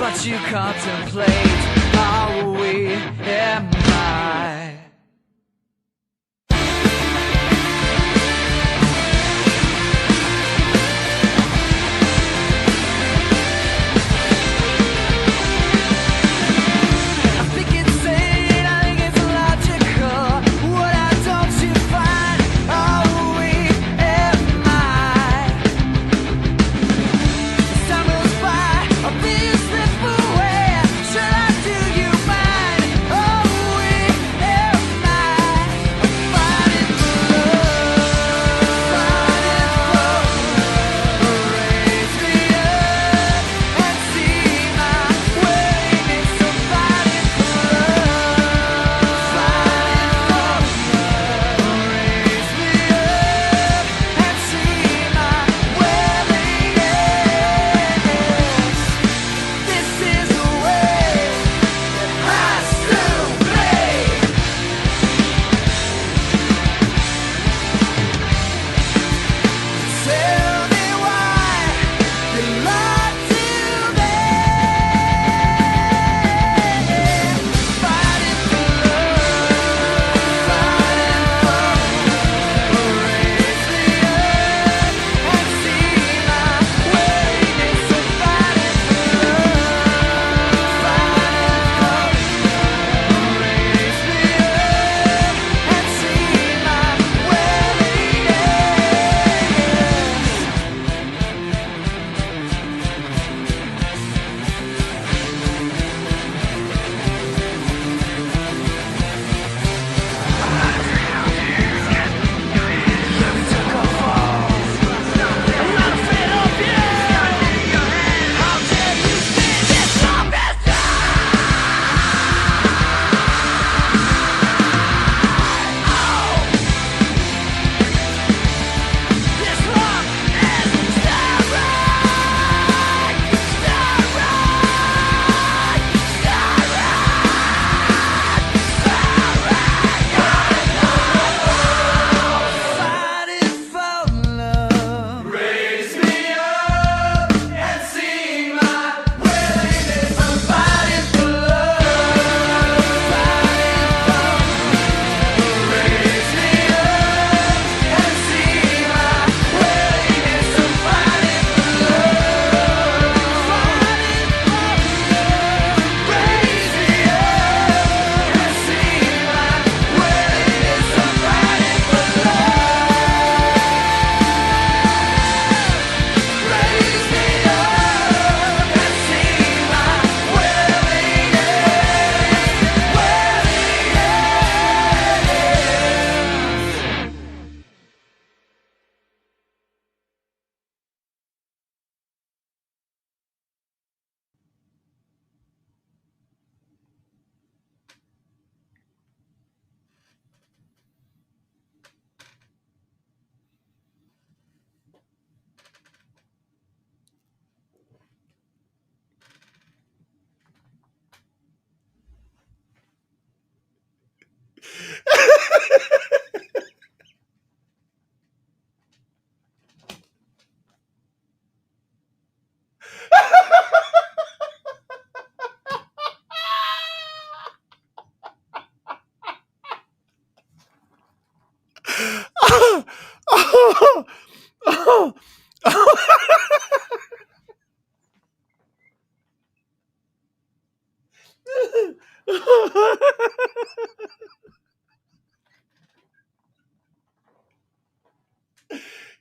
but you contemplate, are we, am I?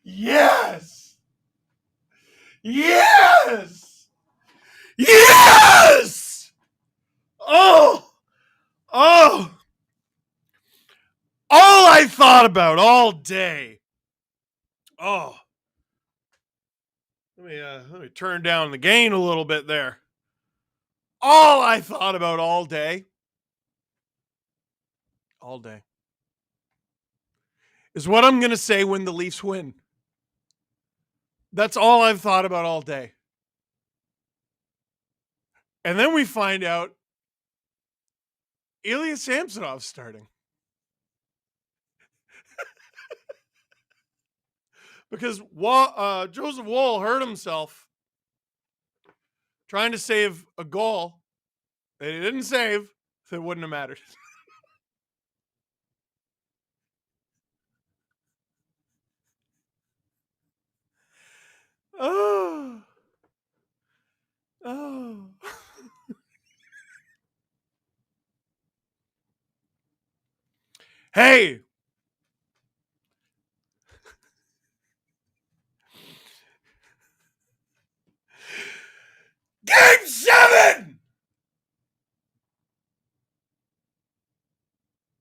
Yes! Yes! Yes! Oh! Oh! All I thought about all day. Oh. Let me turn down the gain a little bit there. All I thought about all day is what I'm going to say when the Leafs win. That's all I've thought about all day. And then we find out Ilya Samsonov's starting. Because Joseph Woll hurt himself trying to save a goal that he didn't save, so it wouldn't have mattered. Oh. Oh. Hey. Game 7!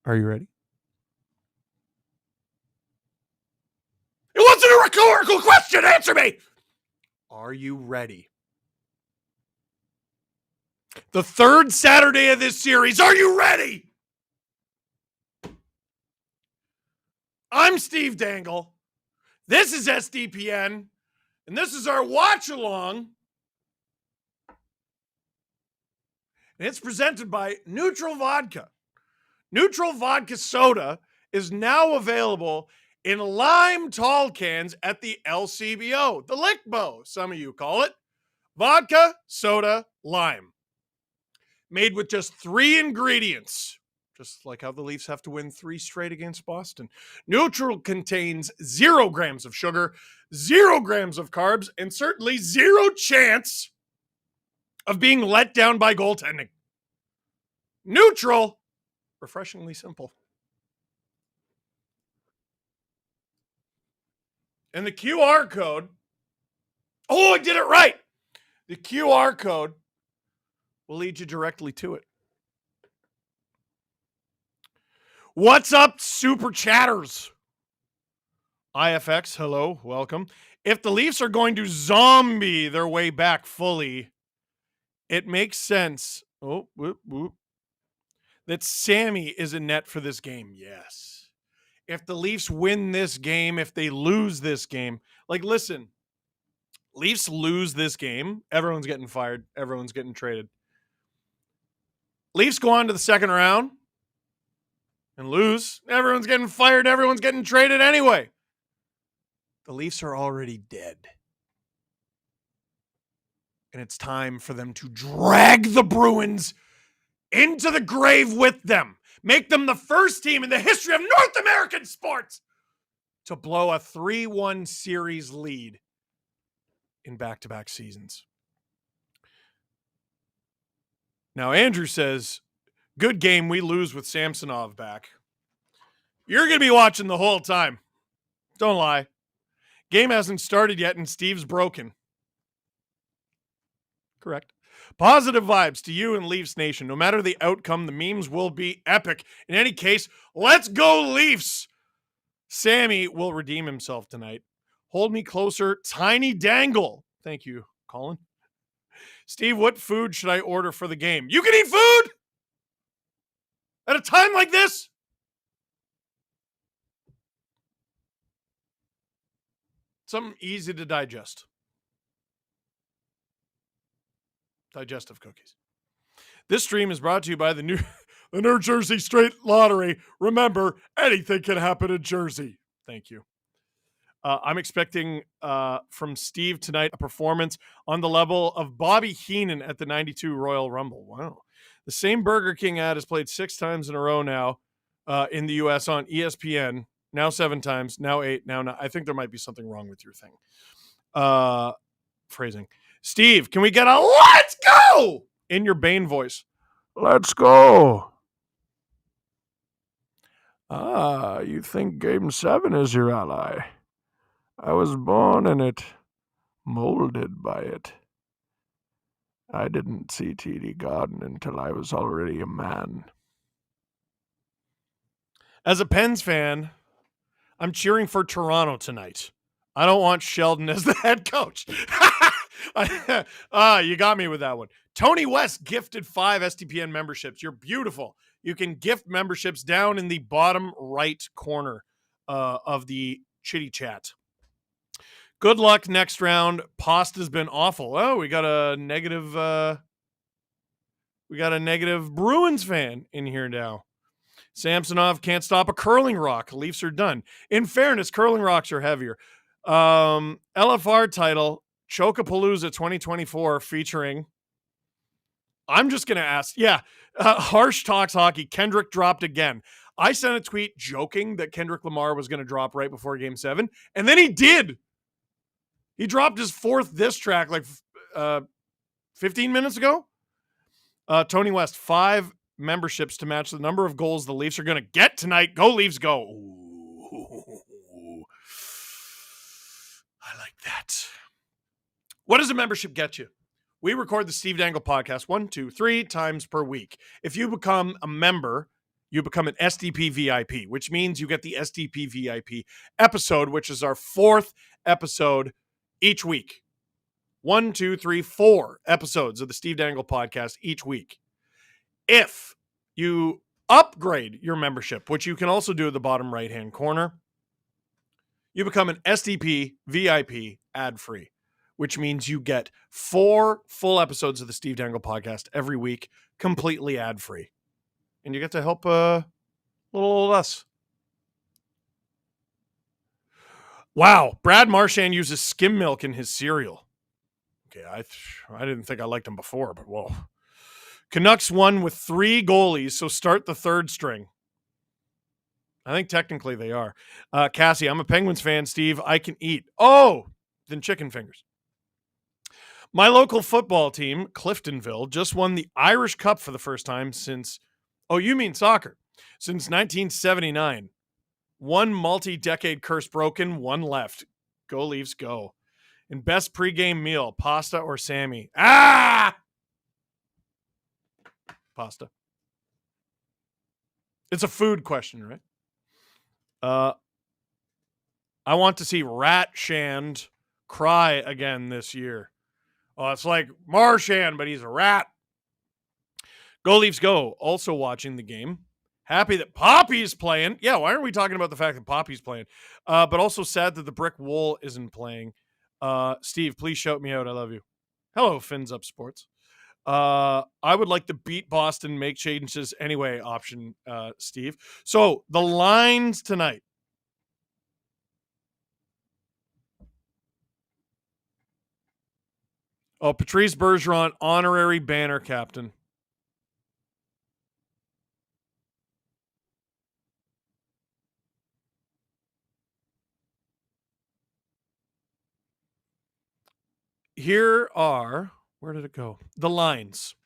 Are you ready? It wasn't a rhetorical question. Answer me. Are you ready? The third Saturday of this series. Are you ready? I'm Steve Dangle. This is SDPN. And this is our watch along. And it's presented by Neutral Vodka. Neutral Vodka Soda is now available in lime tall cans at the LCBO, the Lickbo, some of you call it. Vodka, soda, lime. Made with just 3 ingredients, just like how the Leafs have to win 3 straight against Boston. Neutral contains 0 grams of sugar, 0 grams of carbs, and certainly 0 chance of being let down by goaltending. Neutral, refreshingly simple. And the QR code, oh, I did it right. The QR code will lead you directly to it. What's up, super chatters? IFX, hello, welcome. If the Leafs are going to zombie their way back fully, it makes sense. Oh, whoop, whoop. That Sammy is in net for this game. Yes. If the Leafs win this game, if they lose this game, like, listen, Leafs lose this game, everyone's getting fired, everyone's getting traded. Leafs go on to the second round and lose, everyone's getting fired, everyone's getting traded anyway. The Leafs are already dead. And it's time for them to drag the Bruins into the grave with them. Make them the first team in the history of North American sports to blow a 3-1 series lead in back-to-back seasons. Now, Andrew says, good game, we lose with Samsonov back. You're going to be watching the whole time. Don't lie. Game hasn't started yet and Steve's broken. Correct. Positive vibes to you and Leafs Nation. No matter the outcome, the memes will be epic. In any case, let's go Leafs. Sammy will redeem himself tonight. Hold me closer, Tiny Dangle. Thank you, Colin. Steve, what food should I order for the game? You can eat food at a time like this? Something easy to digest. Digestive cookies. This stream is brought to you by the New Jersey Straight Lottery. Remember, anything can happen in Jersey. Thank you. I'm expecting from Steve tonight a performance on the level of Bobby Heenan at the 92 Royal Rumble. Wow. The same Burger King ad has played 6 times in a row now in the U.S. on ESPN. Now 7 times, now 8, now 9. I think there might be something wrong with your thing. Phrasing. Steve, can we get a let's go in your Bane voice? Let's go. Ah, you think Game 7 is your ally? I was born in it, molded by it. I didn't see TD Garden until I was already a man. As a Pens fan, I'm cheering for Toronto tonight. I don't want Sheldon as the head coach. You got me with that one. Tony West gifted 5 STPN memberships. You're beautiful. You can gift memberships down in the bottom right corner of the chitty chat. Good luck next round. Pasta's been awful. Oh, we got a negative Bruins fan in here now. Samsonov can't stop a curling rock. Leafs are done. In fairness, curling rocks are heavier. LFR title, Chocapalooza 2024 featuring I'm just going to ask. Yeah. Harsh Talks Hockey. Kendrick dropped again. I sent a tweet joking that Kendrick Lamar was going to drop right before Game 7, and then he did. He dropped his fourth diss track like 15 minutes ago. Tony West, 5 memberships to match the number of goals the Leafs are going to get tonight. Go Leafs, go. Ooh. I like that. What does a membership get you? We record the Steve Dangle podcast 1, 2, 3 times per week. If you become a member, you become an SDP VIP, which means you get the SDP VIP episode, which is our 4th episode each week. 1, 2, 3, 4 episodes of the Steve Dangle podcast each week. If you upgrade your membership, which you can also do at the bottom right-hand corner, you become an SDP VIP ad-free, which means you get 4 full episodes of the Steve Dangle podcast every week, completely ad-free. And you get to help little old us. Wow, Brad Marchand uses skim milk in his cereal. Okay, I didn't think I liked him before, but whoa. Canucks won with 3 goalies, so start the 3rd string. I think technically they are. Cassie, I'm a Penguins fan, Steve. I can eat. Oh, then chicken fingers. My local football team, Cliftonville, just won the Irish Cup for the first time since, oh, you mean soccer, since 1979. 1 multi-decade curse broken, 1 left. Go Leafs, go. And best pregame meal, pasta or Sammy? Ah! Pasta. It's a food question, right? I want to see Rat Shand cry again this year. Oh, it's like Marchand, but he's a rat. Go Leafs, go. Also watching the game. Happy that Poppy's playing. Yeah, why aren't we talking about the fact that Poppy's playing? But also sad that the Brick Wool isn't playing. Steve, please shout me out. I love you. Hello, Fins Up Sports. I would like the beat Boston, make changes anyway option, Steve. So the lines tonight. Oh, Patrice Bergeron, honorary banner captain. Here are, where did it go? The lines.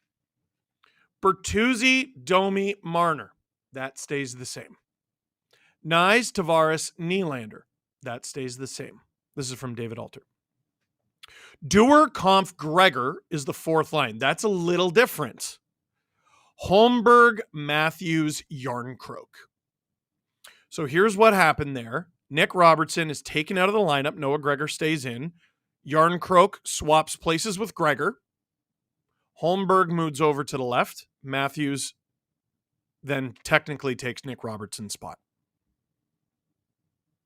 Bertuzzi, Domi, Marner. That stays the same. Nyes, Tavares, Nylander. That stays the same. This is from David Alter. Dewar, Kampf, Gregor is the 4th line. That's a little different. Holmberg, Matthews, Yarncroke. So here's what happened there. Nick Robertson is taken out of the lineup. Noah Gregor stays in. Yarncroke swaps places with Gregor. Holmberg moves over to the left. Matthews then technically takes Nick Robertson's spot.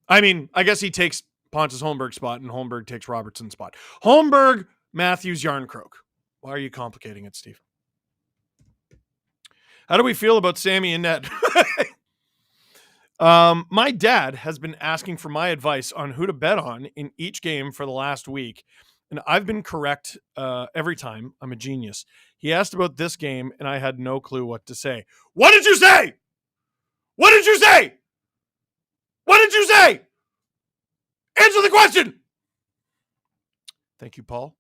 I mean, I guess he takes Pontus Holmberg's spot and Holmberg takes Robertson's spot. Holmberg, Matthews, Yarncroke. Why are you complicating it, Steve? How do we feel about Sammy and Ned? My dad has been asking for my advice on who to bet on in each game for the last week, and I've been correct every time. I'm a genius. He asked about this game, and I had no clue what to say. What did you say? What did you say? What did you say? Answer the question. Thank you, Paul.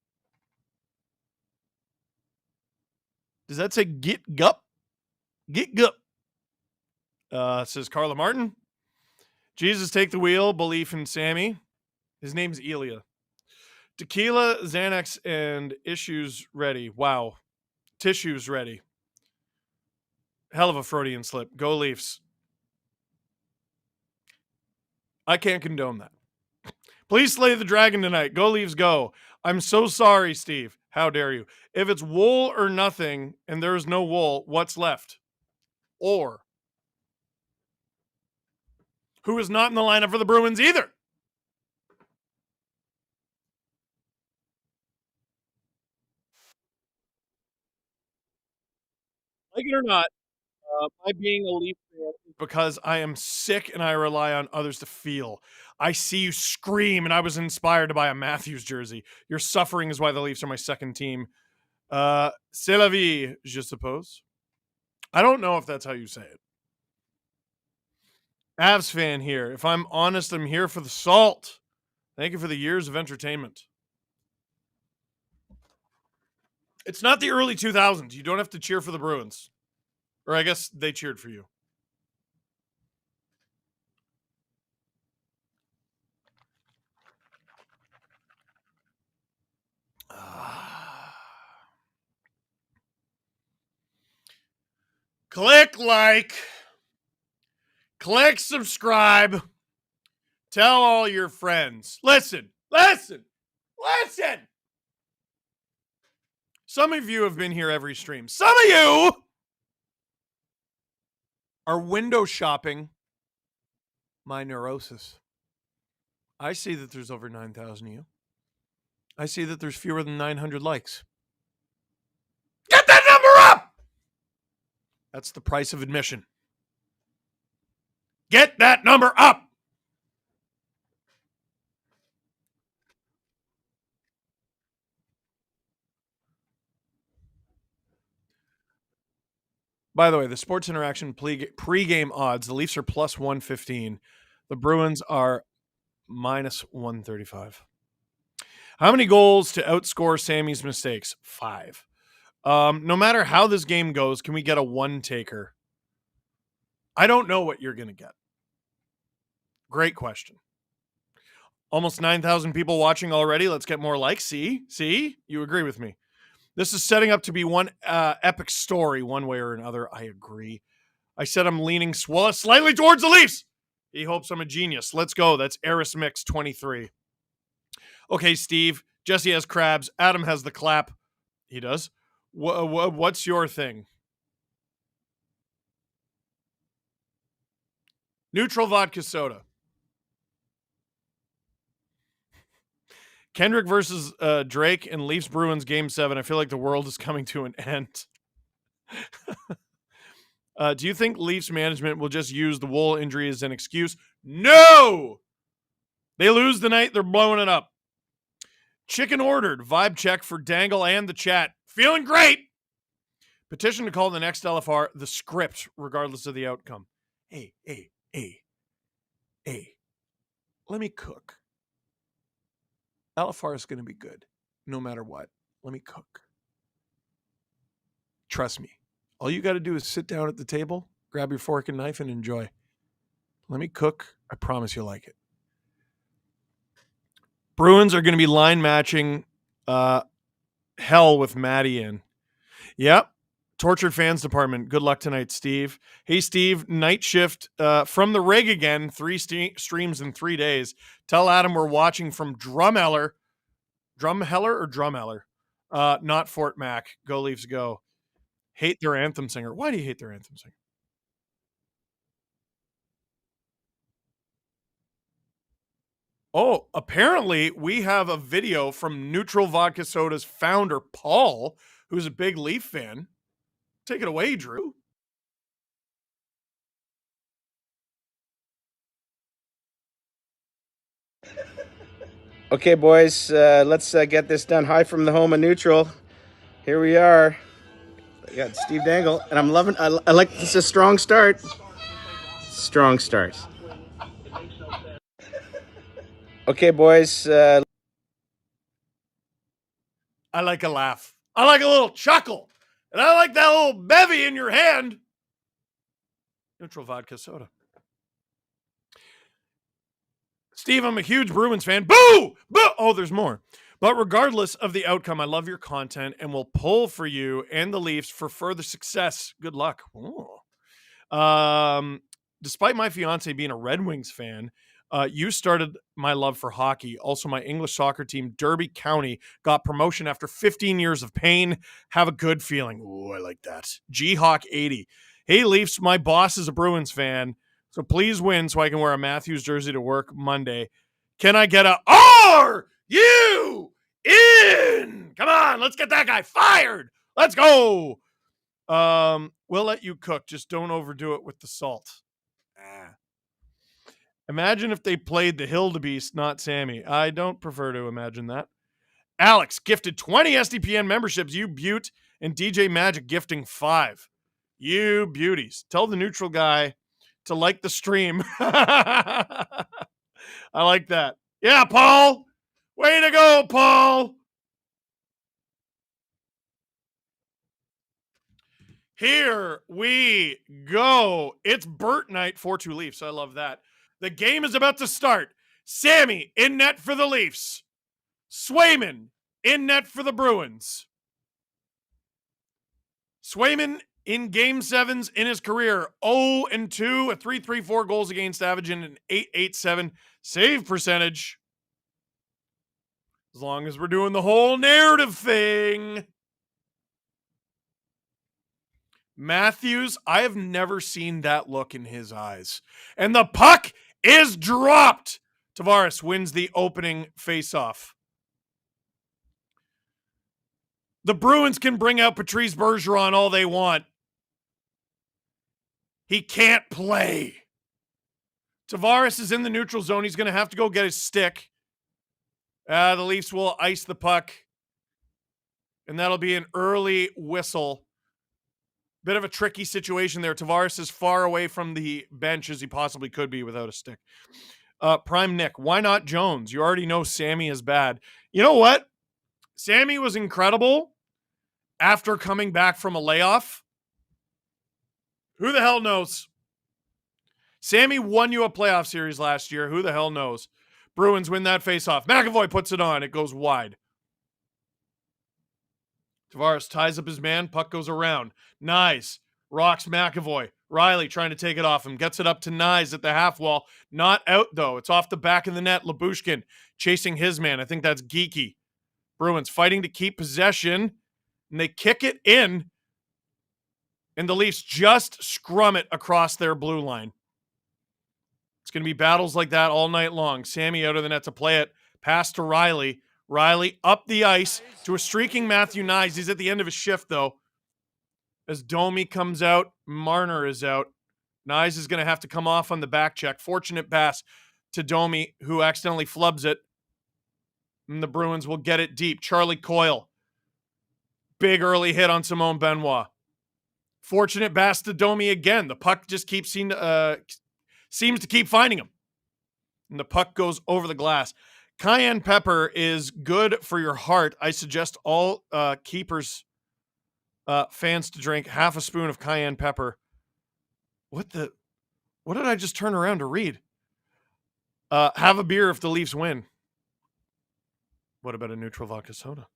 Does that say get gup? Get gup. Says Carla Martin. Jesus, take the wheel. Belief in Sammy. His name's Elia. Tequila, Xanax, and issues ready. Wow. Tissues ready. Hell of a Freudian slip. Go Leafs. I can't condone that. Please slay the dragon tonight. Go Leafs, go. I'm so sorry, Steve. How dare you? If it's wool or nothing and there is no wool, what's left? Or who is not in the lineup for the Bruins either? Like it or not, my being a Leaf fan is because I am sick and I rely on others to feel. I see you scream and I was inspired to buy a Matthews jersey. Your suffering is why the Leafs are my second team. C'est la vie, je suppose. I don't know if that's how you say it. Avs fan here. If I'm honest, I'm here for the salt. Thank you for the years of entertainment. It's not the early 2000s. You don't have to cheer for the Bruins. Or I guess they cheered for you. Click like. Click subscribe. Tell all your friends. Listen. Some of you have been here every stream. Some of you are window shopping my neurosis. I see that there's over 9,000 of you. I see that there's fewer than 900 likes. Get that number up! That's the price of admission. Get that number up! By the way, the Sports Interaction pregame odds, the Leafs are plus 115. The Bruins are minus 135. How many goals to outscore Sammy's mistakes? 5. No matter how this game goes, can we get a one-taker? I don't know what you're going to get. Great question. Almost 9,000 people watching already. Let's get more likes. See? You agree with me. This is setting up to be one epic story one way or another. I agree. I said I'm leaning slightly towards the Leafs. He hopes I'm a genius. Let's go. That's Eris Mix 23. Okay, Steve. Jesse has crabs. Adam has the clap. He does. What's your thing? Neutral vodka soda. Kendrick versus Drake and Leafs Bruins Game 7. I feel like the world is coming to an end. Do you think Leafs management will just use the Wool injury as an excuse? No! They lose tonight. They're blowing it up. Chicken ordered. Vibe check for Dangle and the chat. Feeling great. Petition to call the next LFR the script, regardless of the outcome. Hey. Let me cook. LFR is going to be good, no matter what. Let me cook. Trust me. All you got to do is sit down at the table, grab your fork and knife, and enjoy. Let me cook. I promise you'll like it. Bruins are going to be line matching hell with Maddie in. Yep. Tortured Fans Department. Good luck tonight, Steve. Hey, Steve. Night shift from the rig again. 3 streams in 3 days. Tell Adam we're watching from Drumheller. Drumheller? Not Fort Mac. Go Leafs, go. Hate their anthem singer. Why do you hate their anthem singer? Oh, apparently we have a video from Neutral Vodka Soda's founder, Paul, who's a big Leaf fan. Take it away, Drew. Okay, boys, let's get this done. Hi from the home of Neutral. Here we are. I got Steve Dangle, and I'm loving. I like this. Is a strong start. Strong start. Okay, boys. I like a laugh. I like a little chuckle. And I like that little bevy in your hand. Neutral vodka soda. Steve, I'm a huge Bruins fan. Boo! Boo! Oh, there's more. But regardless of the outcome, I love your content and will pull for you and the Leafs for further success. Good luck. Despite my fiance being a Red Wings fan, you started my love for hockey. Also, my English soccer team, Derby County, got promotion after 15 years of pain. Have a good feeling. Ooh, I like that. G-Hawk 80. Hey, Leafs, my boss is a Bruins fan, so please win so I can wear a Matthews jersey to work Monday. Can I get a Are you in? Come on, let's get that guy fired. Let's go. We'll let you cook. Just don't overdo it with the salt. Imagine if they played the Hildebeest, not Sammy. I don't prefer to imagine that. Alex gifted 20 SDPN memberships. You Butte and DJ Magic gifting 5. You beauties. Tell the neutral guy to like the stream. I like that. Yeah, Paul. Way to go, Paul. Here we go. It's Burt night, 4-2 Leafs. I love that. The game is about to start. Sammy in net for the Leafs. Swayman in net for the Bruins. Swayman in game 7s in his career, 0-2, a 3.34 goals against average and an 8.87 save percentage. As long as we're doing the whole narrative thing. Matthews, I have never seen that look in his eyes. And the puck is dropped. Tavares wins the opening faceoff. The Bruins can bring out Patrice Bergeron all they want. He can't play. Tavares is in the neutral zone. He's going to have to go get his stick. The Leafs will ice the puck. And that'll be an early whistle. Bit of a tricky situation there. Tavares is far away from the bench as he possibly could be without a stick. Prime Nick, why not Jones? You already know Sammy is bad. You know what? Sammy was incredible after coming back from a layoff. Who the hell knows? Sammy won you a playoff series last year. Who the hell knows? Bruins win that faceoff. McAvoy puts it on. It goes wide. Tavares ties up his man. Puck goes around. Nyes rocks McAvoy. Riley trying to take it off him. Gets it up to Nyes at the half wall. Not out, though. It's off the back of the net. Lyubushkin chasing his man. I think that's Geeky. Bruins fighting to keep possession. And they kick it in. And the Leafs just scrum it across their blue line. It's going to be battles like that all night long. Sammy out of the net to play it. Pass to Riley. Riley up the ice to a streaking Matthew Nyes. He's at the end of his shift, though. As Domi comes out, Marner is out. Nyes is going to have to come off on the back check. Fortunate pass to Domi, who accidentally flubs it. And the Bruins will get it deep. Charlie Coyle. Big early hit on Simone Benoit. Fortunate pass to Domi again. The puck just keeps seems to keep finding him. And the puck goes over the glass. Cayenne pepper is good for your heart. I suggest all keepers fans to drink half a spoon of cayenne pepper. What did I just turn around to read? Have a beer if the Leafs win. What about a neutral vodka soda?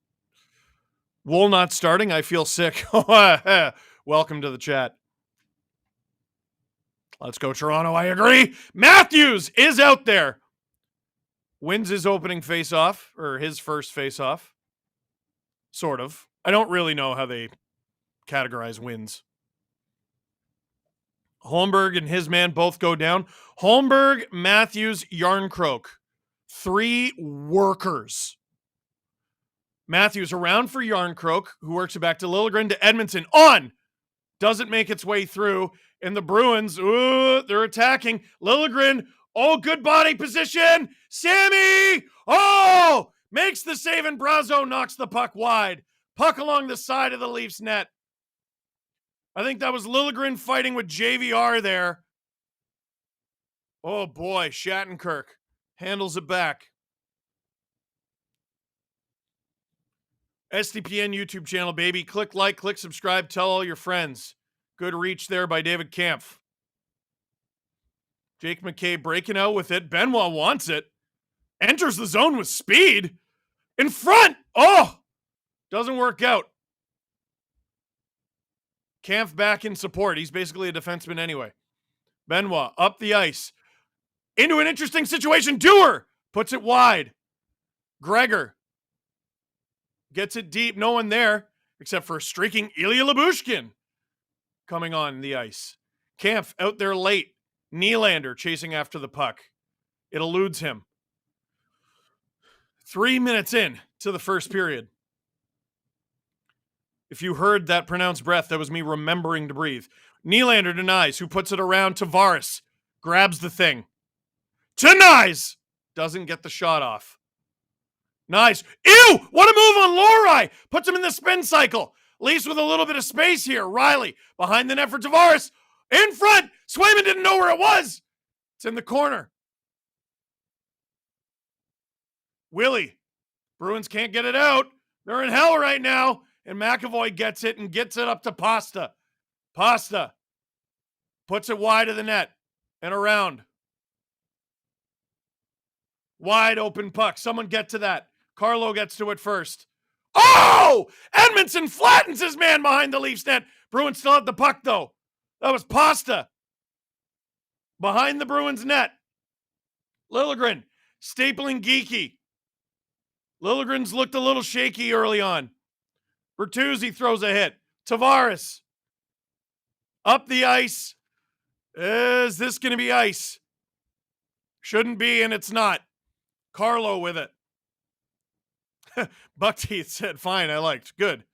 Wool not starting. I feel sick. Welcome to the chat. Let's go, Toronto. I agree. Matthews is out there. Wins his opening faceoff, or his first faceoff. Sort of. I don't really know how they categorize wins. Holmberg and his man both go down. Holmberg, Matthews, Yarncroke. 3 workers. Matthews around for Yarncroke, who works it back to Liljegren to Edmonton. On! Doesn't make its way through. And the Bruins, they're attacking. Liljegren, good body position. Sammy, makes the save, and Brazo knocks the puck wide. Puck along the side of the Leafs net. I think that was Liljegren fighting with JVR there. Oh boy, Shattenkirk handles it back. SDPN YouTube channel, baby. Click like, click subscribe, tell all your friends. Good reach there by David Kampf. Jake McKay breaking out with it. Benoit wants it. Enters the zone with speed. In front. Doesn't work out. Kampf back in support. He's basically a defenseman anyway. Benoit up the ice. Into an interesting situation. Dewar puts it wide. Gregor gets it deep. No one there except for streaking Ilya Lyubushkin coming on the ice. Kampf out there late. Nylander chasing after the puck. It eludes him. 3 minutes in to the first period. If you heard that pronounced breath, that was me remembering to breathe. Nylander denies, who puts it around Tavares. Grabs the thing. To Nyes! Doesn't get the shot off. Nice. Ew! What a move on Lohrei. Puts him in the spin cycle. Leafs with a little bit of space here. Riley behind the net for Tavares. In front. Swayman didn't know where it was. It's in the corner. Willie. Bruins can't get it out. They're in hell right now. And McAvoy gets it and gets it up to Pasta. Pasta puts it wide of the net and around. Wide open puck. Someone get to that. Carlo gets to it first. Oh! Edmondson flattens his man behind the Leafs net. Bruins still have the puck, though. That was Pasta. Behind the Bruins net. Liljegren stapling Geeky. Liljegren's looked a little shaky early on. Bertuzzi throws a hit. Tavares. Up the ice. Is this going to be ice? Shouldn't be, and it's not. Carlo with it. Buckteeth said, fine, I liked. Good.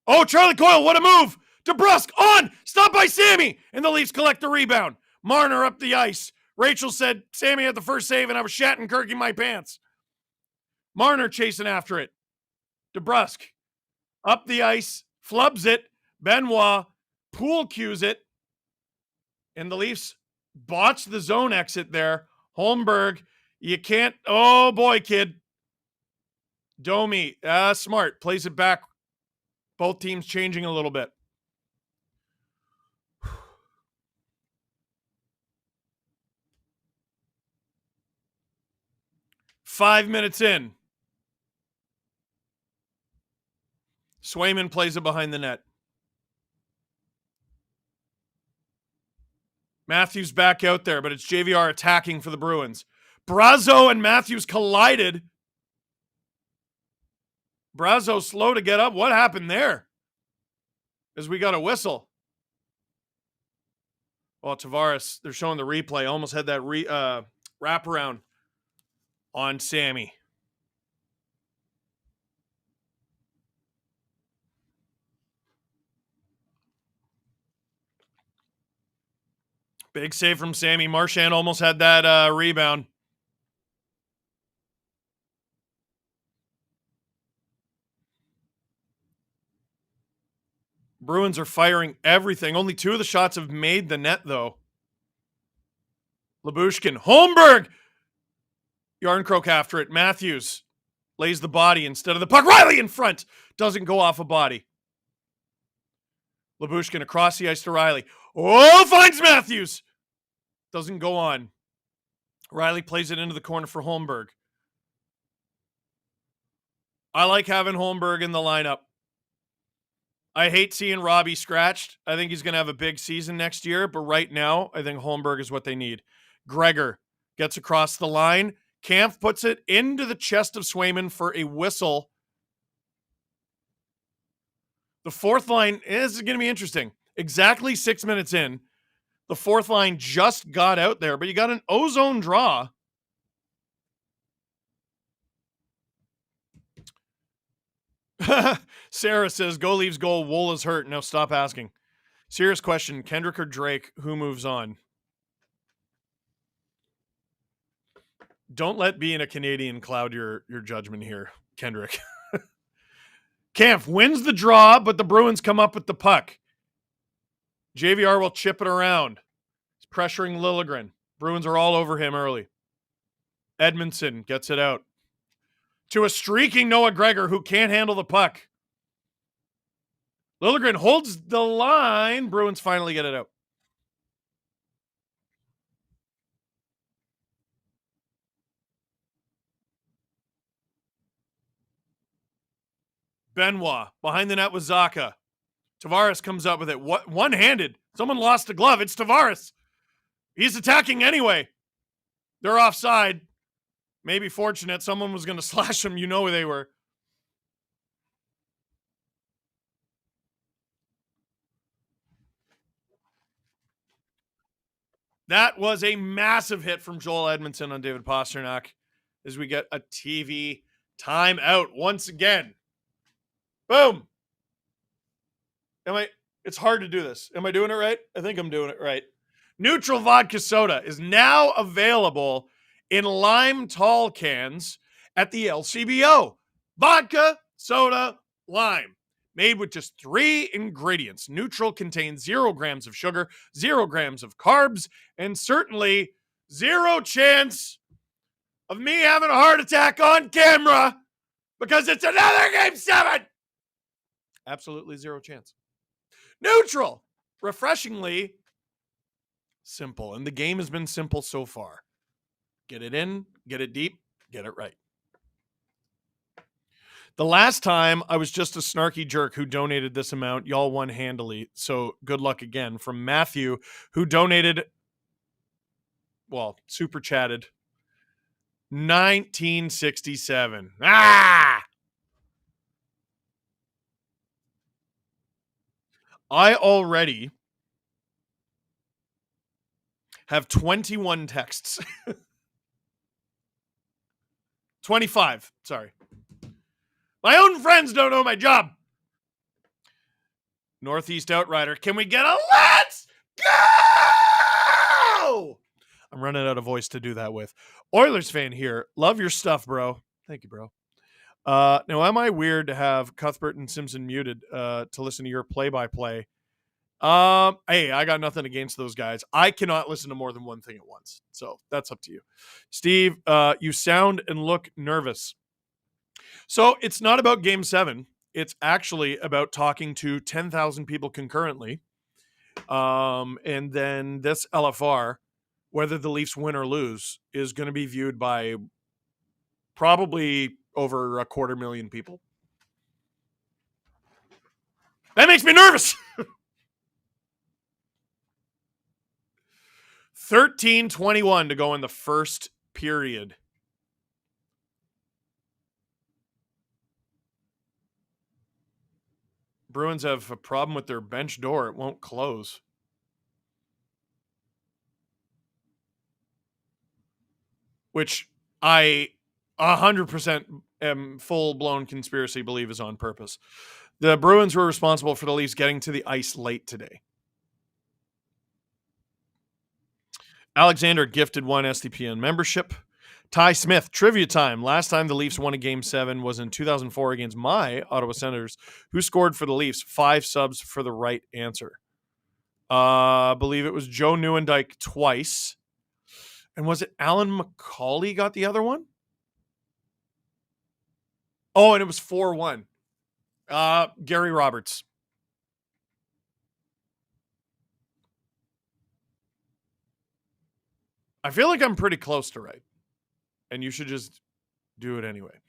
Oh, Charlie Coyle, what a move. DeBrusque on. Stop by Sammy. And the Leafs collect the rebound. Marner up the ice. Rachel said, Sammy had the first save, and I was Shattenkirking my pants. Marner chasing after it. DeBrusque up the ice. Flubs it. Benoit pool cues it. And the Leafs botch the zone exit there. Holmberg, you can't. Oh, boy, kid. Domi, smart. Plays it back. Both teams changing a little bit. Five minutes in. Swayman plays it behind the net. Matthews back out there, but it's JVR attacking for the Bruins. Brazo and Matthews collided. Brazo slow to get up. What happened there? As we got a whistle. Well, Tavares, they're showing the replay, almost had that wraparound on Sammy. Big save from Sammy. Marchand almost had that rebound. Bruins are firing everything. Only 2 of the shots have made the net, though. Lyubushkin. Holmberg! Yarncroke after it. Matthews lays the body instead of the puck. Riley in front. Doesn't go off a body. Lyubushkin across the ice to Riley. Oh, finds Matthews. Doesn't go on. Riley plays it into the corner for Holmberg. I like having Holmberg in the lineup. I hate seeing Robbie scratched. I think he's going to have a big season next year, but right now, I think Holmberg is what they need. Gregor gets across the line. Kampf puts it into the chest of Swayman for a whistle. The fourth line, this is going to be interesting. Exactly 6 minutes in, the fourth line just got out there, but you got an ozone draw. Sarah says, go Leafs goal, Wool is hurt. Now stop asking. Serious question, Kendrick or Drake, who moves on? Don't let being a Canadian cloud your judgment here, Kendrick. Kampf wins the draw, but the Bruins come up with the puck. JVR will chip it around. He's pressuring Liljegren. Bruins are all over him early. Edmondson gets it out to a streaking Noah Gregor who can't handle the puck. Liljegren holds the line. Bruins finally get it out. Benoit behind the net with Zacha. Tavares comes up with it. What? One-handed. Someone lost a glove. It's Tavares. He's attacking anyway. They're offside. Maybe fortunate. Someone was going to slash him. You know who they were. That was a massive hit from Joel Edmondson on David Pasternak as we get a TV timeout once again. Boom. It's hard to do this. Am I doing it right? I think I'm doing it right. Neutral vodka soda is now available in lime tall cans at the LCBO. Vodka, soda, lime. Made with just 3 ingredients. Neutral contains 0 grams of sugar, 0 grams of carbs, and certainly 0 chance of me having a heart attack on camera because it's another Game 7. Absolutely 0 chance. Neutral. Refreshingly simple. And the game has been simple so far. Get it in, get it deep, get it right. The last time I was just a snarky jerk who donated this amount, y'all won handily. So good luck again from Matthew, who donated, super chatted, 1967. I already have 21 texts. 25, sorry. My own friends don't know my job. Northeast Outrider, can we get a let's go? I'm running out of voice to do that with. Oilers fan here. Love your stuff, bro. Thank you, bro. Now, am I weird to have Cuthbert and Simpson muted to listen to your play-by-play? Hey, I got nothing against those guys. I cannot listen to more than one thing at once. So that's up to you. Steve, you sound and look nervous. So it's not about Game 7. It's actually about talking to 10,000 people concurrently. And then this LFR, whether the Leafs win or lose, is going to be viewed by probably over 250,000 people. That makes me nervous. 13:21 to go in the first period. Bruins have a problem with their bench door. It won't close. Which I 100% am full-blown conspiracy believe is on purpose. The Bruins were responsible for the Leafs getting to the ice late today. Alexander gifted 1 SDPN membership. Ty Smith, trivia time. Last time the Leafs won a Game 7 was in 2004 against my Ottawa Senators. Who scored for the Leafs? 5 subs for the right answer. I believe it was Joe Nieuwendyk twice. And was it Alan McCauley got the other one? Oh, and it was 4-1. Gary Roberts. I feel like I'm pretty close to right. And you should just do it anyway.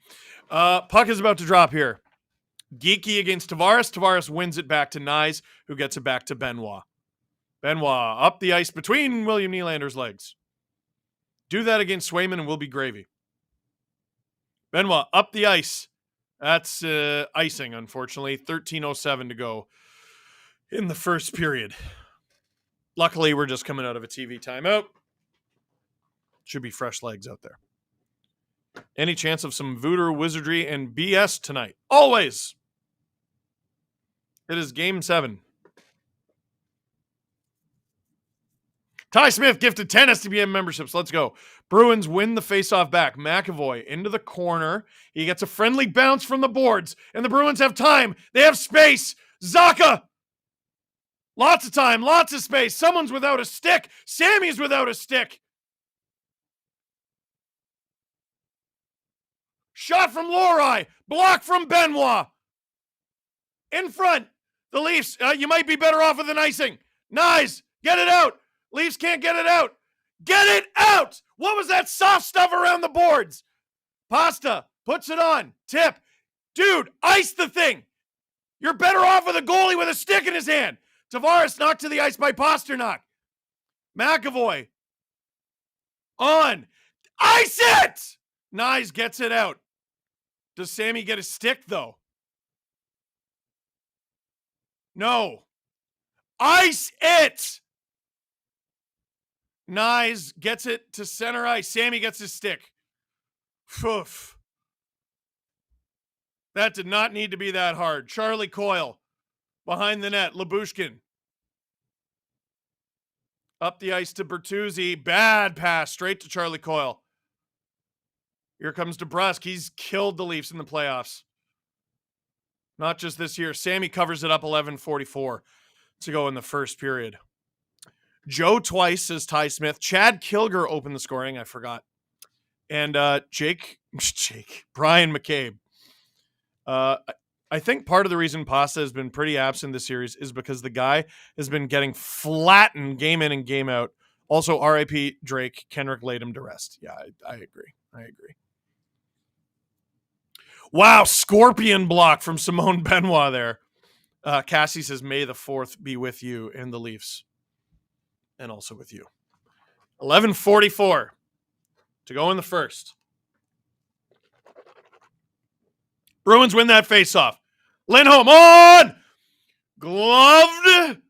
Puck is about to drop here. Geeky against Tavares. Tavares wins it back to Nyes, who gets it back to Benoit. Benoit up the ice between William Nylander's legs. Do that against Swayman and we'll be gravy. Benoit up the ice. That's icing, unfortunately. 13:07 to go in the first period. Luckily, we're just coming out of a TV timeout. Should be fresh legs out there. Any chance of some voodoo, wizardry, and BS tonight? Always. It is Game 7. Ty Smith gifted 10 STBM memberships. Let's go. Bruins win the faceoff back. McAvoy into the corner. He gets a friendly bounce from the boards, and the Bruins have time. They have space. Zacha. Lots of time, lots of space. Someone's without a stick. Sammy's without a stick. Shot from Lohrei. Block from Benoit. In front. The Leafs, you might be better off with an icing. Nyes, get it out. Leafs can't get it out. Get it out! What was that soft stuff around the boards? Pasta puts it on. Tip. Dude, ice the thing. You're better off with a goalie with a stick in his hand. Tavares knocked to the ice by Pasternak. McAvoy. On. Ice it! Nyes gets it out. Does Sammy get a stick, though? No. Ice it! Nyes gets it to center ice. Sammy gets his stick. Poof. That did not need to be that hard. Charlie Coyle behind the net. Lyubushkin. Up the ice to Bertuzzi. Bad pass straight to Charlie Coyle. Here comes DeBrusk. He's killed the Leafs in the playoffs. Not just this year. Sammy covers it up 11:44 to go in the first period. Joe twice, says Ty Smith. Chad Kilger opened the scoring. I forgot. And Brian McCabe. I think part of the reason Pasta has been pretty absent this series is because the guy has been getting flattened game in and game out. Also, RIP Drake. Kenrick laid him to rest. Yeah, I agree. Wow, scorpion block from Simone Benoit there. Cassie says, may the 4th be with you in the Leafs. And also with you. 11:44 to go in the first. Bruins win that faceoff. Lindholm on! Gloved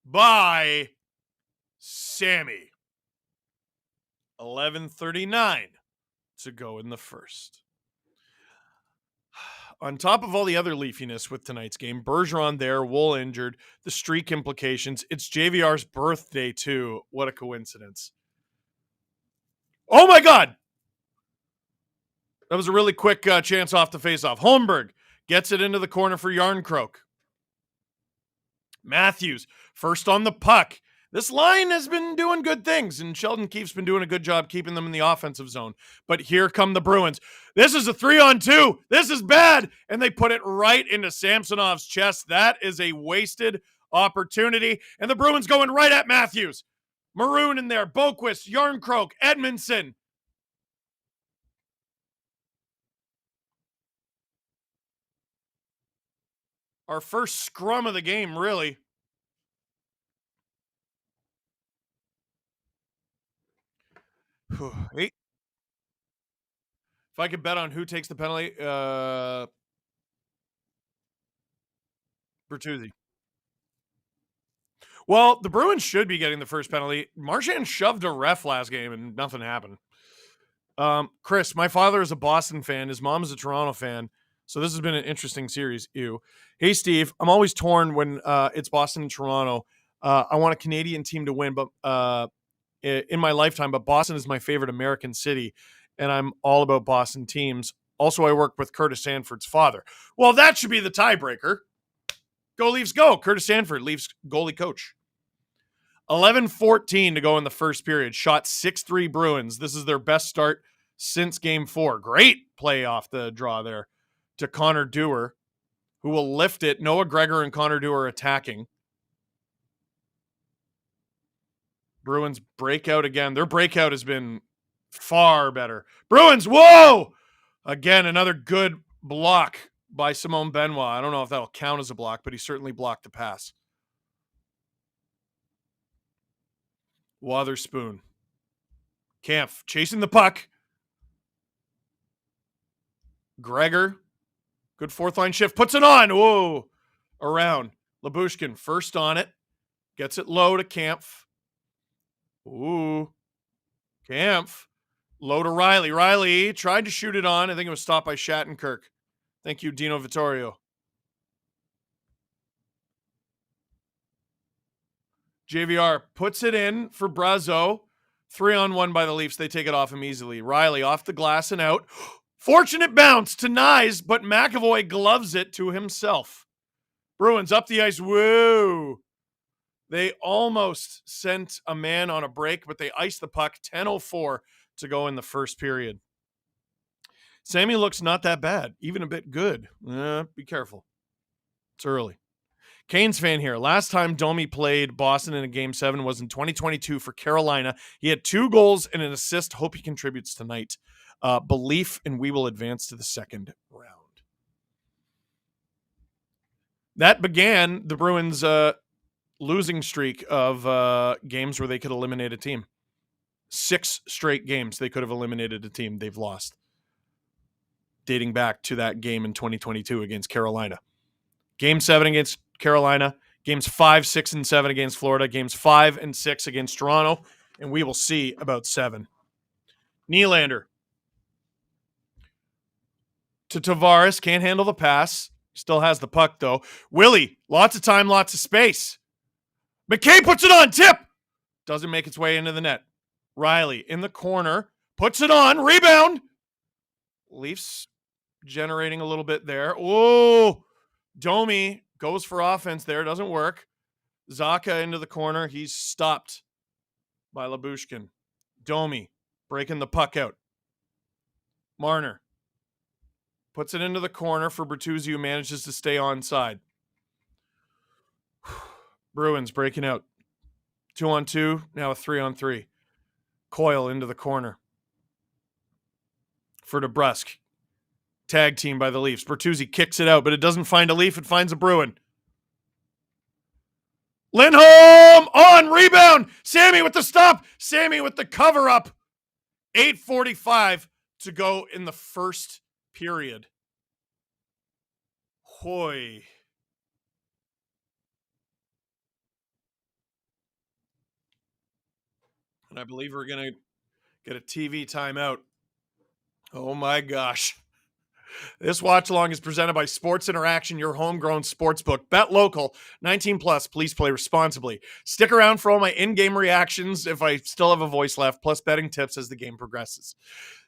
by Sammy. 11:39 to go in the first. On top of all the other leafiness with tonight's game, Bergeron there, Wool injured, the streak implications. It's JVR's birthday, too. What a coincidence. Oh, my God. That was a really quick chance off the faceoff. Holmberg gets it into the corner for Yarncroke. Matthews, first on the puck. This line has been doing good things, and Sheldon Keefe's been doing a good job keeping them in the offensive zone. But here come the Bruins. This is a 3-on-2. This is bad. And they put it right into Samsonov's chest. That is a wasted opportunity. And the Bruins going right at Matthews. Maroon in there. Boquist, Yarncroke, Edmondson. Our first scrum of the game, really. If I could bet on who takes the penalty, Bertuzzi. Well, the Bruins should be getting the first penalty. Marchand shoved a ref last game and nothing happened. Chris, my father is a Boston fan. His mom is a Toronto fan. So this has been an interesting series. Ew. Hey, Steve, I'm always torn when it's Boston and Toronto. I want a Canadian team to win, but in my lifetime, but Boston is my favorite American city, and I'm all about Boston teams. Also, I work with Curtis Sanford's father. Well, that should be the tiebreaker. Go Leafs, go. Curtis Sanford, Leafs goalie coach. 11:14 to go in the first period. Shot 6-3 Bruins. This is their best start since Game 4. Great play off the draw there to Connor Dewar, who will lift it. Noah Gregor and Connor Dewar attacking. Bruins breakout again. Their breakout has been far better. Bruins, whoa! Again, another good block by Simone Benoit. I don't know if that'll count as a block, but he certainly blocked the pass. Wotherspoon. Kampf chasing the puck. Gregor. Good fourth line shift. Puts it on. Whoa. Around. Labushkin first on it. Gets it low to Kampf. Ooh. Kampf. Low to Riley. Riley tried to shoot it on. I think it was stopped by Shattenkirk. Thank you, Dino Vittorio. JVR puts it in for Brazo. 3-on-1 by the Leafs. They take it off him easily. Riley off the glass and out. Fortunate bounce to Nyes, but McAvoy gloves it to himself. Bruins up the ice. Whoa. They almost sent a man on a break, but they iced the puck. 10:04 to go in the first period. Sammy looks not that bad, even a bit good. Be careful. It's early. Canes fan here. Last time Domi played Boston in a Game 7 was in 2022 for Carolina. He had 2 goals and an assist. Hope he contributes tonight. Belief, and we will advance to the second round. That began the Bruins' losing streak of games where they could eliminate a team. 6 straight games they could have eliminated a team they've lost, dating back to that game in 2022 against Carolina. Game 7 against Carolina, games 5, 6, and 7 against Florida, games 5 and 6 against Toronto, and we will see about 7. Nylander to Tavares, can't handle the pass. Still has the puck, though. Willie, lots of time, lots of space. McKay puts it on, tip. Doesn't make its way into the net. Riley in the corner, puts it on, rebound. Leafs generating a little bit there. Oh, Domi goes for offense there. Doesn't work. Zacha into the corner. He's stopped by Lyubushkin. Domi breaking the puck out. Marner puts it into the corner for Bertuzzi, who manages to stay onside. Bruins breaking out. 2-on-2, now a 3-on-3. Coyle into the corner for DeBrusk. Tag team by the Leafs. Bertuzzi kicks it out, but it doesn't find a Leaf. It finds a Bruin. Lindholm on rebound. Sammy with the stop. Sammy with the cover up. 8:45 to go in the first period. Hoy. And I believe we're going to get a TV timeout. Oh my gosh. This watch along is presented by Sports Interaction, your homegrown sportsbook. Bet local, 18 plus. Please play responsibly. Stick around for all my in-game reactions if I still have a voice left, plus betting tips as the game progresses.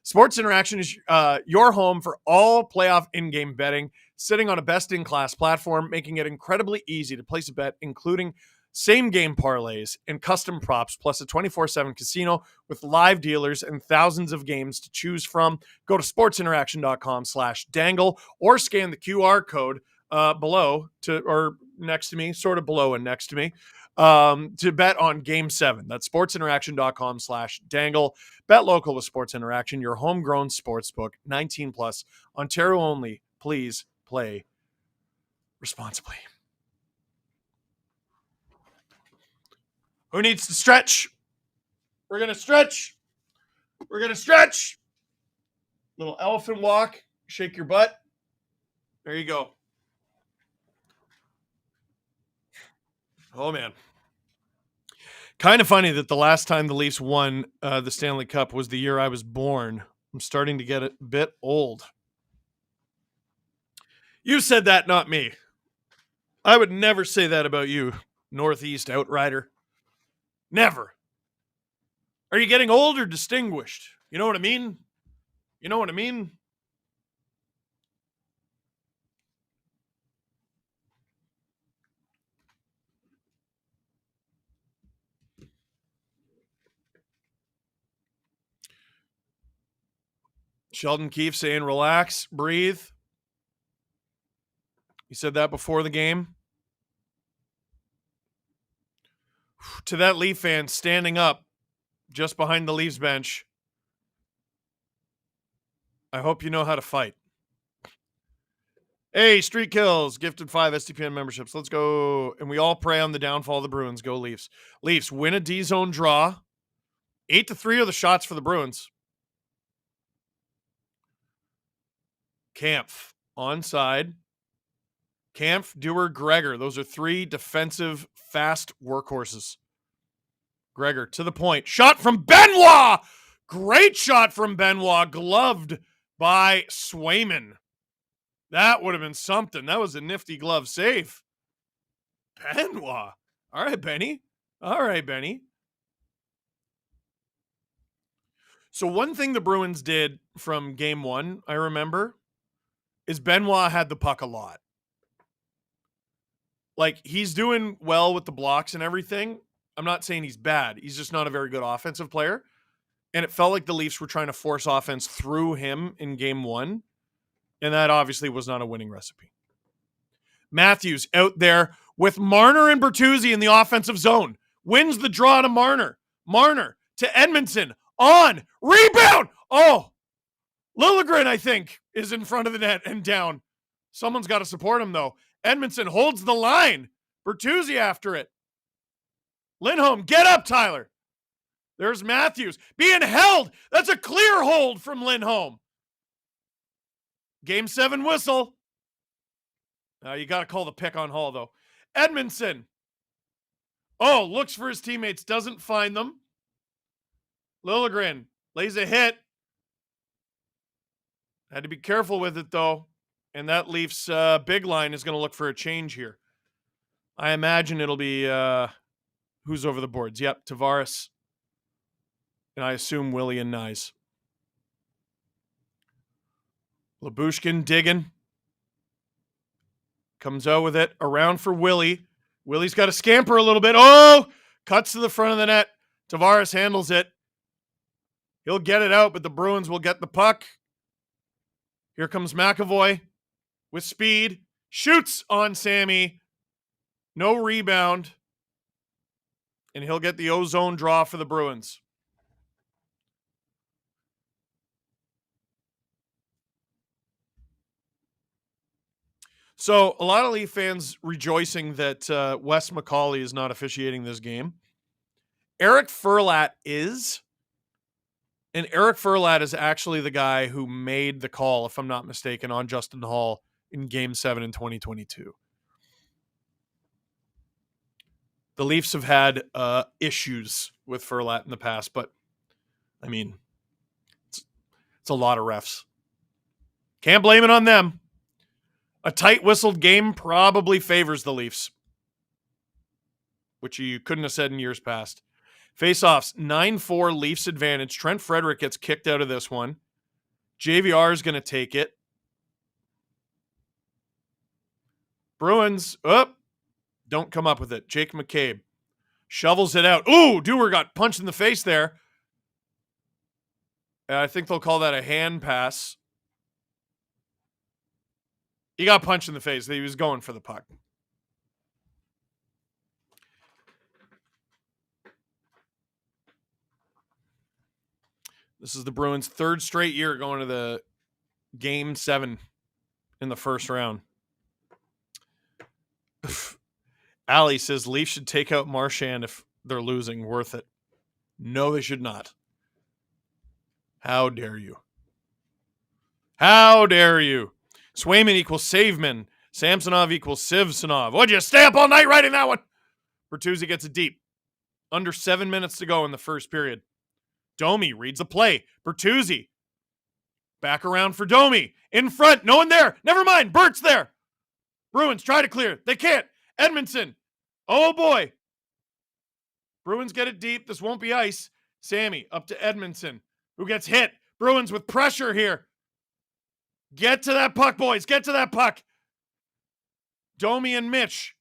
Sports Interaction is your home for all playoff in-game betting, sitting on a best-in-class platform, making it incredibly easy to place a bet, including same-game parlays and custom props, plus a 24/7 casino with live dealers and thousands of games to choose from. Go to sportsinteraction.com/dangle or scan the QR code below or next to me, sort of below and next to me, to bet on Game 7. That's sportsinteraction.com/dangle. Bet local with Sports Interaction, your homegrown sportsbook, 19 plus, Ontario only. Please play responsibly. Who needs to stretch? We're going to stretch. We're going to stretch. Little elephant walk. Shake your butt. There you go. Oh, man. Kind of funny that the last time the Leafs won the Stanley Cup was the year I was born. I'm starting to get a bit old. You said that, not me. I would never say that about you, Northeast Outrider. Never. Are you getting old or distinguished? You know what I mean? You know what I mean? Sheldon Keefe saying, relax, breathe. He said that before the game. To that Leaf fan standing up just behind the Leafs bench, I hope you know how to fight. Hey, Street Kills, gifted 5 STPN memberships. Let's go. And we all pray on the downfall of the Bruins. Go Leafs. Leafs win a D-zone draw. 8-3 are the shots for the Bruins. Kampf onside. Kampf, Dewar, Gregor. Those are 3 defensive, fast workhorses. Gregor to the point. Shot from Benoit. Great shot from Benoit. Gloved by Swayman. That would have been something. That was a nifty glove save. Benoit. All right, Benny. All right, Benny. So one thing the Bruins did from game 1, I remember, is Benoit had the puck a lot. Like, he's doing well with the blocks and everything. I'm not saying he's bad. He's just not a very good offensive player. And it felt like the Leafs were trying to force offense through him in game 1. And that obviously was not a winning recipe. Matthews out there with Marner and Bertuzzi in the offensive zone. Wins the draw to Marner. Marner to Edmondson. On. Rebound. Oh. Liljegren, I think, is in front of the net and down. Someone's got to support him, though. Edmondson holds the line. Bertuzzi after it. Lindholm, get up, Tyler. There's Matthews being held. That's a clear hold from Lindholm. Game 7 whistle. You got to call the pick on Hall, though. Edmondson. Oh, looks for his teammates. Doesn't find them. Liljegren lays a hit. Had to be careful with it, though. And that Leafs big line is going to look for a change here. I imagine it'll be who's over the boards. Yep, Tavares. And I assume Willie and Nyes. Lyubushkin digging. Comes out with it. Around for Willie. Willie's got to scamper a little bit. Oh! Cuts to the front of the net. Tavares handles it. He'll get it out, but the Bruins will get the puck. Here comes McAvoy with speed. Shoots on Sammy. No rebound. And he'll get the ozone draw for the Bruins. So a lot of Leaf fans rejoicing that Wes McCauley is not officiating this game. Eric Furlat is. And Eric Furlat is actually the guy who made the call, if I'm not mistaken, on Justin Hall in Game 7 in 2022. The Leafs have had issues with Furlat in the past, but, I mean, it's a lot of refs. Can't blame it on them. A tight whistled game probably favors the Leafs, which you couldn't have said in years past. Faceoffs, 9-4 Leafs advantage. Trent Frederick gets kicked out of this one. JVR is going to take it. Bruins, don't come up with it. Jake McCabe shovels it out. Ooh, Dewar got punched in the face there. I think they'll call that a hand pass. He got punched in the face. He was going for the puck. This is the Bruins' third straight year going to the Game 7 in the first round. Allie says Leafs should take out Marchand if they're losing. Worth it. No, they should not. How dare you? How dare you? Swayman equals Saveman. Samsonov equals Sivsonov. What'd you stay up all night writing that one? Bertuzzi gets it deep. Under 7 minutes to go in the first period. Domi reads a play. Bertuzzi. Back around for Domi. In front. No one there. Never mind. Bert's there. Bruins try to clear. They can't. Edmondson. Oh, boy. Bruins get it deep. This won't be ice. Sammy up to Edmondson, who gets hit. Bruins with pressure here. Get to that puck, boys. Get to that puck. Domi and Mitch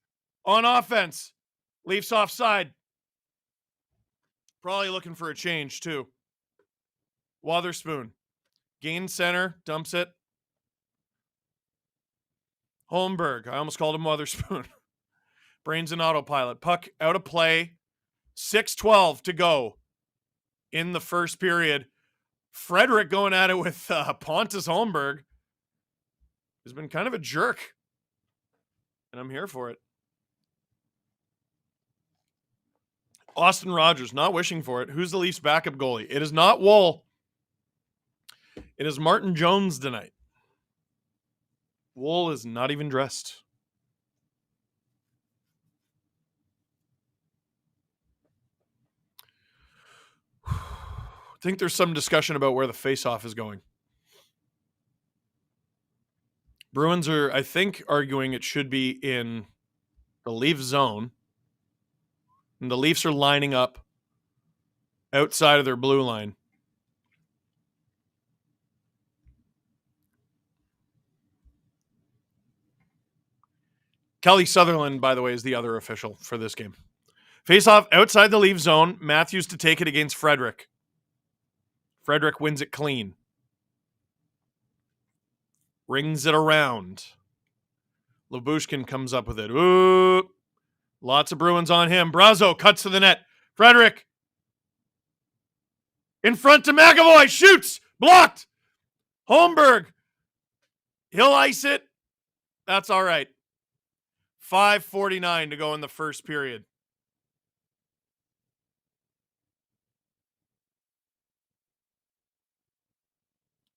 on offense. Leafs offside. Probably looking for a change, too. Wotherspoon. Gains center. Dumps it. Holmberg. I almost called him Wotherspoon. Brains in autopilot. Puck out of play. 6:12 to go in the first period. Frederick going at it with Pontus Holmberg. Has been kind of a jerk. And I'm here for it. Austin Rogers, not wishing for it. Who's the Leafs backup goalie? It is not Woll. It is Martin Jones tonight. Woll is not even dressed. I think there's some discussion about where the faceoff is going. Bruins are, I think, arguing it should be in the Leaf zone. And the Leafs are lining up outside of their blue line. Kelly Sutherland, by the way, is the other official for this game. Face-off outside the Leaf zone. Matthews to take it against Frederick. Frederick wins it clean. Rings it around. Lyubushkin comes up with it. Ooh. Lots of Bruins on him. Brazo cuts to the net. Frederick. In front to McAvoy. Shoots. Blocked. Holmberg. He'll ice it. That's all right. 5:49 to go in the first period.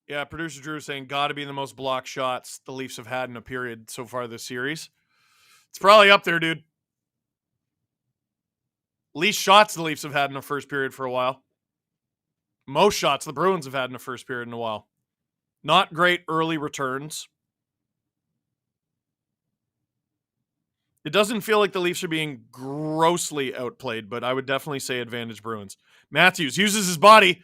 Yeah, producer Drew saying got to be the most blocked shots the Leafs have had in a period so far this series. It's probably up there, dude. Least shots the Leafs have had in the first period for a while. Most shots the Bruins have had in the first period in a while. Not great early returns. It doesn't feel like the Leafs are being grossly outplayed, but I would definitely say advantage Bruins. Matthews uses his body.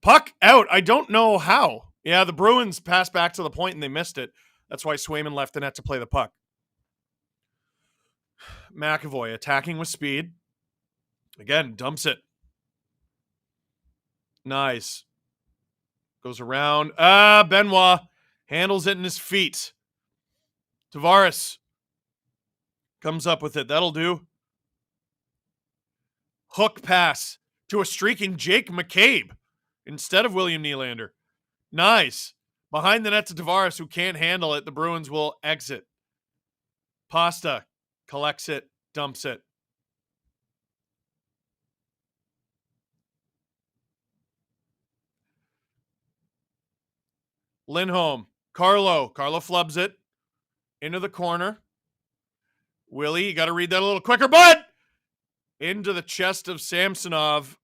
Puck out. I don't know how. Yeah, the Bruins passed back to the point and they missed it. That's why Swayman left the net to play the puck. McAvoy attacking with speed. Again, dumps it. Nice. Goes around. Benoit handles it in his feet. Tavares comes up with it. That'll do. Hook pass to a streaking Jake McCabe instead of William Nylander. Nice. Behind the net to Tavares, who can't handle it. The Bruins will exit. Pasta collects it, dumps it. Lindholm. Carlo flubs it into the corner. Willie, you got to read that a little quicker, bud. Into the chest of Samsonov.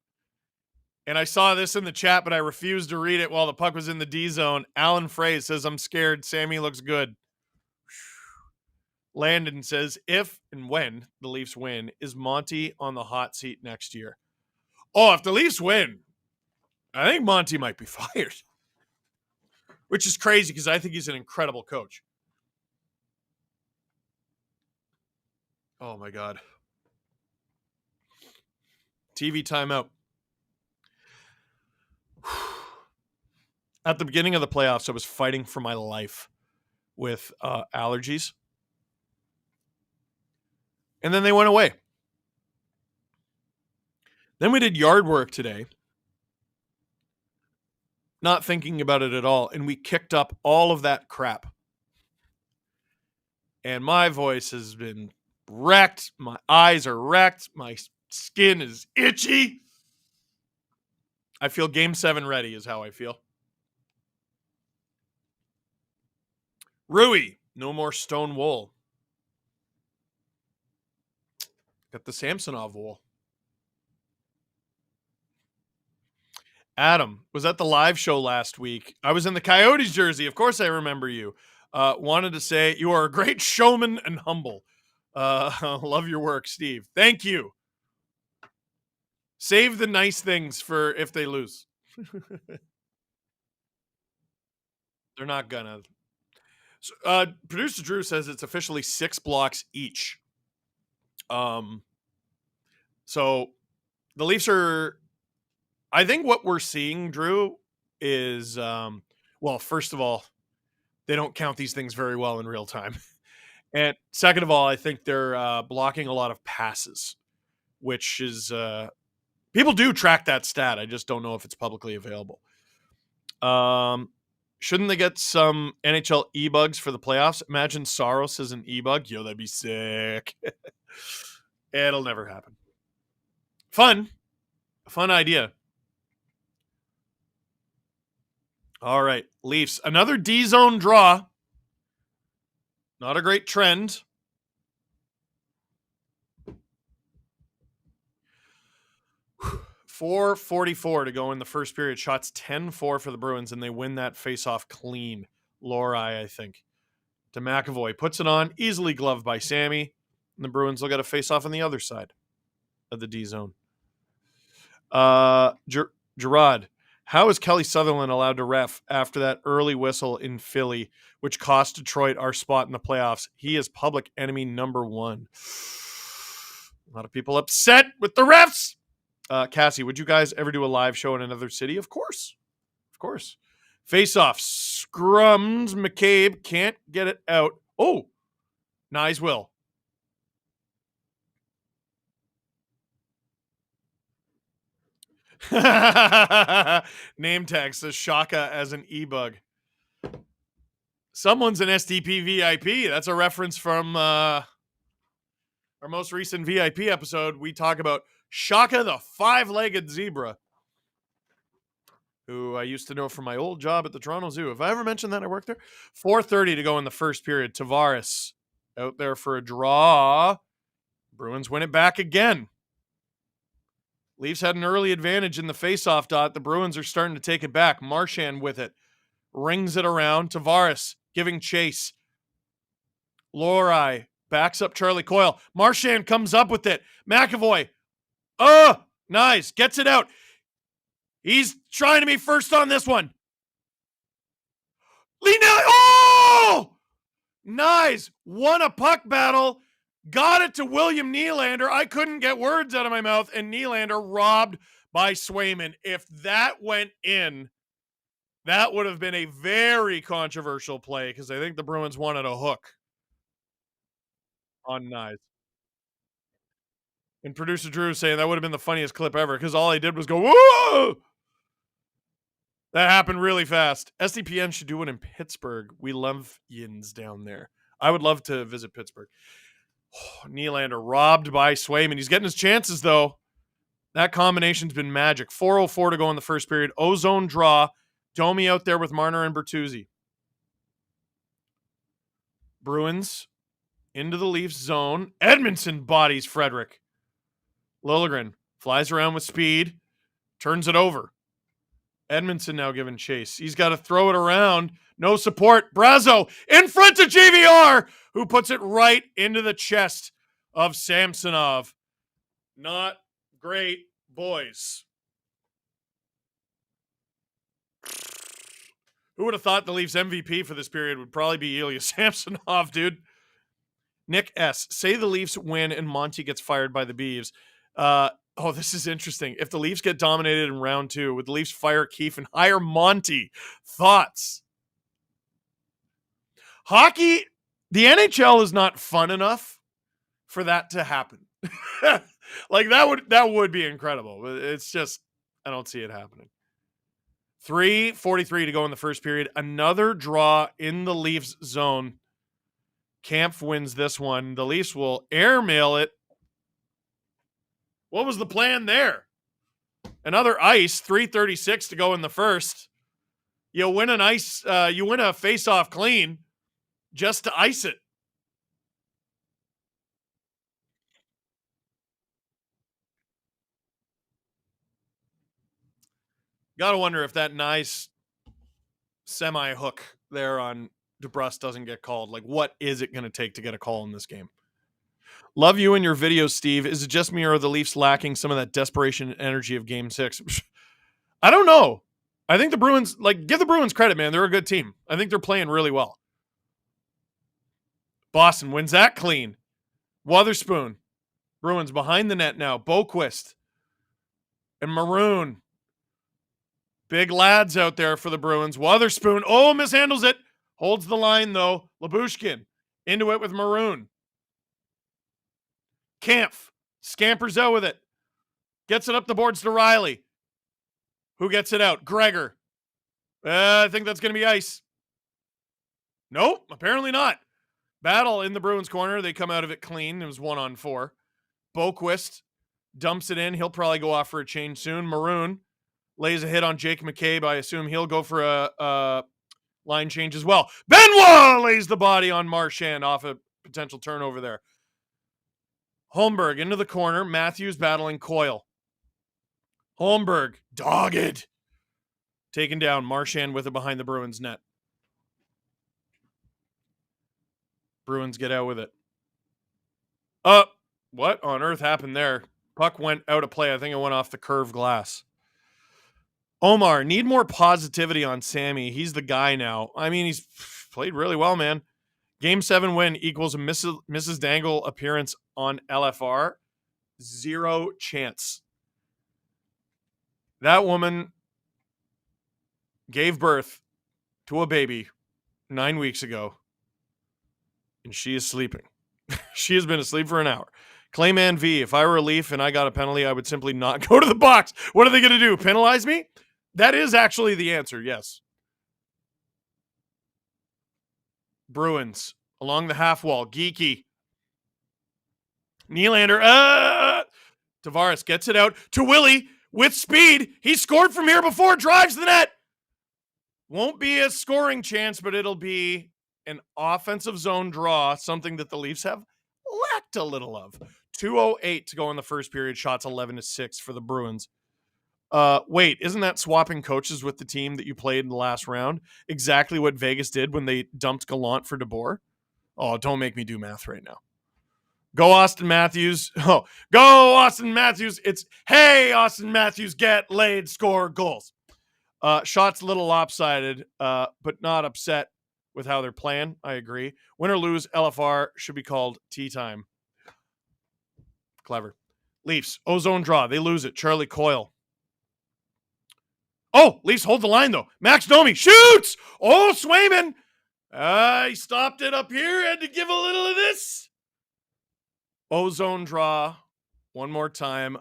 And I saw this in the chat, but I refused to read it while the puck was in the D zone. Alan Frey says, I'm scared. Sammy looks good. Landon says, if and when the Leafs win, is Monty on the hot seat next year? Oh, if the Leafs win, I think Monty might be fired. Which is crazy because I think he's an incredible coach. Oh, my God. TV timeout. At the beginning of the playoffs, I was fighting for my life with allergies. And then they went away. Then we did yard work today. Not thinking about it at all. And we kicked up all of that crap. And my voice has been wrecked. My eyes are wrecked. My skin is itchy. I feel Game 7 ready is how I feel. Rui, no more stone wool. Got the Samsonov wool. Adam was at the live show last week. I was in the Coyotes jersey. Of course I remember you. Wanted to say you are a great showman and humble. Love your work, Steve. Thank you. Save the nice things for if they lose. They're not gonna. So, Producer Drew says it's officially 6 blocks each. So the Leafs are, I think what we're seeing, Drew, is, well, first of all, they don't count these things very well in real time. And second of all, I think they're blocking a lot of passes, which is, people do track that stat. I just don't know if it's publicly available. Shouldn't they get some NHL e-bugs for the playoffs? Imagine Saros as an e-bug. Yo, that'd be sick. It'll never happen. Fun idea. All right, Leafs. Another D-zone draw. Not a great trend. .444 to go in the first period. Shots 10-4 for the Bruins, and they win that face-off clean. Lorai, I think. To McAvoy. Puts it on. Easily gloved by Sammy. And the Bruins will get a face-off on the other side of the D-zone. Gerard. How is Kelly Sutherland allowed to ref after that early whistle in Philly, which cost Detroit our spot in the playoffs? He is public enemy number 1. A lot of people upset with the refs. Cassie, would you guys ever do a live show in another city? Of course. Of course. Face-off. Scrums. McCabe can't get it out. Oh. Nyes will. Name tag says Shaka as an e-bug. Someone's an STP VIP. That's a reference from our most recent VIP episode. We talk about Shaka the 5-legged zebra, who I used to know from my old job at the Toronto Zoo. Have I ever mentioned that I worked there? 4:30 to go in the first period. Tavares out there for a draw. Bruins win it back again. Leafs had an early advantage in the faceoff dot. The Bruins are starting to take it back. Marchand with it. Rings it around. Tavares giving chase. Lorai backs up Charlie Coyle. Marchand comes up with it. McAvoy. Oh, nice. Gets it out. He's trying to be first on this one. Oh! Nice. Won a puck battle. Got it to William Nylander. I couldn't get words out of my mouth. And Nylander robbed by Swayman. If that went in, that would have been a very controversial play because I think the Bruins wanted a hook on Nyes. And producer Drew saying that would have been the funniest clip ever because all I did was go, whoa! That happened really fast. SDPN should do one in Pittsburgh. We love yins down there. I would love to visit Pittsburgh. Oh, Nylander robbed by Swayman. He's getting his chances, though. That combination's been magic. 4:04 to go in the first period. Ozone draw. Domi out there with Marner and Bertuzzi. Bruins into the Leafs zone. Edmondson bodies Frederick. Liljegren flies around with speed. Turns it over. Edmondson now giving chase. He's got to throw it around. No support. Brazo in front of JVR, who puts it right into the chest of Samsonov. Not great, boys. Who would have thought the Leafs MVP for this period would probably be Ilya Samsonov, dude? Nick S. Say the Leafs win and Monty gets fired by the Beavs. Oh, this is interesting. If the Leafs get dominated in round 2, would the Leafs fire Keefe and hire Monty? Thoughts? Hockey, the NHL is not fun enough for that to happen. Like that would be incredible. It's just, I don't see it happening. 3:43 to go in the first period. Another draw in the Leafs zone. Kampf wins this one. The Leafs will airmail it. What was the plan there? Another ice, 3:36 to go in the first. You win you win a face-off clean just to ice it. Got to wonder if that nice semi-hook there on DeBrus doesn't get called. Like, what is it going to take to get a call in this game? Love you and your videos, Steve. Is it just me or are the Leafs lacking some of that desperation and energy of Game 6? I don't know. I think the Bruins, give the Bruins credit, man. They're a good team. I think they're playing really well. Boston wins that clean. Wotherspoon. Bruins behind the net now. Boquist and Maroon. Big lads out there for the Bruins. Wotherspoon. Oh, mishandles it. Holds the line, though. Lyubushkin into it with Maroon. Kampf scampers out with it. Gets it up the boards to Riley. Who gets it out? Gregor. I think that's going to be ice. Nope, apparently not. Battle in the Bruins corner. They come out of it clean. It was 1-on-4. Boquist dumps it in. He'll probably go off for a change soon. Maroon lays a hit on Jake McCabe. I assume he'll go for a line change as well. Benoit lays the body on Marchand off a potential turnover there. Holmberg into the corner. Matthews battling Coyle. Holmberg, dogged. Taken down. Marchand with it behind the Bruins net. Bruins get out with it. What on earth happened there? Puck went out of play. I think it went off the curved glass. Omar, need more positivity on Sammy. He's the guy now. I mean, he's played really well, man. Game 7 win equals a Mrs. Dangle appearance on LFR. 0 chance. That woman gave birth to a baby 9 weeks ago, and she is sleeping. She has been asleep for an hour. Clayman V, if I were a Leaf and I got a penalty, I would simply not go to the box. What are they going to do? Penalize me? That is actually the answer, yes. Bruins along the half wall. Geeky. Nylander. Tavares gets it out to Willie with speed. He scored from here before. Drives the net. Won't be a scoring chance, but it'll be an offensive zone draw, something that the Leafs have lacked a little of. 2:08 to go in the first period. Shots 11-6 for the Bruins. Wait, isn't that swapping coaches with the team that you played in the last round? Exactly what Vegas did when they dumped Gallant for DeBoer? Oh, don't make me do math right now. Go Austin Matthews. Oh, go Austin Matthews. It's, hey, Austin Matthews, get laid, score goals. Shots a little lopsided, but not upset with how they're playing. I agree. Win or lose, LFR should be called tea time. Clever. Leafs, ozone draw. They lose it. Charlie Coyle. Oh, Leafs hold the line, though. Max Domi shoots. Oh, Swayman. He stopped it up here. Had to give a little of this. Ozone draw. One more time.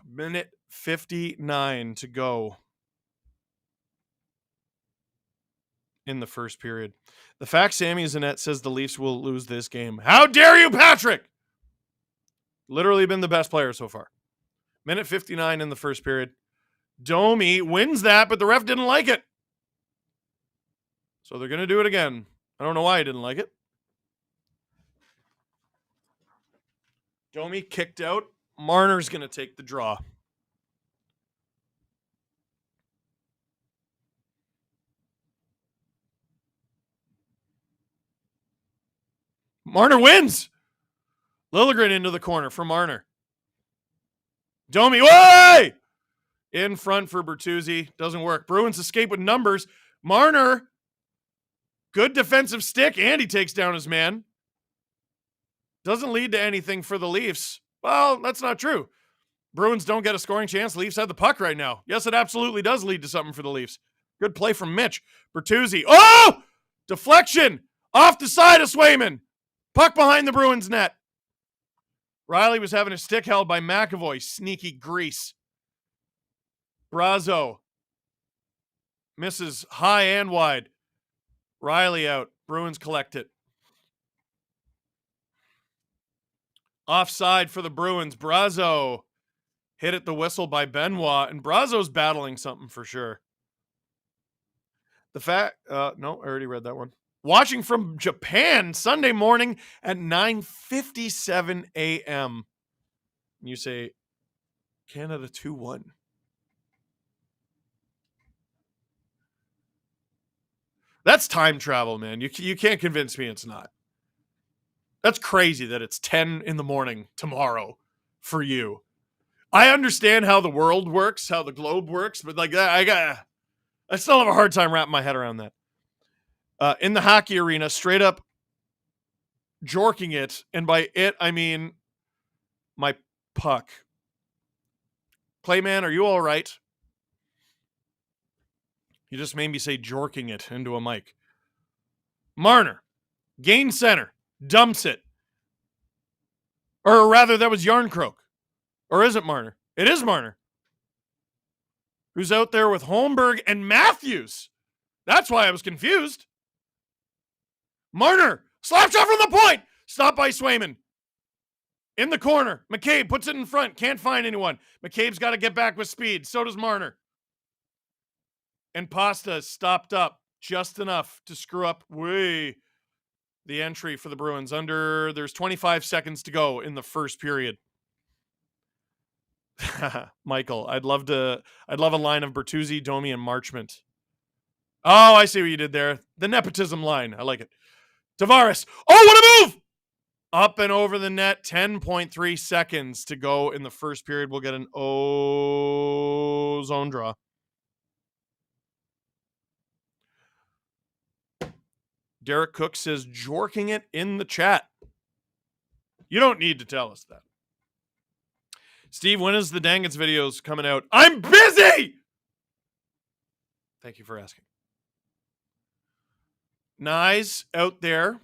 Minute 59 to go in the first period. The fact Sammy is in net says the Leafs will lose this game. How dare you, Patrick? Literally been the best player so far. Minute 59 in the first period. Domi wins that, but the ref didn't like it. So they're going to do it again. I don't know why he didn't like it. Domi kicked out. Marner's going to take the draw. Marner wins. Liljegren into the corner for Marner. Domi, way! In front for Bertuzzi. Doesn't work. Bruins escape with numbers. Marner, good defensive stick, and he takes down his man. Doesn't lead to anything for the Leafs. Well, that's not true. Bruins don't get a scoring chance. Leafs have the puck right now. Yes, it absolutely does lead to something for the Leafs. Good play from Mitch. Bertuzzi. Oh! Deflection. Off the side of Swayman. Puck behind the Bruins net. Riley was having a stick held by McAvoy. Sneaky grease. Brazo misses high and wide. Riley out. Bruins collect it. Offside for the Bruins. Brazo hit at the whistle by Benoit, and Brazo's battling something for sure. The fact, no, I already read that one. Watching from Japan Sunday morning at 9:57 a.m. You say Canada 2-1. That's time travel, man. You can't convince me it's not. That's crazy that it's 10 in the morning tomorrow for you. I understand how the world works, how the globe works, but like I still have a hard time wrapping my head around that. In the hockey arena, straight up jorking it, and by it I mean my puck. Clayman, are you all right? You just made me say jorking it into a mic. Marner, gain center, dumps it. Or rather, that was Yarncroke. Or is it Marner? It is Marner. Who's out there with Holmberg and Matthews. That's why I was confused. Marner, slap shot from the point. Stopped by Swayman. In the corner. McCabe puts it in front. Can't find anyone. McCabe's got to get back with speed. So does Marner. And Pasta stopped up just enough to screw up the entry for the Bruins. There's 25 seconds to go in the first period. Michael, I'd love a line of Bertuzzi, Domi, and Marchment. Oh, I see what you did there. The nepotism line. I like it. Tavares. Oh, what a move! Up and over the net. 10.3 seconds to go in the first period. We'll get an zone draw. Derek Cook says, jorking it in the chat. You don't need to tell us that. Steve, when is the Dangles videos coming out? I'm busy! Thank you for asking. Nyes out there.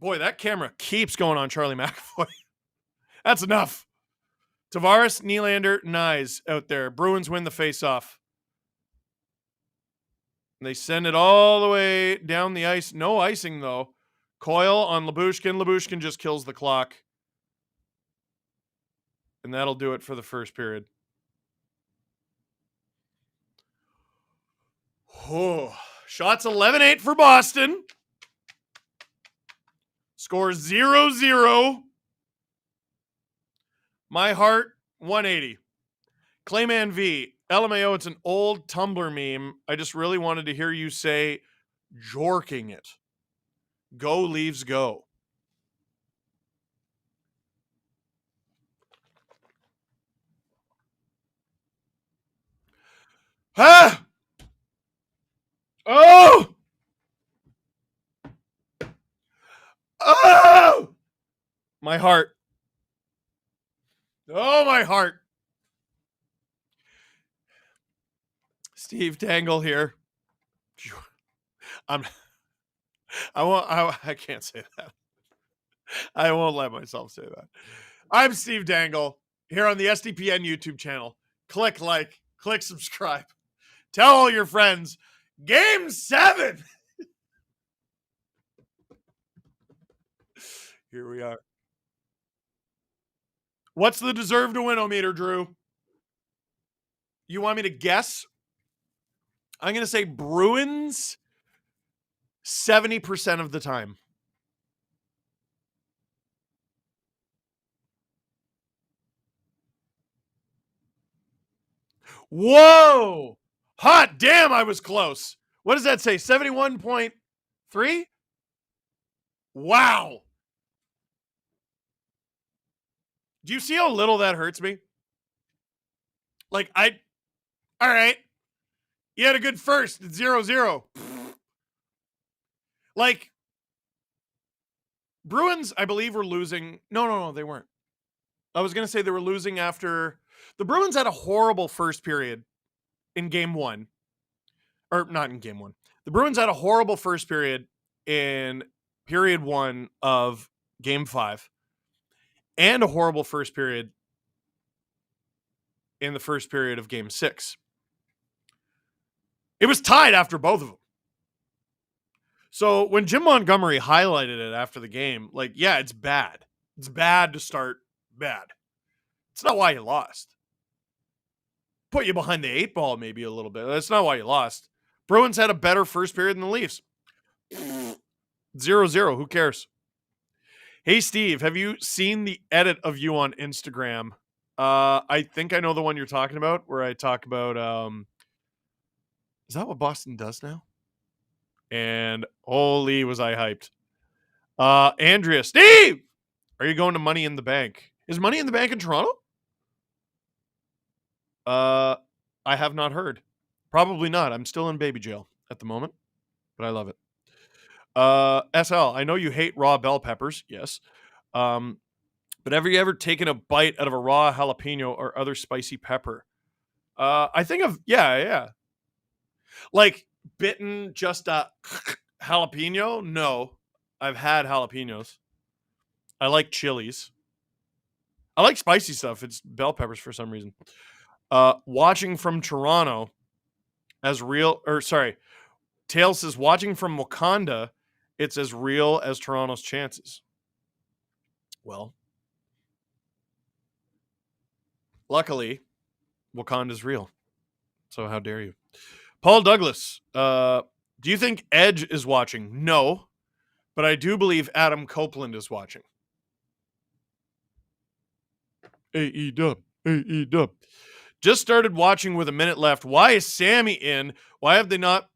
Boy, that camera keeps going on Charlie McAvoy. That's enough. Tavares, Nylander, Nyes out there. Bruins win the faceoff. They send it all the way down the ice. No icing, though. Coyle on Lyubushkin. Lyubushkin just kills the clock. And that'll do it for the first period. Oh, shots 11-8 for Boston. Score 0-0. My heart, 180. Clayman V. LMAO, it's an old Tumblr meme. I just really wanted to hear you say, jorking it. Go Leaves go. Ah! Oh! Oh! My heart. Oh, my heart. Steve Dangle here. I can't say that. I won't let myself say that. I'm Steve Dangle here on the SDPN YouTube channel. Click like, click subscribe. Tell all your friends. Game 7. Here we are. What's the deserve to win-o-meter, Drew? You want me to guess? I'm going to say Bruins 70% of the time. Whoa! Hot damn, I was close. What does that say? 71.3? Wow. Do you see how little that hurts me? Like, all right. You had a good first. It's 0-0. Like, Bruins, I believe, were losing. No, they weren't. I was going to say they were losing after. The Bruins had a horrible first period in game 1. Or not in game 1. The Bruins had a horrible first period in period 1 of game 5. And a horrible first period in the first period of game 6. It was tied after both of them. So when Jim Montgomery highlighted it after the game, like, yeah, it's bad. It's bad to start bad. It's not why you lost. Put you behind the 8 ball maybe a little bit. That's not why you lost. Bruins had a better first period than the Leafs. 0-0. Who cares? Hey, Steve, have you seen the edit of you on Instagram? I think I know the one you're talking about, where I talk about, is that what Boston does now? And holy was I hyped. Andrea, Steve, are you going to Money in the Bank? Is Money in the Bank in Toronto? I have not heard. Probably not. I'm still in baby jail at the moment, but I love it. SL, I know you hate raw bell peppers. Yes. But have you ever taken a bite out of a raw jalapeno or other spicy pepper? I think of, yeah. Like, bitten just a jalapeno? No. I've had jalapenos. I like chilies. I like spicy stuff. It's bell peppers for some reason. Watching from Toronto as real, or sorry, Tails says, watching from Wakanda, it's as real as Toronto's chances. Well, luckily, Wakanda's real. So how dare you? Paul Douglas, do you think Edge is watching? No, but I do believe Adam Copeland is watching. AE-dub. Just started watching with a minute left. Why is Sammy in? Why have they not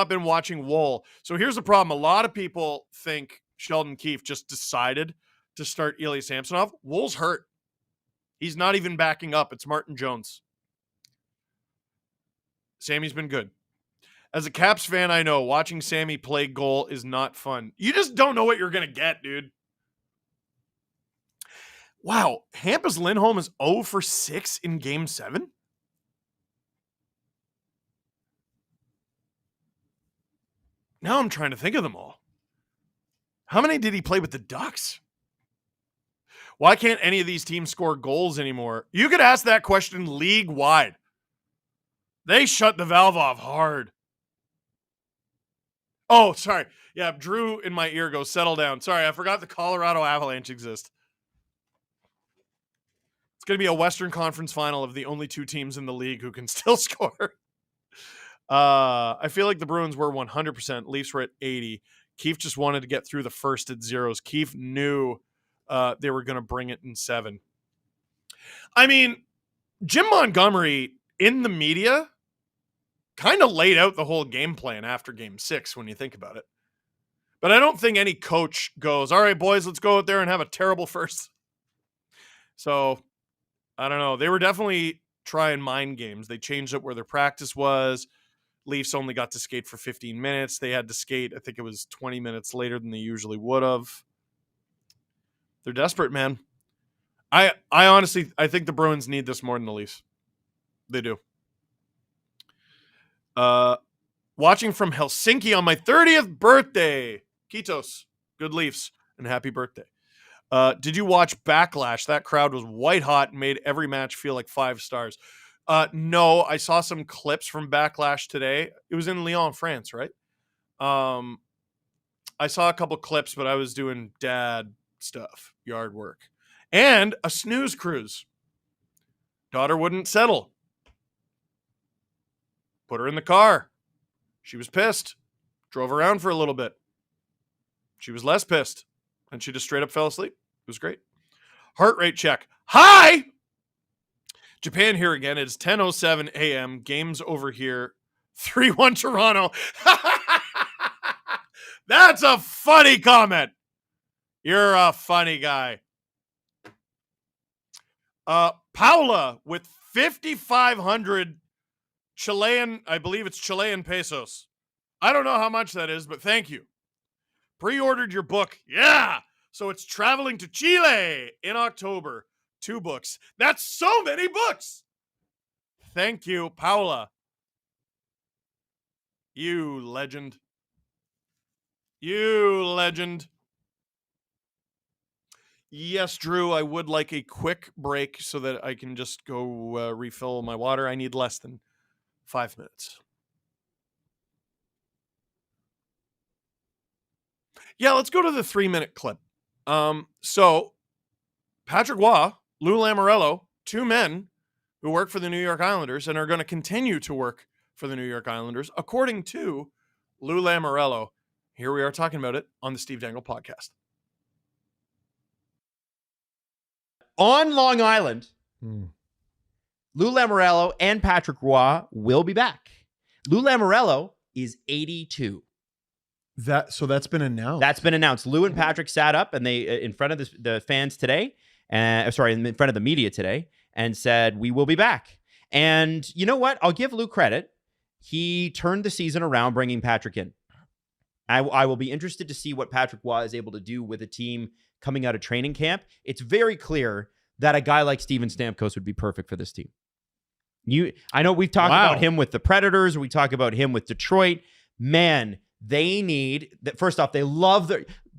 been watching Wool? So here's the problem. A lot of people think Sheldon Keefe just decided to start Ilya Samsonov. Wool's hurt. He's not even backing up. It's Martin Jones. Sammy's been good. As a Caps fan, I know watching Sammy play goal is not fun. You just don't know what you're going to get, dude. Wow, Hampus Lindholm is 0 for 6 in Game 7? Now I'm trying to think of them all. How many did he play with the Ducks? Why can't any of these teams score goals anymore? You could ask that question league-wide. They shut the valve off hard. Oh, sorry. Yeah, Drew in my ear goes, settle down. Sorry, I forgot the Colorado Avalanche exist. It's going to be a Western Conference final of the only 2 teams in the league who can still score. I feel like the Bruins were 100%. Leafs were at 80. Keefe just wanted to get through the first at zeros. Keefe knew they were going to bring it in 7. I mean, Jim Montgomery in the media kind of laid out the whole game plan after Game 6 when you think about it. But I don't think any coach goes, all right, boys, let's go out there and have a terrible first. So, I don't know. They were definitely trying mind games. They changed up where their practice was. Leafs only got to skate for 15 minutes. They had to skate, I think it was 20 minutes later than they usually would have. They're desperate, man. I honestly, I think the Bruins need this more than the Leafs. They do. Watching from Helsinki on my 30th birthday. Kiitos. Good Leafs. And happy birthday. Did you watch Backlash? That crowd was white hot and made every match feel like 5 stars. No, I saw some clips from Backlash today. It was in Lyon, France, right? I saw a couple clips, but I was doing dad stuff, yard work. And a snooze cruise. Daughter wouldn't settle. Put her in the car. She was pissed. Drove around for a little bit. She was less pissed. And she just straight up fell asleep. It was great. Heart rate check. Hi! Japan here again. It's 10:07 a.m. Games over here. 3-1 Toronto. That's a funny comment. You're a funny guy. Paula with 5,500 Chilean, I believe it's Chilean pesos. I don't know how much that is, but thank you. Pre-ordered your book. Yeah. So it's traveling to Chile in October. 2 books. That's so many books. Thank you, Paula. You legend. You legend. Yes, Drew, I would like a quick break so that I can just go refill my water. I need less than 5 minutes. Yeah, let's go to the 3-minute clip. So Patrick Roy, Lou Lamoriello, 2 men who work for the New York Islanders and are going to continue to work for the New York Islanders, according to Lou Lamoriello. Here we are talking about it on the Steve Dangle podcast. On Long Island, Lou Lamoriello and Patrick Roy will be back. Lou Lamoriello is 82. So that's been announced. That's been announced. Lou and Patrick sat up and they in front of the fans today, in front of the media today, and said, we will be back. And you know what? I'll give Lou credit. He turned the season around, bringing Patrick in. I will be interested to see what Patrick Roy is able to do with a team coming out of training camp. It's very clear that a guy like Steven Stamkos would be perfect for this team. I know we've talked about him with the Predators. We talk about him with Detroit. Man, they need that. First off, they love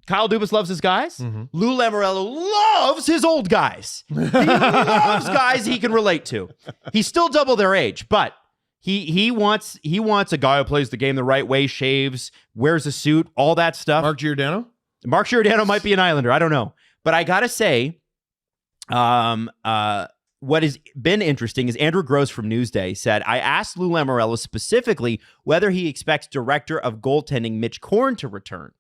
Kyle Dubas loves his guys. Mm-hmm. Lou Lamoriello loves his old guys. He loves guys he can relate to. He's still double their age, but he wants a guy who plays the game the right way, shaves, wears a suit, all that stuff. Mark Giordano might be an Islander. I don't know, but I gotta say, what has been interesting is Andrew Gross from Newsday said, I asked Lou Lamoriello specifically whether he expects director of goaltending Mitch Korn to return,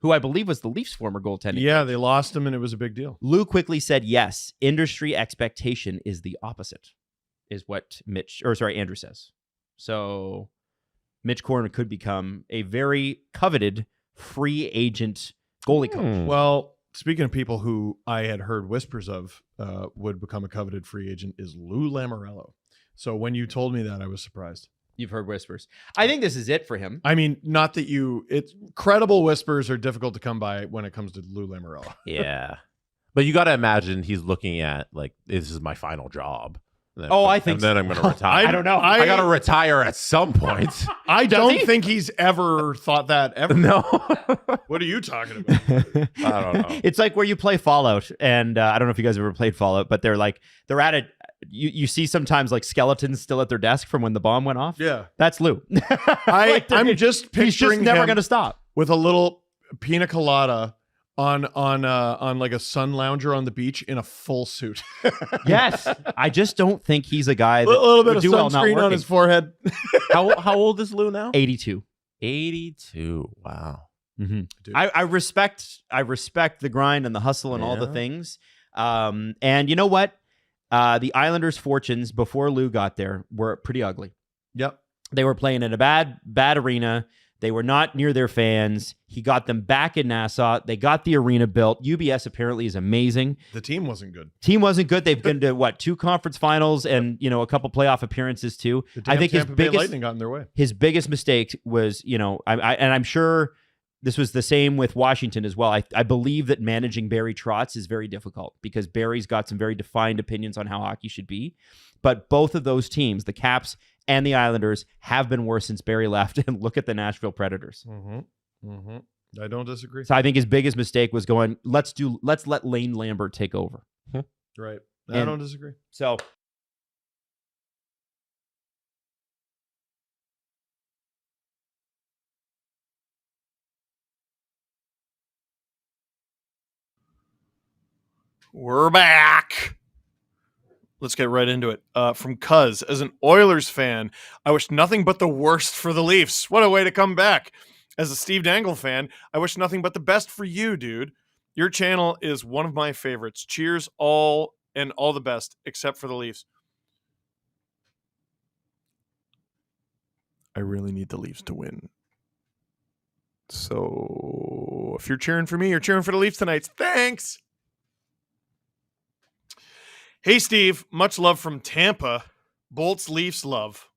who I believe was the Leafs' former goaltending. Yeah, they lost him and it was a big deal. Lou quickly said, yes, industry expectation is the opposite, is what Andrew says. So Mitch Korn could become a very coveted free agent goalie coach. Well, speaking of people who I had heard whispers of would become a coveted free agent is Lou Lamoriello. So when you told me that, I was surprised. You've heard whispers. I think this is it for him. I mean, not that credible whispers are difficult to come by when it comes to Lou Lamoriello. Yeah. But you got to imagine he's looking at, like, this is my final job. I think and then I'm going to retire. I don't know. I got to retire at some point. I don't think he's ever thought that ever. No. What are you talking about? I don't know. It's like where you play Fallout, and I don't know if you guys ever played Fallout, but they're at it. You see sometimes like skeletons still at their desk from when the bomb went off. Yeah, that's Lou. I'm just picturing he's just never going to stop with a little pina colada on like a sun lounger on the beach in a full suit. Yes, I just don't think he's a guy that a little bit of sunscreen on his forehead. How old is Lou now? 82. 82. Wow. Mm-hmm. I respect the grind and the hustle and all the things. And you know what? The Islanders' fortunes before Lou got there were pretty ugly. Yep. They were playing in a bad arena. They were not near their fans. He got them back in Nassau. They got the arena built. UBS apparently is amazing. The team wasn't good. Team wasn't good. They've been to 2 conference finals and a couple playoff appearances too. I think Tampa Bay Lightning got in their way. His biggest mistake was, I'm sure this was the same with Washington as well. I believe that managing Barry Trotz is very difficult because Barry's got some very defined opinions on how hockey should be. But both of those teams, the Caps and the Islanders, have been worse since Barry left. And look at the Nashville Predators. I don't disagree. So I think his biggest mistake was going, let's let Lane Lambert take over. Right. I don't disagree. So we're back. Let's get right into it. From Cuz, as an Oilers fan, I wish nothing but the worst for the Leafs. What a way to come back. As a Steve Dangle fan, I wish nothing but the best for you, dude. Your channel is one of my favorites. Cheers, all the best, except for the Leafs. I really need the Leafs to win. So if you're cheering for me, you're cheering for the Leafs tonight. Thanks. Hey, Steve, much love from Tampa. Bolts Leafs love.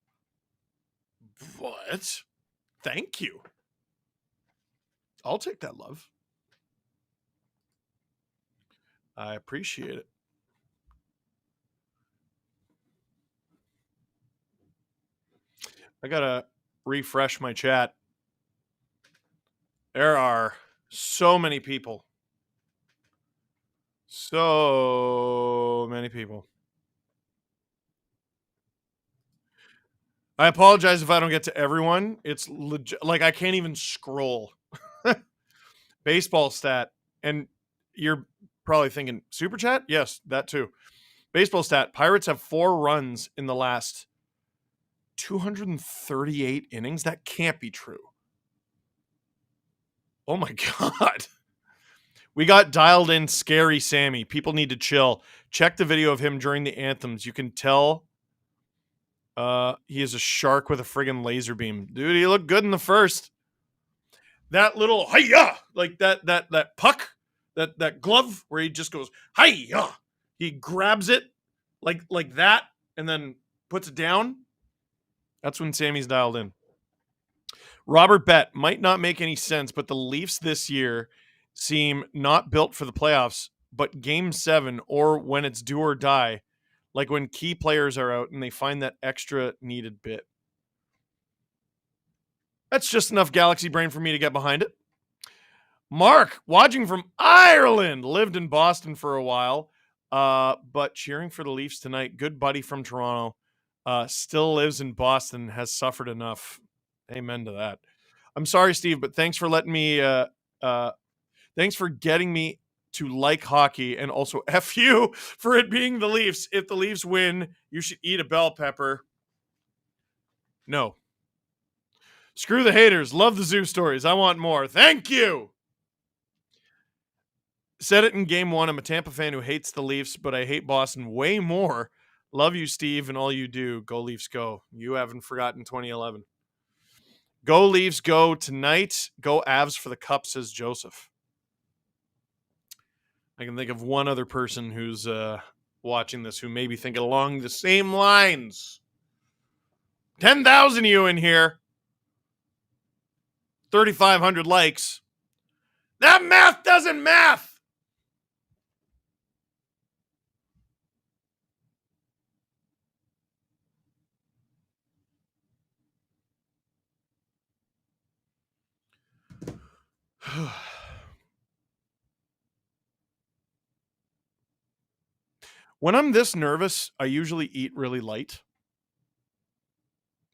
What? Thank you. I'll take that love. I appreciate it. I gotta refresh my chat. There are so many people. So many people. I apologize if I don't get to everyone. It's legit. Like, I can't even scroll. Baseball stat. And you're probably thinking, super chat? Yes, that too. Baseball stat. Pirates have 4 runs in the last 238 innings. That can't be true. Oh my God. We got dialed in scary Sammy. People need to chill. Check the video of him during the anthems. You can tell he is a shark with a friggin' laser beam. Dude, he looked good in the first. That little hi-ya, like that puck, that glove where he just goes hi-ya. He grabs it like that and then puts it down. That's when Sammy's dialed in. Robert Bet might not make any sense, but the Leafs this year seem not built for the playoffs, but game 7 or when it's do or die, like when key players are out and they find that extra needed bit. That's just enough galaxy brain for me to get behind it. Mark, watching from Ireland, lived in Boston for a while, but cheering for the Leafs tonight. Good buddy from Toronto, still lives in Boston, has suffered enough. Amen to that. I'm sorry, Steve, but thanks for letting me, thanks for getting me to like hockey, and also F you for it being the Leafs. If the Leafs win, you should eat a bell pepper. No. Screw the haters. Love the zoo stories. I want more. Thank you. Said it in game 1. I'm a Tampa fan who hates the Leafs, but I hate Boston way more. Love you, Steve, and all you do. Go Leafs, go. You haven't forgotten 2011. Go Leafs, go tonight. Go Avs for the cup, says Joseph. I can think of one other person who's watching this who may be thinking along the same lines. 10,000 of you in here. 3,500 likes. That math doesn't math. When I'm this nervous, I usually eat really light.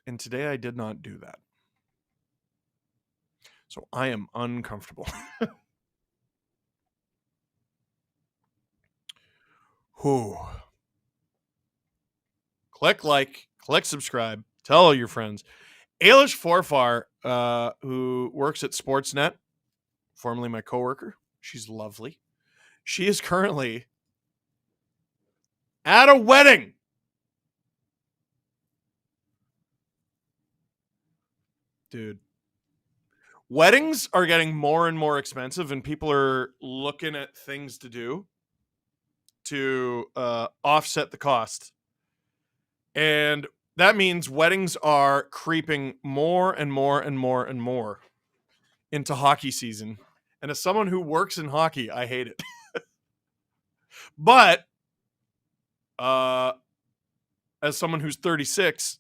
And today I did not do that. So I am uncomfortable. Whew. Click like, click subscribe, tell all your friends. Ailish Forfar, who works at Sportsnet, formerly my coworker, she's lovely. She is currently at a wedding. Dude, Weddings are getting more and more expensive, and people are looking at things to do to offset the cost. And that means weddings are creeping more and more and more and more into hockey season. And as someone who works in hockey, I hate it. But as someone who's 36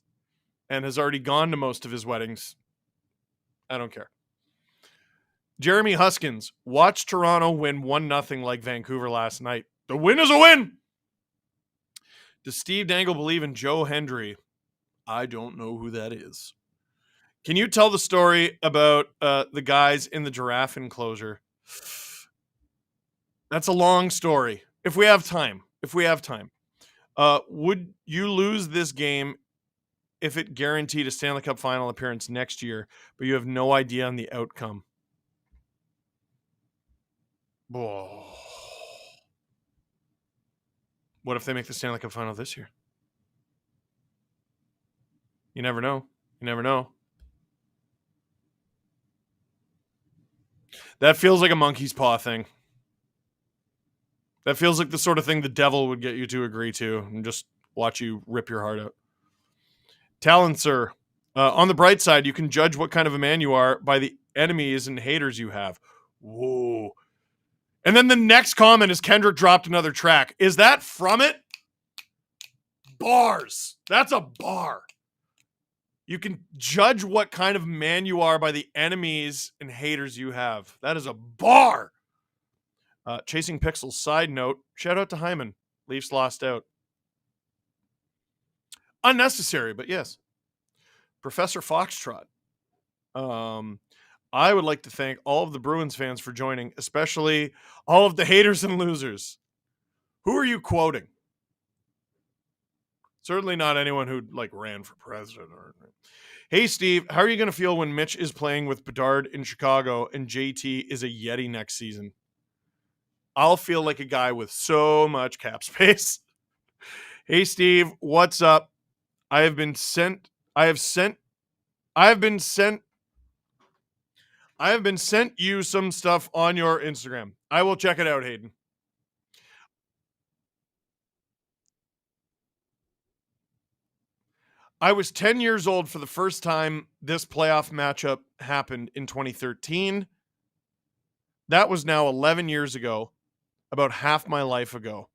and has already gone to most of his weddings, I don't care. Jeremy Huskins, watch Toronto win 1-0 like Vancouver last night. The win is a win. Does Steve Dangle believe in Joe Hendry? I don't know who that is. Can you tell the story about the guys in the giraffe enclosure? That's a long story. If we have time. Would you lose this game if it guaranteed a Stanley Cup final appearance next year, but you have no idea on the outcome? Whoa. What if they make the Stanley Cup final this year? You never know. That feels like a monkey's paw thing. That feels like the sort of thing the devil would get you to agree to and just watch you rip your heart out. Talon, sir. On the bright side, you can judge what kind of a man you are by the enemies and haters you have. Whoa. And then the next comment is Kendrick dropped another track. Is that from it? Bars. That's a bar. You can judge what kind of man you are by the enemies and haters you have. That is a bar. Chasing Pixels, side note, shout out to Hyman. Leafs lost out. Unnecessary, but yes. Professor Foxtrot. I would like to thank all of the Bruins fans for joining, especially all of the haters and losers. Who are you quoting? Certainly not anyone who ran for president. Hey, Steve, how are you going to feel when Mitch is playing with Bedard in Chicago and JT is a Yeti next season? I'll feel like a guy with so much cap space. Hey, Steve, what's up? I have been sent you some stuff on your Instagram. I will check it out, Hayden. I was 10 years old for the first time this playoff matchup happened in 2013. That was now 11 years ago, about half my life ago.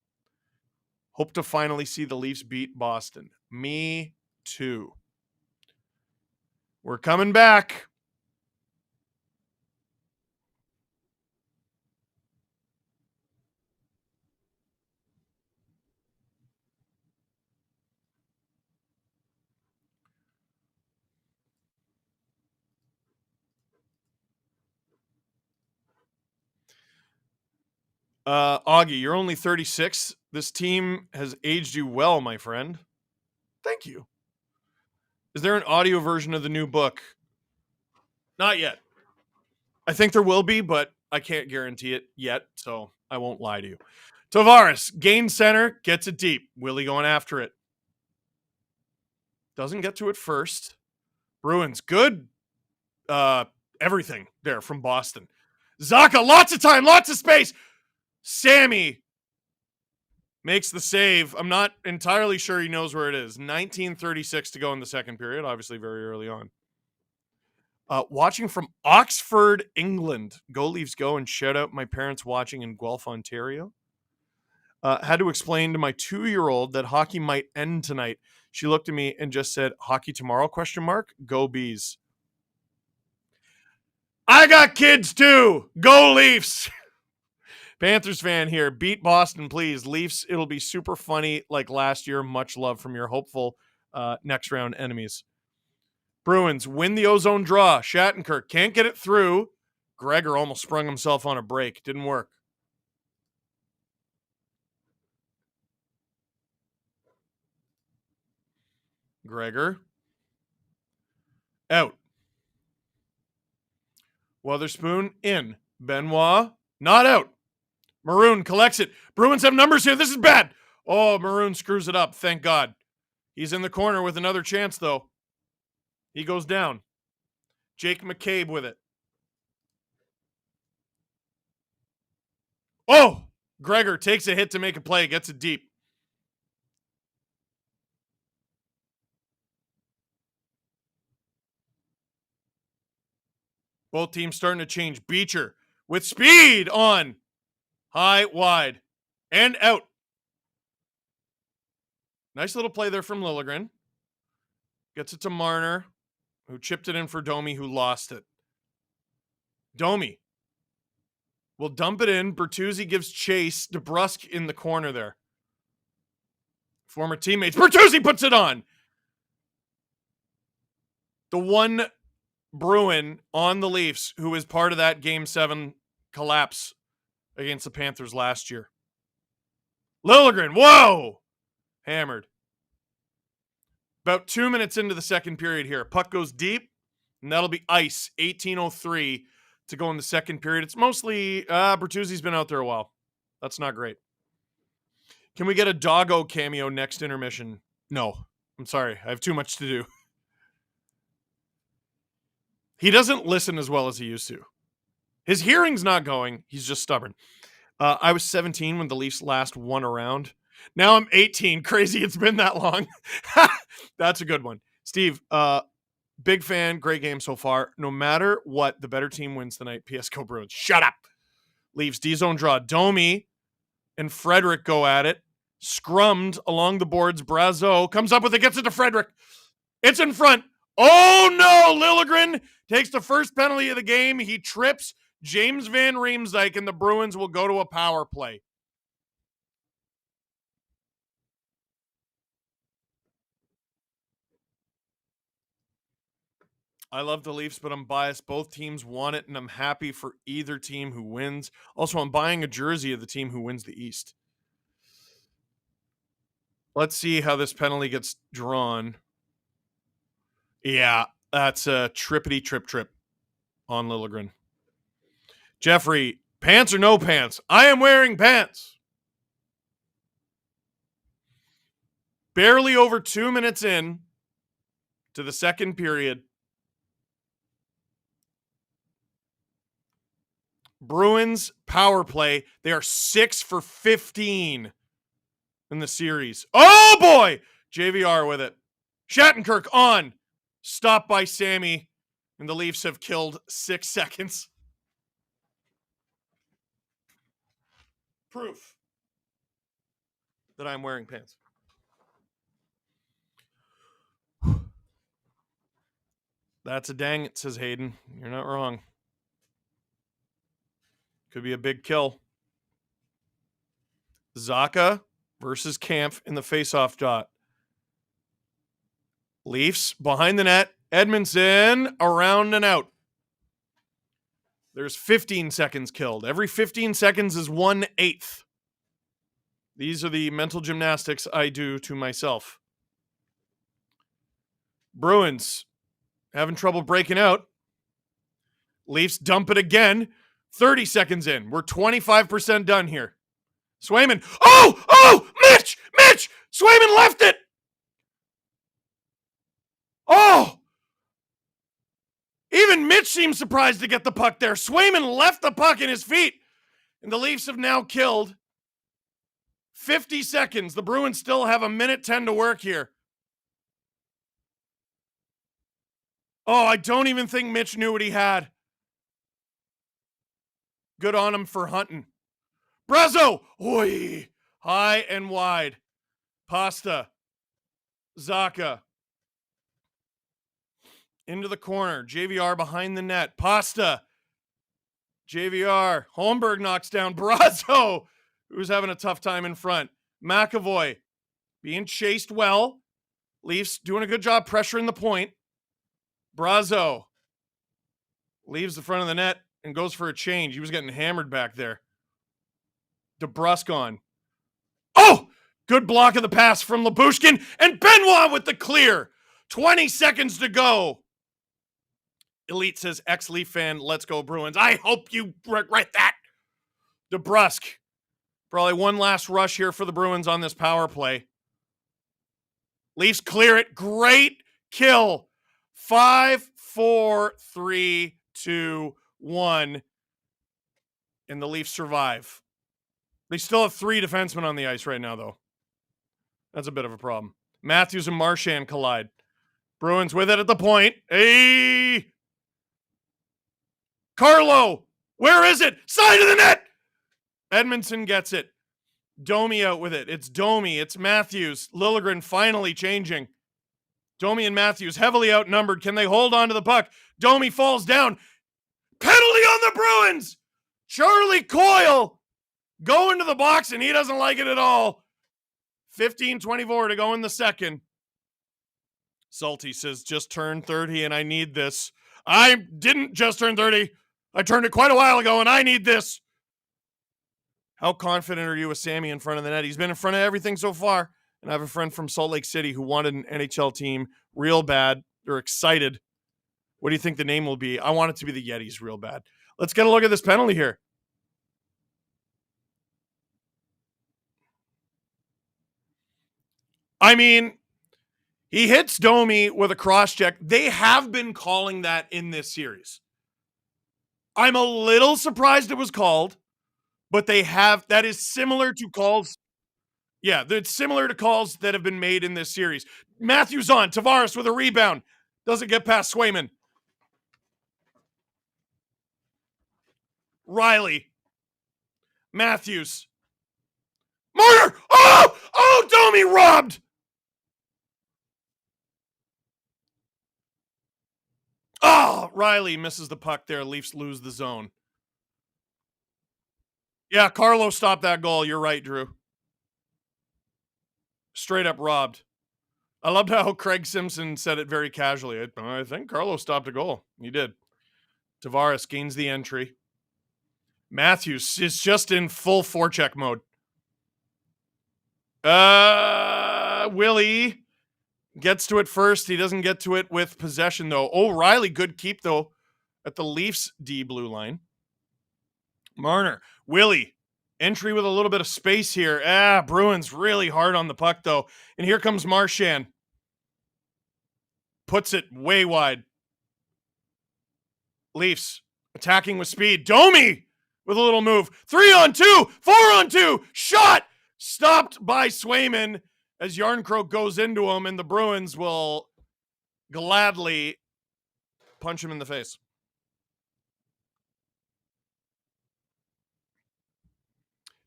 Hope to finally see the Leafs beat Boston. Me too. We're coming back. Augie, you're only 36. This team has aged you well, my friend. Thank you. Is there an audio version of the new book? Not yet. I think there will be, but I can't guarantee it yet, so I won't lie to you. Tavares, gain center, gets it deep. Willie going after it. Doesn't get to it first. Bruins, good everything there from Boston. Zaka, lots of time, lots of space. Sammy makes the save. I'm not entirely sure he knows where it is. 19:36 to go in the second period, obviously very early on. Watching from Oxford, England. Go Leafs go, and shout out my parents watching in Guelph, Ontario. Had to explain to my 2-year-old that hockey might end tonight. She looked at me and just said, "Hockey tomorrow?" ? Go Bees. I got kids too. Go Leafs. Panthers fan here. Beat Boston, please. Leafs, it'll be super funny like last year. Much love from your hopeful next round enemies. Bruins, win the ozone draw. Shattenkirk can't get it through. Gregor almost sprung himself on a break. Didn't work. Gregor. Out. Weatherspoon in. Benoit. Not out. Maroon collects it. Bruins have numbers here. This is bad. Oh, Maroon screws it up. Thank God. He's in the corner with another chance, though. He goes down. Jake McCabe with it. Oh, Gregor takes a hit to make a play, gets it deep. Both teams starting to change. Beecher with speed on. High, wide, and out. Nice little play there from Liljegren. Gets it to Marner, who chipped it in for Domi, who lost it. Domi will dump it in. Bertuzzi gives chase. DeBrusk in the corner there. Former teammates. Bertuzzi puts it on. The one Bruin on the Leafs who was part of that Game 7 collapse against the Panthers last year. Liljegren, whoa! Hammered. About 2 minutes into the second period here. Puck goes deep, and that'll be ice. 18:03 to go in the second period. It's mostly, Bertuzzi's been out there a while. That's not great. Can we get a Doggo cameo next intermission? No. I'm sorry. I have too much to do. He doesn't listen as well as he used to. His hearing's not going. He's just stubborn. I was 17 when the Leafs last won a round. Now I'm 18. Crazy it's been that long. That's a good one. Steve, big fan. Great game so far. No matter what, the better team wins tonight. PS Go Bruins. Shut up. Leafs D-zone draw. Domi and Frederick go at it. Scrummed along the boards. Brazeau comes up with it. Gets it to Frederick. It's in front. Oh, no. Liljegren takes the first penalty of the game. He trips James Van Riemsdyk, and the Bruins will go to a power play. I love the Leafs, but I'm biased. Both teams want it, and I'm happy for either team who wins. Also, I'm buying a jersey of the team who wins the East. Let's see how this penalty gets drawn. Yeah, that's a trippity trip on Liljegren. Jeffrey, pants or no pants? I am wearing pants. Barely over 2 minutes in to the second period. Bruins power play. They are 6 for 15 in the series. Oh boy! JVR with it. Shattenkirk on. Stopped by Sammy. And the Leafs have killed 6 seconds. Proof that I'm wearing pants. That's a dang it, says Hayden. You're not wrong. Could be a big kill. Zaka versus Kampf in the faceoff dot. Leafs behind the net. Edmondson around and out. There's 15 seconds killed. Every 15 seconds is 1/8. These are the mental gymnastics I do to myself. Bruins having trouble breaking out. Leafs dump it again. 30 seconds in. We're 25% done here. Swayman. Oh! Mitch! Swayman left it! Oh! Even Mitch seems surprised to get the puck there. Swayman left the puck in his feet. And the Leafs have now killed 50 seconds. The Bruins still have 1:10 to work here. Oh, I don't even think Mitch knew what he had. Good on him for hunting. Brazeau! Oi! High and wide. Pasta. Zaka. Into the corner. JVR behind the net. Pasta. JVR. Holmberg knocks down Brazeau, who's having a tough time in front. McAvoy being chased well. Leafs doing a good job pressuring the point. Brazeau leaves the front of the net and goes for a change. He was getting hammered back there. DeBrusk on. Oh! Good block of the pass from Lyubushkin. And Benoit with the clear. 20 seconds to go. Elite says, ex-Leaf fan, let's go Bruins. I hope you write that. DeBrusk. Probably one last rush here for the Bruins on this power play. Leafs clear it. Great kill. 5, 4, 3, 2, 1. And the Leafs survive. They still have 3 defensemen on the ice right now, though. That's a bit of a problem. Matthews and Marchand collide. Bruins with it at the point. Hey! Carlo! Where is it? Side of the net! Edmondson gets it. Domi out with it. It's Domi. It's Matthews. Liljegren finally changing. Domi and Matthews heavily outnumbered. Can they hold on to the puck? Domi falls down. Penalty on the Bruins! Charlie Coyle going to the box, and he doesn't like it at all. 15:24 to go in the second. Salty says, just turned 30 and I need this. I didn't just turn 30. I turned it quite a while ago and I need this. How confident are you with Sammy in front of the net? He's been in front of everything so far. And I have a friend from Salt Lake City who wanted an NHL team real bad. They're excited. What do you think the name will be? I want it to be the Yetis real bad. Let's get a look at this penalty here. I mean, he hits Domi with a cross check. They have been calling that in this series. I'm a little surprised it was called, but they have. That is similar to calls. Yeah, it's similar to calls that have been made in this series. Matthews on. Tavares with a rebound. Doesn't get past Swayman. Riley. Matthews. Marner! Oh, Domi robbed! Oh, Riley misses the puck there. Leafs lose the zone. Yeah, Carlo stopped that goal. You're right, Drew. Straight up robbed. I loved how Craig Simpson said it very casually. I think Carlo stopped a goal. He did. Tavares gains the entry. Matthews is just in full forecheck mode. Willie gets to it first. He doesn't get to it with possession, though. Oh, Riley, good keep, though, at the Leafs D blue line. Marner. Willie. Entry with a little bit of space here. Bruins really hard on the puck, though. And here comes Marchand. Puts it way wide. Leafs attacking with speed. Domi with a little move. 3-on-2. 4-on-2. Shot! Stopped by Swayman as Yarncroke goes into him, and the Bruins will gladly punch him in the face.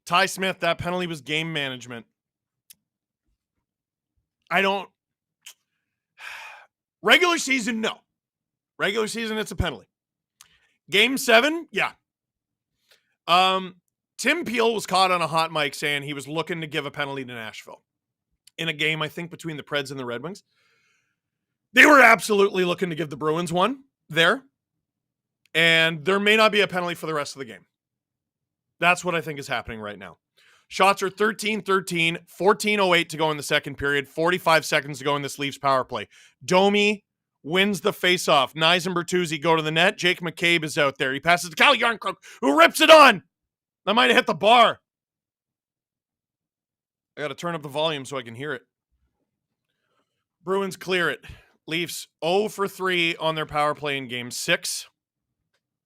Ty Smith, that penalty was game management. Regular season, no. Regular season, it's a penalty. Game 7, yeah. Tim Peel was caught on a hot mic saying he was looking to give a penalty to Nashville in a game, I think, between the Preds and the Red Wings. They were absolutely looking to give the Bruins one there, and there may not be a penalty for the rest of the game. That's what I think is happening right now. Shots are 13-13, 14:08 to go in the second period, 45 seconds to go in this Leafs power play. Domi wins the faceoff. Nyes and Bertuzzi go to the net. Jake McCabe is out there. He passes to Cal Yarncroke, who rips it on. That might have hit the bar. I got to turn up the volume so I can hear it. Bruins clear it. Leafs 0 for 3 on their power play in Game 6.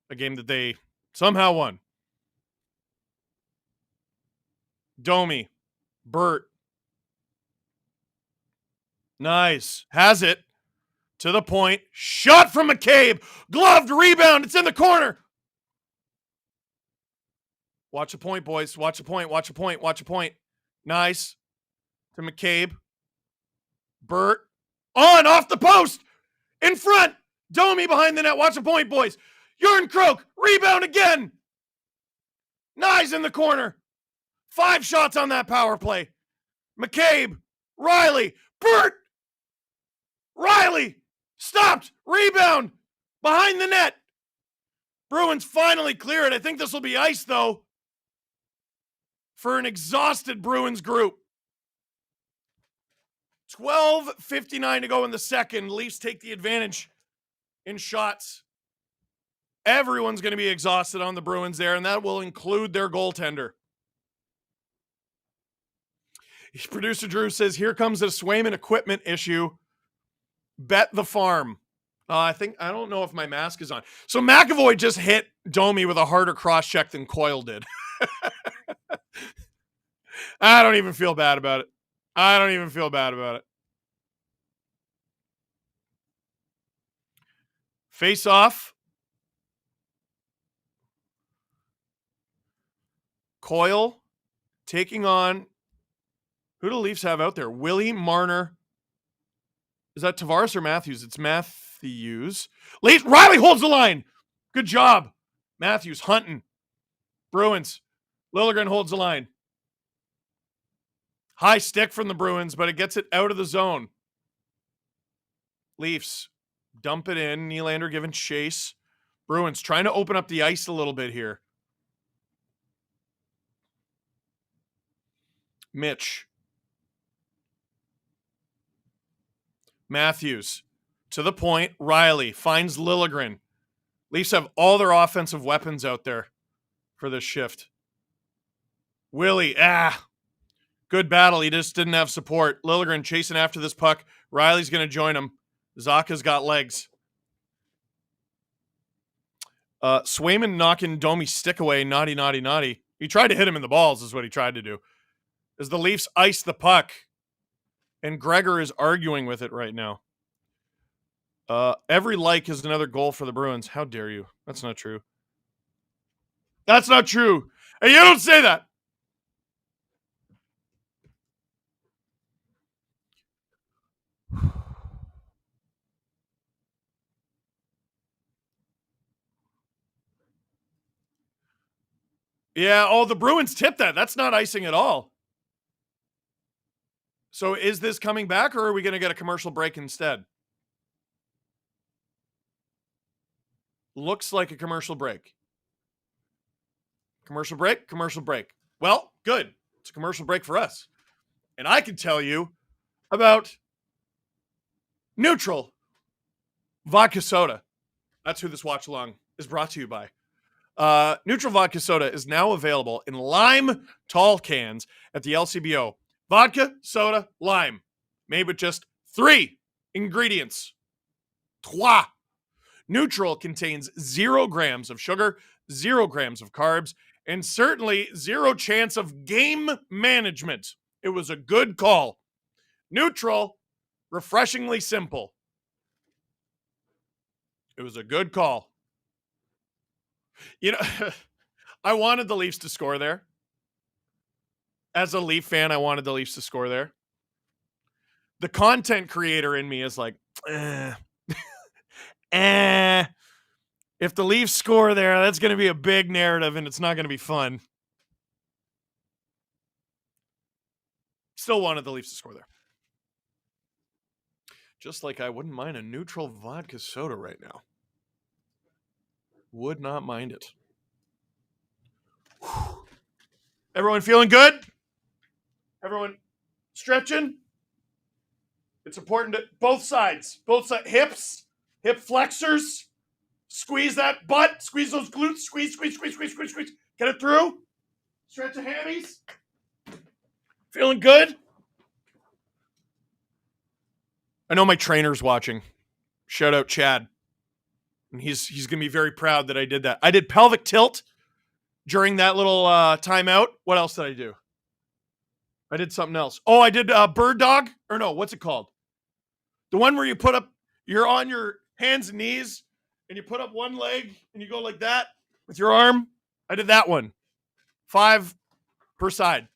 A game that they somehow won. Domi. Burt. Nice. Has it. To the point. Shot from McCabe. Gloved rebound. It's in the corner. Watch the point, boys. Watch the point. Watch the point. Watch the point. Nice. To McCabe. Burt. On. Off the post. In front. Domi behind the net. Watch the point, boys. Yarncroke. Rebound again. Nice in the corner. 5 shots on that power play. McCabe. Riley. Burt. Riley. Stopped. Rebound. Behind the net. Bruins finally clear it. I think this will be ice, though, for an exhausted Bruins group. 12:59 to go in the second. Leafs take the advantage in shots. Everyone's going to be exhausted on the Bruins there, and that will include their goaltender. Producer Drew says, here comes a Swayman equipment issue. Bet the farm. I don't know if my mask is on. So McAvoy just hit Domi with a harder cross check than Coyle did. I don't even feel bad about it. I don't even feel bad about it. Face off. Coyle taking on, who do the Leafs have out there? Willie Marner. Is that Tavares or Matthews? It's Matthews. Riley holds the line. Good job. Matthews hunting. Bruins. Liljegren holds the line. High stick from the Bruins, but it gets it out of the zone. Leafs dump it in. Nylander giving chase. Bruins trying to open up the ice a little bit here. Mitch. Matthews to the point. Riley finds Liljegren. Leafs have all their offensive weapons out there for this shift. Willie, good battle. He just didn't have support. Liljegren chasing after this puck. Riley's going to join him. Zaka's got legs. Swayman knocking Domi's stick away. Naughty, naughty, naughty. He tried to hit him in the balls is what he tried to do. As the Leafs ice the puck. And Gregor is arguing with it right now. Every like is another goal for the Bruins. How dare you? That's not true. That's not true. Hey, you don't say that. Yeah, the Bruins tipped that. That's not icing at all. So is this coming back, or are we going to get a commercial break instead? Looks like a commercial break. Commercial break, commercial break. Well, good. It's a commercial break for us. And I can tell you about Neutral Vodka Soda. That's who this watch along is brought to you by. Neutral Vodka Soda is now available in lime tall cans at the LCBO. Vodka, soda, lime. Made with just 3 ingredients. Trois. Neutral contains 0 grams of sugar, 0 grams of carbs, and certainly 0 chance of game management. It was a good call. Neutral, refreshingly simple. It was a good call. You know, I wanted the Leafs to score there. As a Leaf fan, I wanted the Leafs to score there. The content creator in me is like, if the Leafs score there, that's going to be a big narrative and it's not going to be fun. Still wanted the Leafs to score there. Just like I wouldn't mind a neutral vodka soda right now. Would not mind it. Whew. Everyone feeling good? Everyone stretching? It's important to both sides. Hips, hip flexors. Squeeze that butt. Squeeze those glutes. Squeeze. Get it through. Stretch the hammies. Feeling good? I know my trainer's watching. Shout out Chad. And he's going to be very proud that I did that. I did pelvic tilt during that little timeout. What else did I do? I did something else. Oh, I did bird dog. Or no, what's it called? The one where you're on your hands and knees and you put up one leg and you go like that with your arm. I did that one. 5 per side.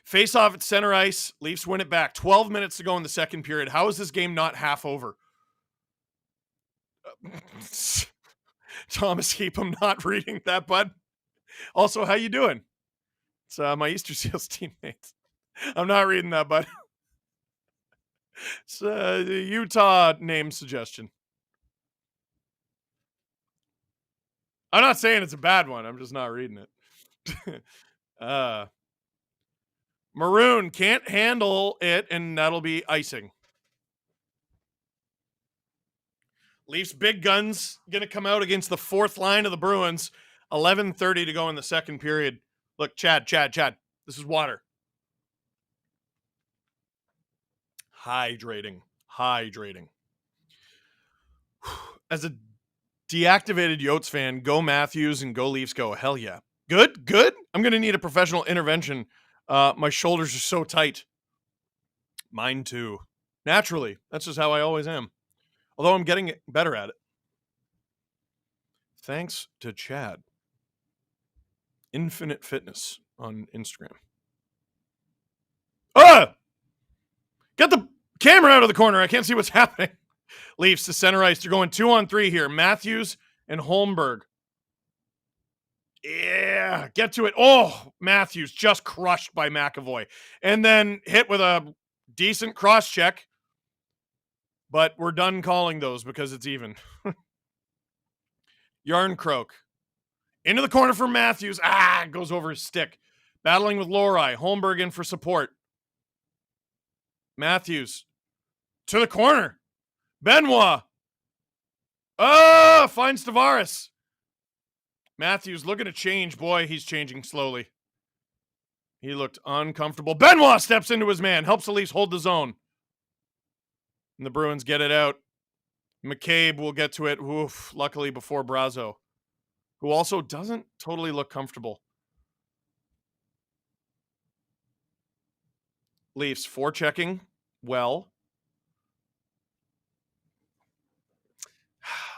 Face off at center ice. Leafs win it back. 12 minutes to go in the second period. How is this game not half over? Thomas Heap, I'm not reading that, bud. Also, how you doing? It's my Easter Seals teammates. I'm not reading that, bud. It's the Utah name suggestion. I'm not saying it's a bad one. I'm just not reading it. Maroon can't handle it, and that'll be icing. Leafs big guns going to come out against the fourth line of the Bruins. 11:30 to go in the second period. Look, Chad. This is water. Hydrating. As a deactivated Yotes fan, go Matthews and go Leafs go. Hell yeah. Good, good. I'm going to need a professional intervention. My shoulders are so tight. Mine too. Naturally. That's just how I always am. Although I'm getting better at it. Thanks to Chad. Infinite Fitness on Instagram. Get the camera out of the corner. I can't see what's happening. Leafs to center ice. They're going 2-on-3 here. Matthews and Holmberg. Yeah, get to it. Oh, Matthews just crushed by McAvoy. And then hit with a decent cross check. But we're done calling those because it's even. Yarncroak. Into the corner for Matthews. Goes over his stick. Battling with Lohrei. Holmberg in for support. Matthews. To the corner. Benoit. Finds Tavares. Matthews looking to change. Boy, he's changing slowly. He looked uncomfortable. Benoit steps into his man. Helps the Leafs hold the zone. And the Bruins get it out. McCabe will get to it. Oof, luckily before Brazo, who also doesn't totally look comfortable. Leafs forechecking well.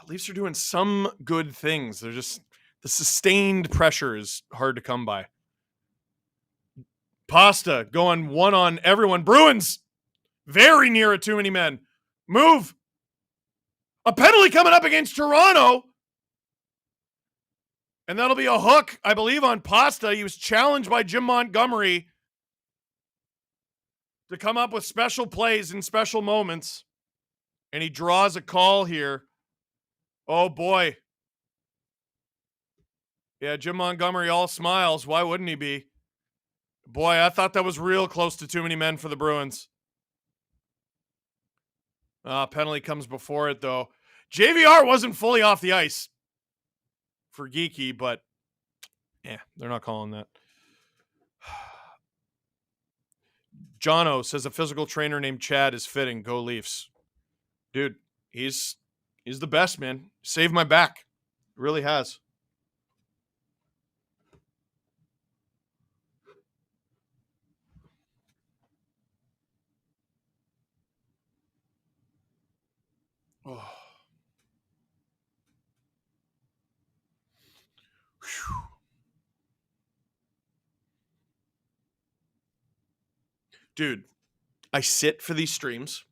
Leafs are doing some good things. They're just, the sustained pressure is hard to come by. Pasta going one on everyone. Bruins very near a too many men. Move. A penalty coming up against Toronto. And that'll be a hook, I believe, on Pasta. He was challenged by Jim Montgomery to come up with special plays in special moments. And he draws a call here. Oh, boy. Yeah, Jim Montgomery all smiles. Why wouldn't he be? Boy, I thought that was real close to too many men for the Bruins. Penalty comes before it, though. JVR wasn't fully off the ice for Geeky, but yeah, they're not calling that. Jono says a physical trainer named Chad is fitting. Go Leafs. Dude, he's the best, man. Saved my back. Really has. Oh. Dude, I sit for these streams.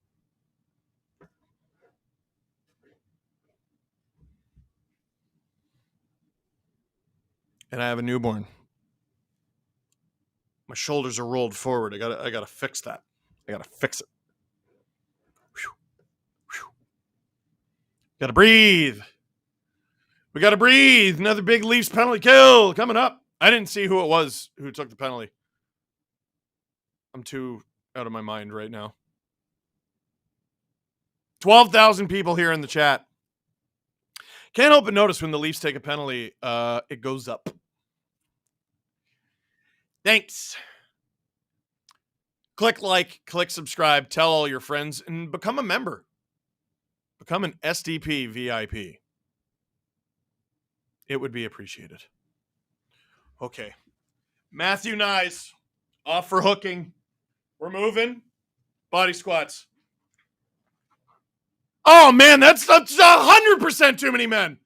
And I have a newborn. My shoulders are rolled forward. I gotta fix that. I gotta fix it. Gotta breathe. We gotta breathe. Another big Leafs penalty kill coming up. I didn't see who it was who took the penalty. I'm too out of my mind right now. 12,000 people here in the chat. Can't help but notice when the Leafs take a penalty, it goes up. Thanks. Click like, click subscribe, tell all your friends, and become a member. Become an SDP VIP. It would be appreciated. Okay. Matthew Nyes off for hooking. We're moving. Body squats. Oh, man, that's 100% too many men.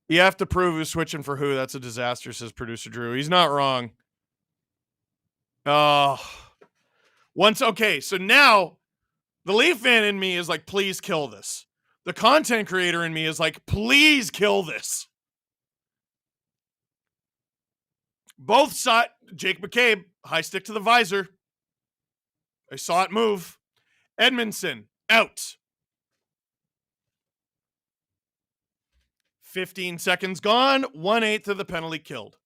You have to prove who's switching for who. That's a disaster, says producer Drew. He's not wrong. Oh. Okay, so now the Leaf fan in me is like, please kill this. The content creator in me is like, please kill this. Both saw it. Jake McCabe, high stick to the visor. I saw it move. Edmondson, out. 15 seconds gone. 1/8 of the penalty killed.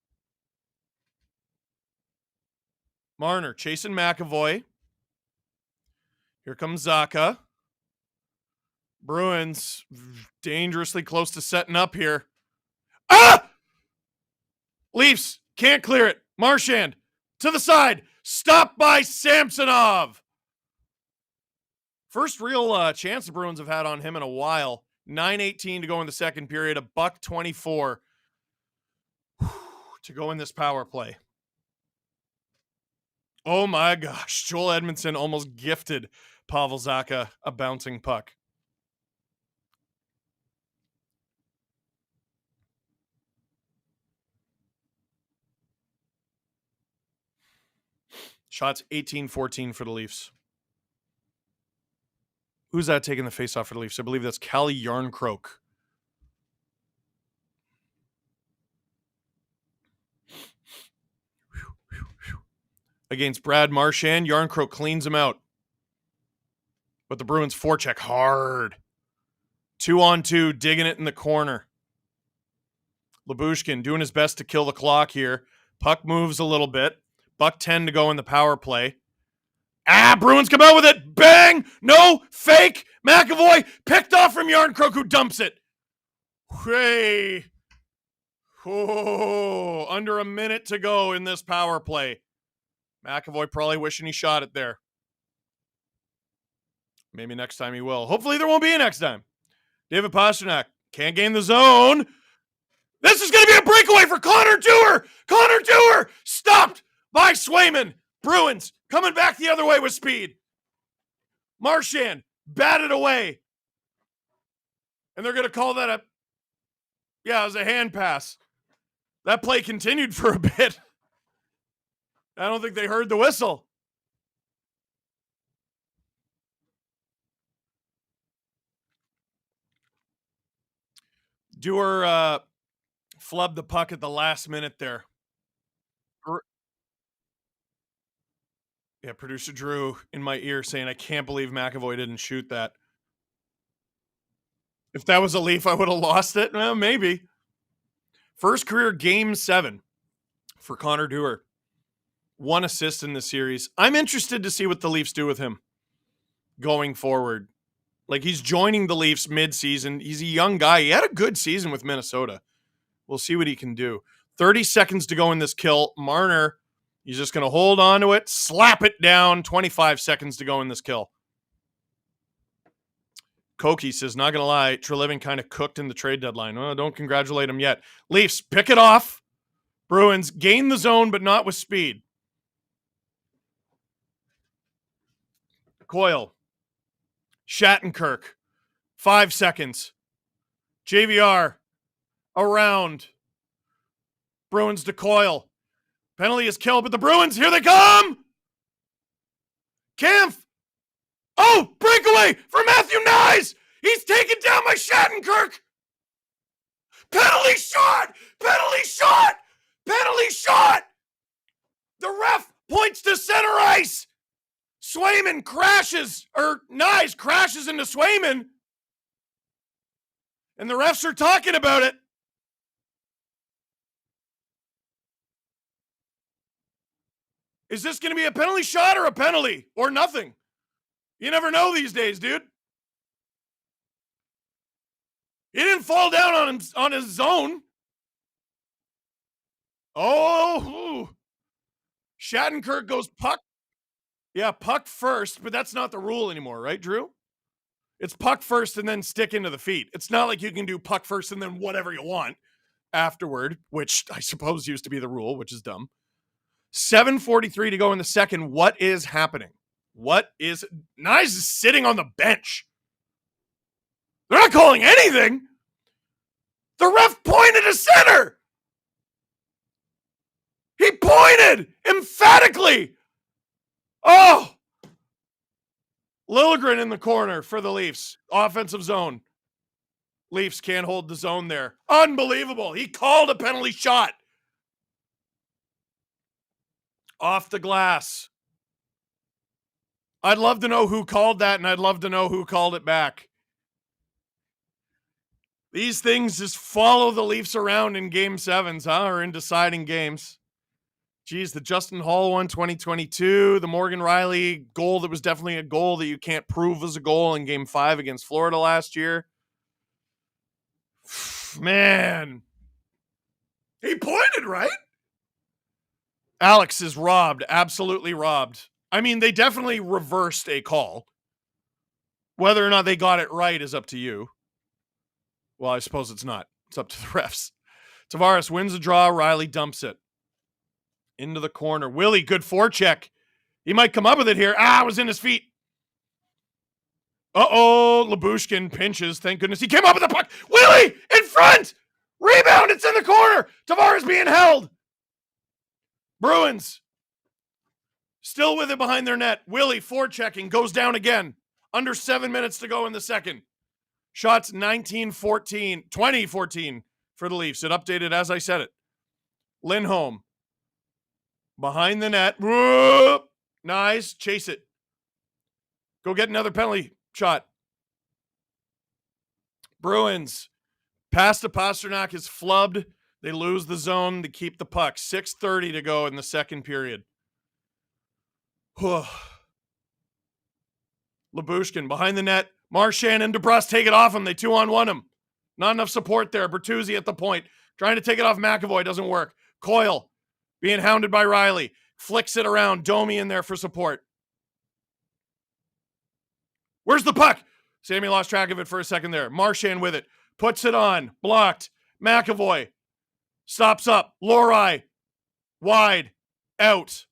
Marner chasing McAvoy. Here comes Zacha. Bruins dangerously close to setting up here. Leafs can't clear it. Marchand to the side. Stopped by Samsonov. First real chance the Bruins have had on him in a while. 9:18 to go in the second period. $1:24 to go in this power play. Oh my gosh. Joel Edmondson almost gifted Pavel Zacha a bouncing puck. Shots 18-14 for the Leafs. Who's that taking the faceoff for the Leafs? I believe that's Calle Jarnkrok. Against Brad Marchand, Jarnkrok cleans him out. But the Bruins forecheck hard. 2-on-2, digging it in the corner. Lyubushkin doing his best to kill the clock here. Puck moves a little bit. $1:10 to go in the power play. Bruins come out with it. Bang! No, fake. McAvoy picked off from Jarnkrok, who dumps it. Hey. Oh, under a minute to go in this power play. McAvoy probably wishing he shot it there. Maybe next time he will. Hopefully there won't be a next time. David Pastrnak can't gain the zone. This is going to be a breakaway for Connor Dewar. Connor Dewar stopped by Swayman. Bruins coming back the other way with speed. Marchand batted away. And they're going to call that it was a hand pass. That play continued for a bit. I don't think they heard the whistle. Dewar flubbed the puck at the last minute there. Yeah, producer Drew in my ear saying, I can't believe McAvoy didn't shoot that. If that was a Leaf, I would have lost it. Well, maybe. First career Game 7 for Connor Dewar. 1 assist in the series. I'm interested to see what the Leafs do with him going forward. Like, he's joining the Leafs mid-season. He's a young guy. He had a good season with Minnesota. We'll see what he can do. 30 seconds to go in this kill. Marner, he's just going to hold on to it, slap it down. 25 seconds to go in this kill. Koki says, not going to lie, Treliving kind of cooked in the trade deadline. Oh, don't congratulate him yet. Leafs, pick it off. Bruins, gain the zone, but not with speed. Coyle. Shattenkirk. 5 seconds. JVR. Around. Bruins to Coyle. Penalty is killed, but the Bruins, here they come! Kampf! Oh, breakaway for Matthew Nyes! He's taken down by Shattenkirk! Penalty shot! Penalty shot! Penalty shot! The ref points to center ice! Swayman crashes, or Nyes crashes into Swayman. And the refs are talking about it. Is this going to be a penalty shot or a penalty? Or nothing? You never know these days, dude. He didn't fall down on his zone. Oh. Shattenkirk goes puck. Yeah, puck first, but that's not the rule anymore, right, Drew? It's puck first and then stick into the feet. It's not like you can do puck first and then whatever you want afterward, which I suppose used to be the rule, which is dumb. 7:43 to go in the second. What is happening? Nyes is sitting on the bench. They're not calling anything. The ref pointed to center. He pointed emphatically. Oh! Liljegren in the corner for the Leafs. Offensive zone. Leafs can't hold the zone there. Unbelievable. He called a penalty shot. Off the glass. I'd love to know who called that, and I'd love to know who called it back. These things just follow the Leafs around in Game 7s, huh? Or in deciding games. Geez, the Justin Hall one, 2022. The Morgan Riley goal that was definitely a goal that you can't prove was a goal in Game 5 against Florida last year. Man. He pointed, right? Alex is robbed. Absolutely robbed. I mean, they definitely reversed a call. Whether or not they got it right is up to you. Well, I suppose it's not. It's up to the refs. Tavares wins the draw. Riley dumps it into the corner. Willie, good forecheck. He might come up with it here. It was in his feet. Lyubushkin pinches. Thank goodness he came up with the puck. Willie in front. Rebound. It's in the corner. Tavares being held. Bruins still with it behind their net. Willie forechecking. Goes down again. Under 7 minutes to go in the second. Shots 2014 for the Leafs. It updated as I said it. Lindholm behind the net. Whoop. Nice. Chase it. Go get another penalty shot. Bruins. Pass to Pasternak is flubbed. They lose the zone to keep the puck. 6:30 to go in the second period. Lyubushkin behind the net. Marchand and DeBrus take it off him. They 2-on-1 him. Not enough support there. Bertuzzi at the point. Trying to take it off McAvoy. Doesn't work. Coyle being hounded by Riley. Flicks it around. Domi in there for support. Where's the puck? Sammy lost track of it for a second there. Marchand with it. Puts it on. Blocked. McAvoy. Stops up. Lohrei. Wide. Out.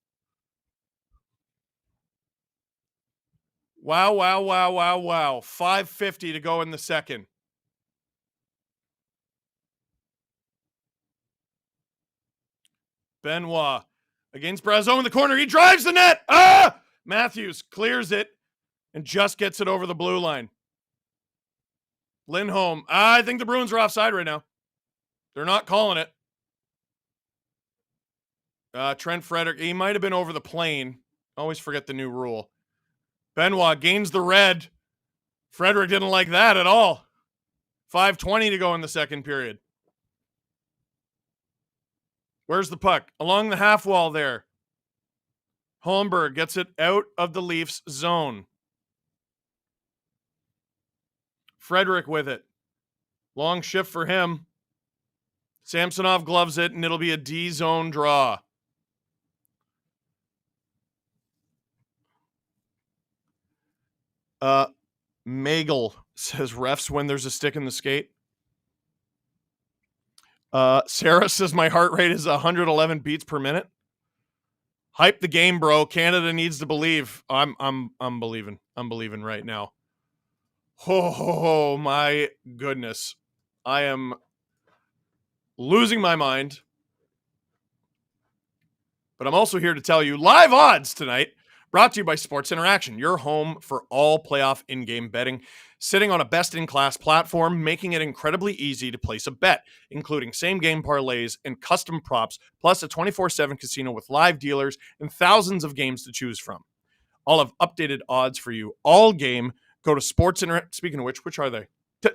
Wow. 5:50 to go in the second. Benoit against Brazeau in the corner. He drives the net. Matthews clears it and just gets it over the blue line. Lindholm. I think the Bruins are offside right now. They're not calling it. Trent Frederick. He might have been over the plane. Always forget the new rule. Benoit gains the red. Frederick didn't like that at all. 5:20 to go in the second period. Where's the puck? Along the half wall there. Holmberg gets it out of the Leafs zone. Frederick with it. Long shift for him. Samsonov gloves it, and it'll be a D-zone draw. Magel says refs when there's a stick in the skate. Sarah says my heart rate is 111 beats per minute. Hype the game, bro. Canada needs to believe. I'm believing. I'm believing right now. Oh my goodness. I am losing my mind. But I'm also here to tell you live odds tonight, brought to you by Sports Interaction, your home for all playoff in-game betting, sitting on a best-in-class platform, making it incredibly easy to place a bet, including same-game parlays and custom props, plus a 24/7 casino with live dealers and thousands of games to choose from. All have updated odds for you all game. Go to Sports Interaction. Speaking of which are they?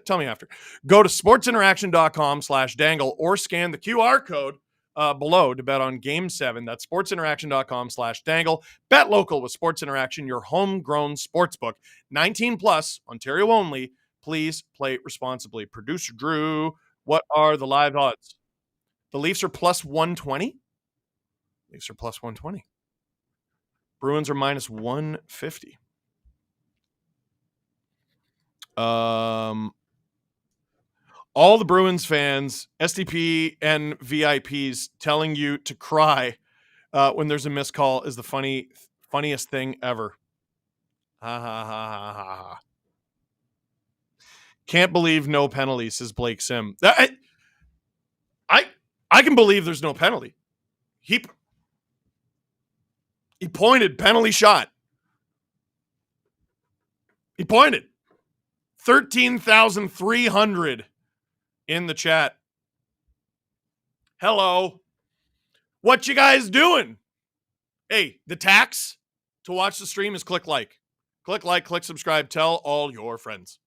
Tell me after. Go to sportsinteraction.com/dangle or scan the QR code below to bet on Game 7. That's sportsinteraction.com/dangle. Bet local with Sports Interaction, your homegrown sportsbook. 18 plus, Ontario only. Please play responsibly. Producer Drew, what are the live odds? The Leafs are plus 120. Leafs are plus 120. Bruins are minus 150. All the Bruins fans, SDP and VIPs telling you to cry when there's a missed call is the funniest thing ever. Ha ha ha ha ha ha. Can't believe no penalty, says Blake Sim. I can believe there's no penalty. He pointed, penalty shot. He pointed. 13,300 in the chat. Hello. What you guys doing? Hey, the tax to watch the stream is click like. Click like, click subscribe. Tell all your friends.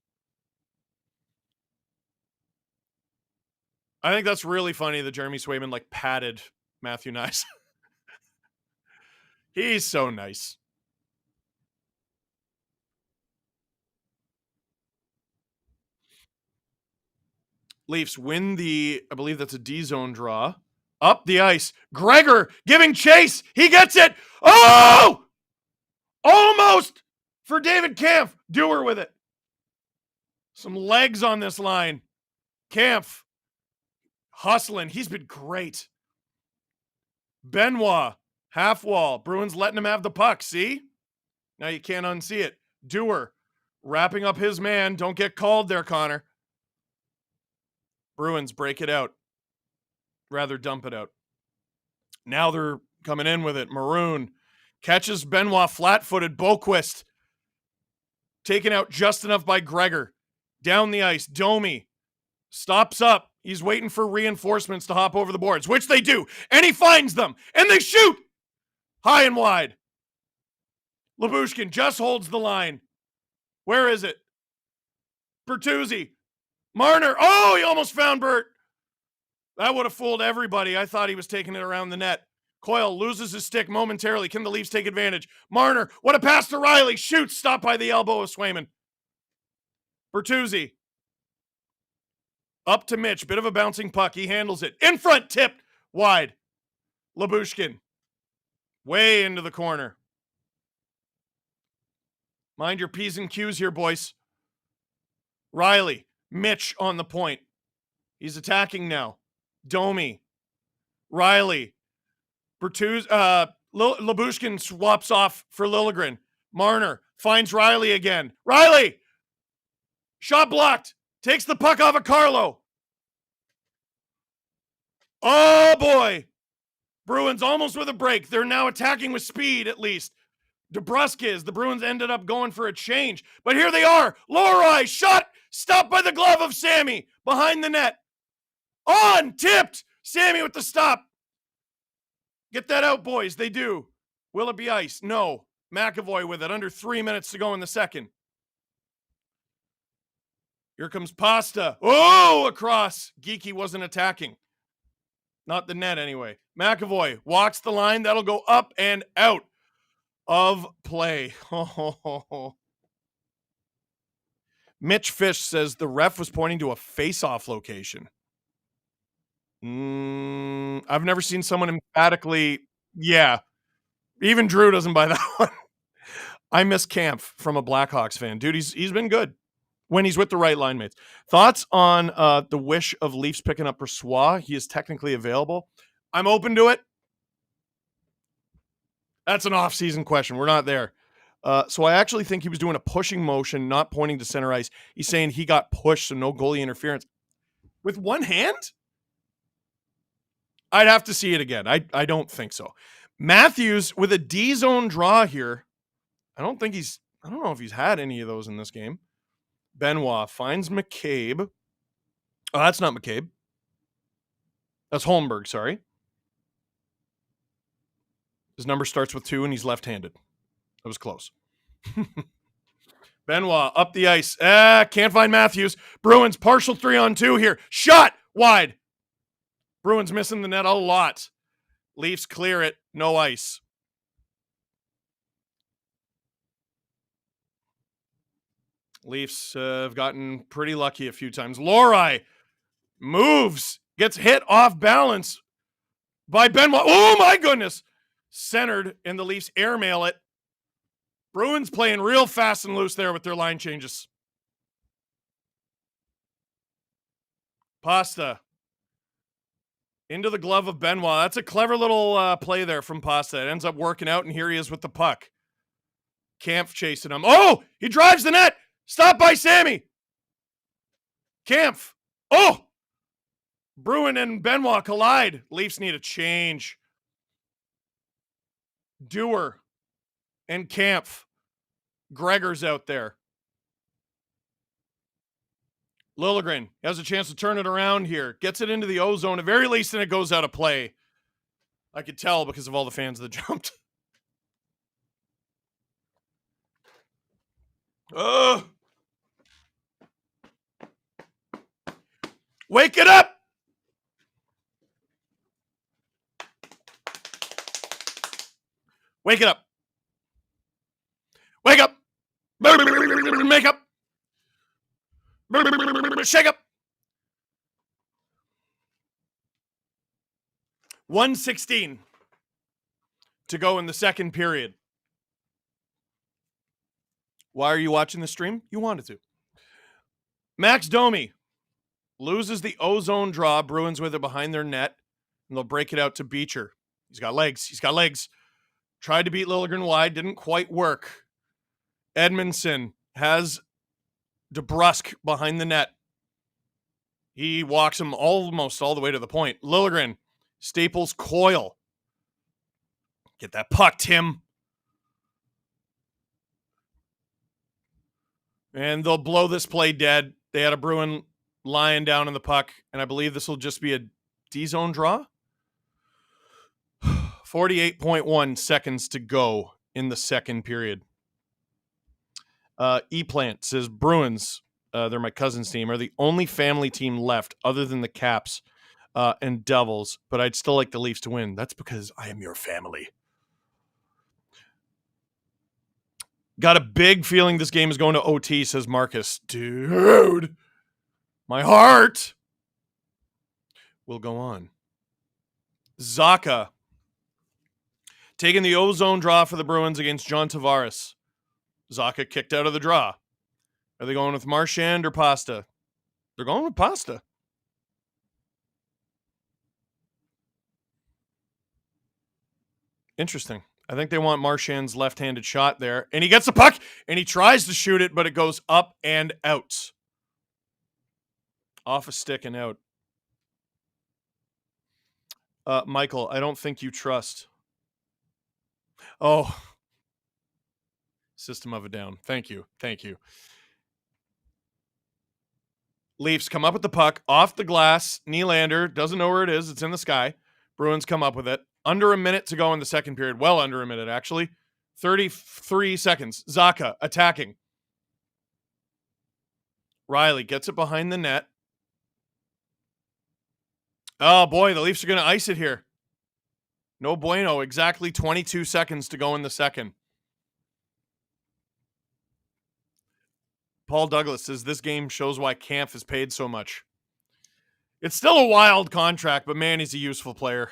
I think that's really funny that Jeremy Swayman patted Matthew Nice. He's so nice. Leafs win I believe that's a D-zone draw. Up the ice. Gregor giving chase. He gets it. Oh! Almost for David Kampf. Dewar with it. Some legs on this line. Kampf hustling. He's been great. Benoit, half wall. Bruins letting him have the puck. See? Now you can't unsee it. Dewar wrapping up his man. Don't get called there, Connor. Bruins break it out. Rather dump it out. Now they're coming in with it. Maroon catches Benoit flat-footed. Boquist taken out just enough by Gregor. Down the ice. Domi stops up. He's waiting for reinforcements to hop over the boards, which they do. And he finds them. And they shoot. High and wide. Lyubushkin just holds the line. Where is it? Bertuzzi. Marner. Oh, he almost found Bert. That would have fooled everybody. I thought he was taking it around the net. Coyle loses his stick momentarily. Can the Leafs take advantage? Marner. What a pass to Riley. Shoots. Stopped by the elbow of Swayman. Bertuzzi. Up to Mitch. Bit of a bouncing puck. He handles it. In front. Tipped. Wide. Lyubushkin. Way into the corner. Mind your P's and Q's here, boys. Riley. Mitch on the point. He's attacking now. Domi. Riley. Lyubushkin swaps off for Liljegren. Marner finds Riley again. Riley! Shot blocked. Takes the puck off of Carlo. Oh, boy. Bruins almost with a break. They're now attacking with speed, at least. DeBrusk the Bruins ended up going for a change. But here they are. Lohrei, shot, stopped by the glove of Sammy. Behind the net. On, tipped. Sammy with the stop. Get that out, boys. They do. Will it be ice? No. McAvoy with it. Under 3 minutes to go in the second. Here comes Pasta. Oh, across. Geeky wasn't attacking. Not the net, anyway. McAvoy walks the line. That'll go up and out of play. Mitch Fish says the ref was pointing to a face-off location. I've never seen someone emphatically. Yeah. Even Drew doesn't buy that one. I miss Kampf from a Blackhawks fan. Dude, he's been good when he's with the right line mates. Thoughts on the wish of Leafs picking up Brossoit? He is technically available. I'm open to it. That's an off-season question. We're not there. So I actually think he was doing a pushing motion, not pointing to center ice. He's saying he got pushed, so no goalie interference. With one hand? I'd have to see it again. I don't think so. Matthews with a D-zone draw here. I don't know if he's had any of those in this game. Benoit finds McCabe. Oh, that's not McCabe. That's Holmberg, sorry. His number starts with 2, and he's left-handed. That was close. Benoit up the ice. Can't find Matthews. Bruins partial 3-on-2 here. Shot wide. Bruins missing the net a lot. Leafs clear it. No ice. Leafs have gotten pretty lucky a few times. Lohrei moves. Gets hit off balance by Benoit. Oh, my goodness. Centered, and the Leafs airmail it. Bruins playing real fast and loose there with their line changes. Pasta. Into the glove of Benoit. That's a clever little play there from Pasta. It ends up working out, and here he is with the puck. Kampf chasing him. Oh, he drives the net. Stopped by Sammy. Kampf. Oh! Bruin and Benoit collide. Leafs need a change. Dewar and Kampf. Gregor's out there. Liljegren has a chance to turn it around here. Gets it into the O-zone at very least, and it goes out of play. I could tell because of all the fans that jumped. Wake it up! Wake it up. Wake up. Make up. Shake up. 1:16 to go in the second period. Why are you watching the stream? You wanted to. Max Domi loses the ozone draw. Bruins with it behind their net, and they'll break it out to Beecher. He's got legs. Tried to beat Liljegren wide, didn't quite work. Edmondson has DeBrusk behind the net. He walks him almost all the way to the point. Liljegren staples Coyle. Get that puck, Tim. And they'll blow this play dead. They had a Bruin lying down in the puck, and I believe this will just be a D-zone draw. 48.1 seconds to go in the second period. E-Plant says, Bruins, they're my cousin's team, are the only family team left other than the Caps and Devils, but I'd still like the Leafs to win. That's because I am your family. Got a big feeling this game is going to OT, says Marcus. Dude, my heart will go on. Zaka taking the ozone draw for the Bruins against John Tavares. Zaka kicked out of the draw. Are they going with Marchand or Pasta? They're going with Pasta. Interesting. I think they want Marchand's left-handed shot there. And he gets the puck, and he tries to shoot it, but it goes up and out. Off a stick and out. Michael, I don't think you trust. Oh. System of a Down. Thank you. Leafs come up with the puck off the glass. Nylander doesn't know where it is. It's in the sky. Bruins come up with it. Under a minute to go in the second period. Well under a minute, actually. 33 seconds. Zaka attacking. Riley gets it behind the net. Oh, boy, the Leafs are going to ice it here. No bueno. Exactly 22 seconds to go in the second. Paul Douglas says this game shows why Kampf is paid so much. It's still a wild contract, but man, he's a useful player.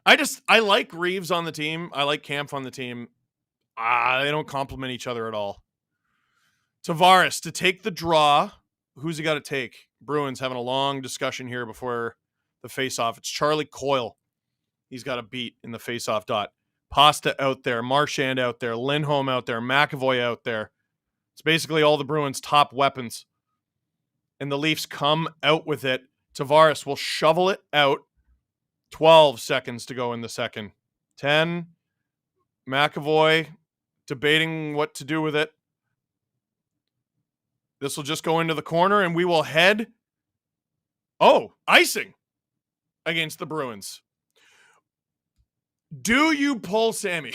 I like Reeves on the team. I like Kampf on the team. They don't complement each other at all. Tavares to take the draw. Who's he got to take? Bruins having a long discussion here before the faceoff. It's Charlie Coyle. He's got a beat in the faceoff dot. Pasta out there, Marchand out there, Lindholm out there, McAvoy out there. It's basically all the Bruins' top weapons. And the Leafs come out with it. Tavares will shovel it out. 12 seconds to go in the second. 10. McAvoy debating what to do with it. This will just go into the corner, and we will head. Oh, icing against the Bruins. Do you pull Sammy?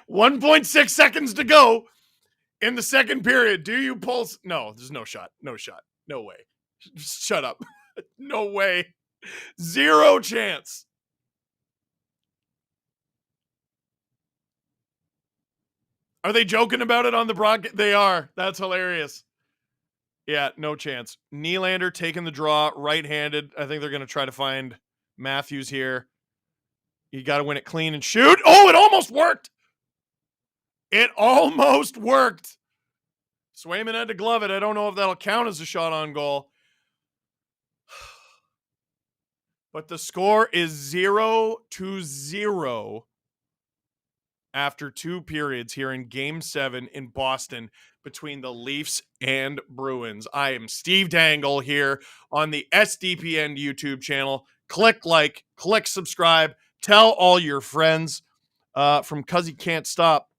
1.6 seconds to go in the second period. Do you pull? No, there's no shot. No shot. No way. Shut up. No way. Zero chance. Are they joking about it on the broadcast? They are. That's hilarious. Yeah, no chance. Nylander taking the draw, right-handed. I think they're going to try to find Matthews here. You got to win it clean and shoot. Oh, it almost worked. It almost worked. Swayman had to glove it. I don't know if that'll count as a shot on goal. But the score is 0-0 after two periods here in Game 7 in Boston between the Leafs and Bruins. I am Steve Dangle here on the SDPN YouTube channel. Click like, click subscribe, tell all your friends from Cuz He Can't Stop.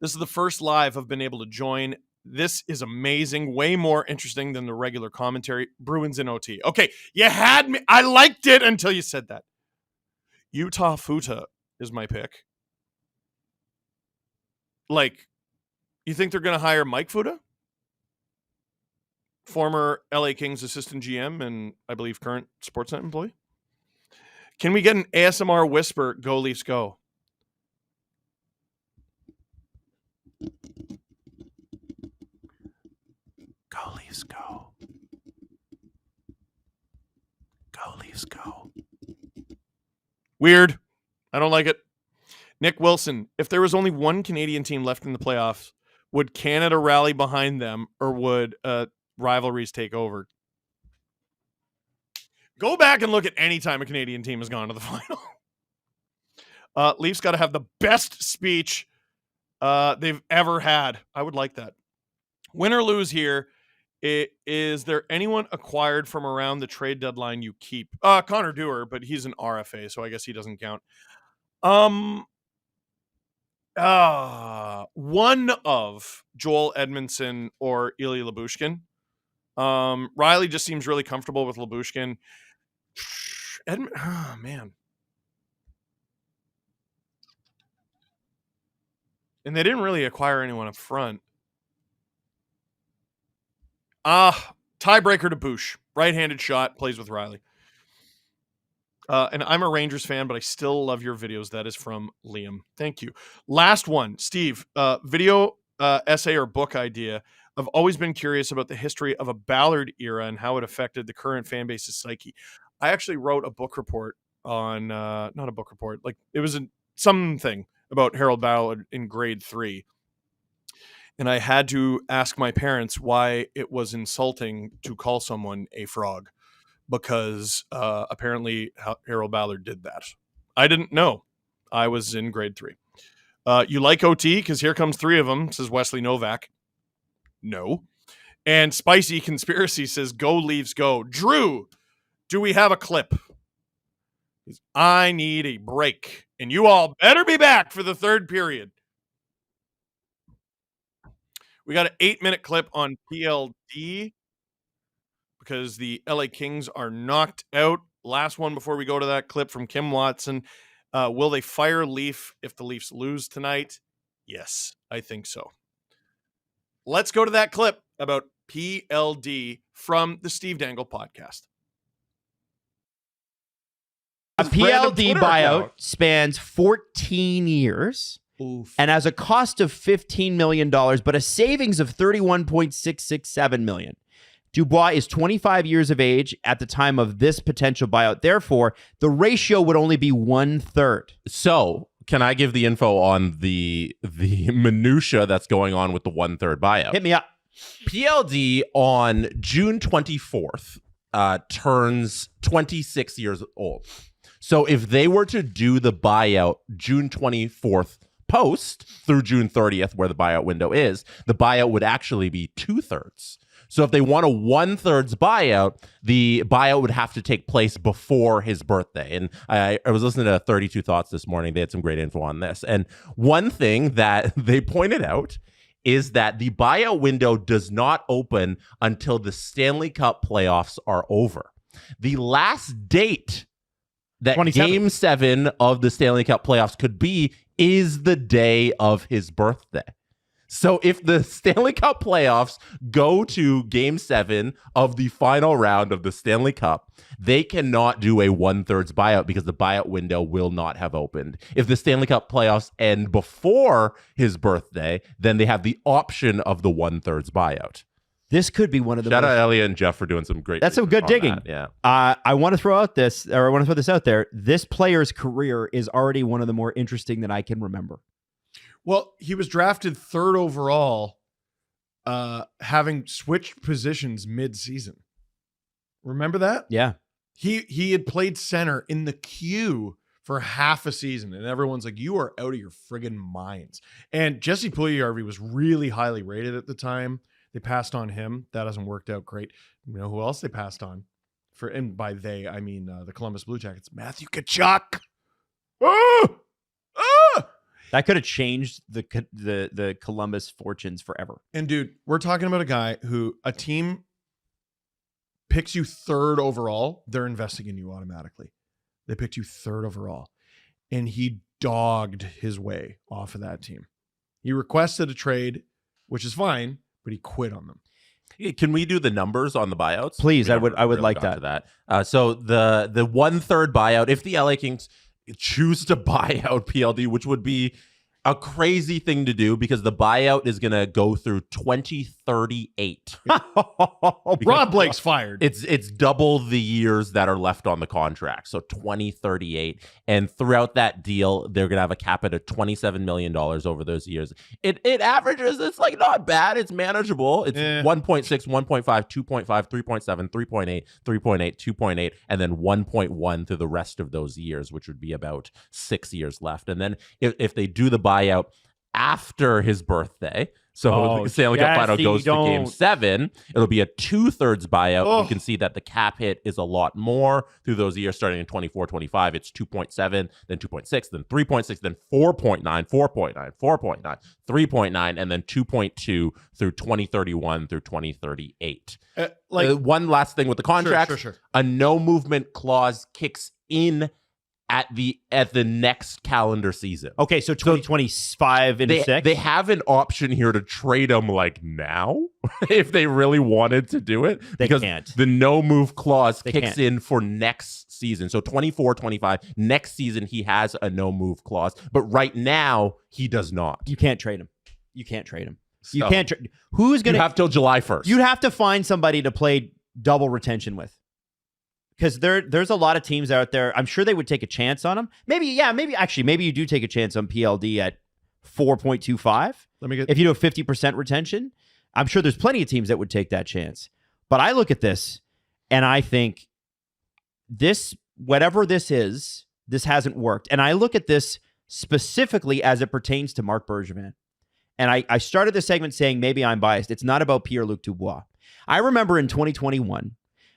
This is the first live I've been able to join. This is amazing. Way more interesting than the regular commentary. Bruins in OT. Okay, you had me. I liked it until you said that. Utah Futa is my pick. Like, you think they're going to hire Mike Futa? Former LA Kings assistant GM and I believe current Sportsnet employee. Can we get an ASMR whisper, go Leafs go? Go Leafs go. Go Leafs go. Weird. I don't like it. Nick Wilson, if there was only one Canadian team left in the playoffs, Would Canada rally behind them, or would rivalries take over? Go back and look at any time a Canadian team has gone to the final. Leafs got to have the best speech they've ever had. I would like that. Win or lose here. Is there anyone acquired from around the trade deadline you keep? Connor Dewar, but he's an RFA, so I guess he doesn't count. One of Joel Edmondson or Ilya Lyubushkin. Riley just seems really comfortable with Lyubushkin. Oh, man. And they didn't really acquire anyone up front. Tiebreaker to Bush. Right-handed shot, plays with Riley. And I'm a Rangers fan, but I still love your videos. That is from Liam. Thank you. Last one, Steve. Video, essay, or book idea. I've always been curious about the history of a Ballard era and how it affected the current fan base's psyche. I actually wrote a book report on, not a book report, like it was something about Harold Ballard in grade 3. And I had to ask my parents why it was insulting to call someone a frog, because apparently Harold Ballard did that. I didn't know. I was in grade 3. You like OT? Because here comes 3 of them, says Wesley Novak. No. And Spicy Conspiracy says, go Leafs, go. Drew, do we have a clip? I need a break. And you all better be back for the 3rd period. We got an 8-minute clip on PLD because the LA Kings are knocked out. Last one before we go to that clip from Kim Watson. Will they fire Leaf if the Leafs lose tonight? Yes, I think so. Let's go to that clip about PLD from the Steve Dangle podcast. A PLD buyout spans 14 years. Oof. And has a cost of $15 million, but a savings of $31.667 million. Dubois is 25 years of age at the time of this potential buyout. Therefore, the ratio would only be 1/3. So, can I give the info on the minutia that's going on with the 1/3 buyout? Hit me up. PLD on June 24th turns 26 years old. So if they were to do the buyout June 24th post through June 30th, where the buyout window is, the buyout would actually be 2/3. So if they want a 1/3 buyout, the buyout would have to take place before his birthday. And I was listening to 32 Thoughts this morning. They had some great info on this. And one thing that they pointed out is that the buyout window does not open until the Stanley Cup playoffs are over. The last date that 27. Game 7 of the Stanley Cup playoffs could be is the day of his birthday. So if the Stanley Cup playoffs go to Game 7 of the final round of the Stanley Cup, they cannot do a 1/3 buyout because the buyout window will not have opened. If the Stanley Cup playoffs end before his birthday, then they have the option of the 1/3 buyout. This could be one of the Shout out Elliot and Jeff for doing some great. That's some good digging. That. Yeah. I want to throw this out there. This player's career is already one of the more interesting that I can remember. Well, he was drafted 3rd overall, having switched positions mid-season. Remember that? Yeah. He had played center in the queue for half a season, and everyone's like, you are out of your friggin' minds. And Jesse Puljujarvi was really highly rated at the time. They passed on him. That hasn't worked out great. You know who else they passed on? And by they, I mean the Columbus Blue Jackets. Matthew Tkachuk. That could have changed the Columbus fortunes forever. And dude, we're talking about a guy who a team picks you 3rd overall. They're investing in you automatically. They picked you 3rd overall. And he dogged his way off of that team. He requested a trade, which is fine, but he quit on them. Can we do the numbers on the buyouts? Please, I would really like got that. to that. So the 1/3 buyout, if the LA Kings choose to buy out PLD, which would be a crazy thing to do because the buyout is going to go through 2038. Rob Blake's fired. It's double the years that are left on the contract, so 2038. And throughout that deal, they're going to have a cap at $27 million over those years. It averages, it's like not bad. It's manageable. It's 1.6, 1.5, 2.5, 3.7, 3.8, 3.8, 2.8, and then 1.1 through the rest of those years, which would be about 6 years left. And then if they do the buyout after his birthday, so Stanley Cup final goes to Game 7, it'll be a 2/3 buyout. You can see that the cap hit is a lot more through those years starting in 24-25. It's 2.7, then 2.6, then 3.6, then 4.9, 4.9, 4.9, 3.9, and then 2.2 through 2031 through 2038. One last thing with the contract, Sure. a no movement clause kicks in at the next calendar season. Okay, so 2025 into 6? They have an option here to trade them like now if they really wanted to do it. They because can't. The no move clause kicks can't. in for next season. So 24-25, next season he has a no move clause. But right now, he does not. You can't trade him. You can't trade him. So, You can't trade. Who's going You to have till July 1st. You'd have to find somebody to play double retention with. Because there's a lot of teams out there. I'm sure they would take a chance on him. Maybe you do take a chance on PLD at 4.25. If you do a 50% retention, I'm sure there's plenty of teams that would take that chance. But I look at this and I think this, whatever this is, this hasn't worked. And I look at this specifically as it pertains to Marc Bergevin. And I started this segment saying maybe I'm biased. It's not about Pierre-Luc Dubois. I remember in 2021,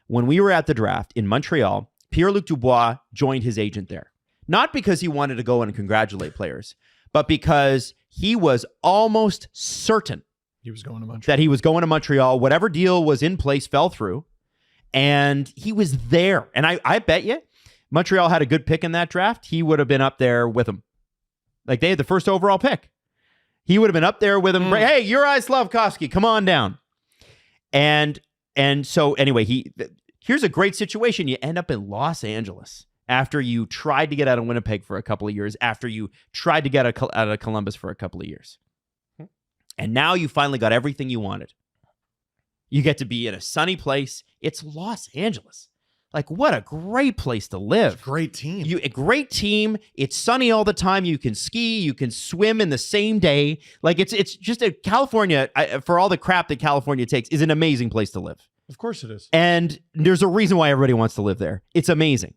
when we were at the draft in Montreal, Pierre-Luc Dubois joined his agent there. Not because he wanted to go in and congratulate players, but because he was almost certain He was going to Montreal. that he was going to Montreal. Whatever deal was in place fell through, and he was there. And I bet you Montreal had a good pick in that draft. He would have been up there with him. Like, they had the first overall pick. He would have been up there with him. Hey, Juraj Slafkovsky, come on down. And so anyway, here's a great situation. You end up in Los Angeles after you tried to get out of Winnipeg for a couple of years, after you tried to get out of Columbus for a couple of years. And now you finally got everything you wanted. You get to be in a sunny place. It's Los Angeles. Like, what a great place to live. It's a great team. A great team. It's sunny all the time. You can ski. You can swim in the same day. Like, it's just California, for all the crap that California takes, is an amazing place to live. Of course it is. And there's a reason why everybody wants to live there. It's amazing.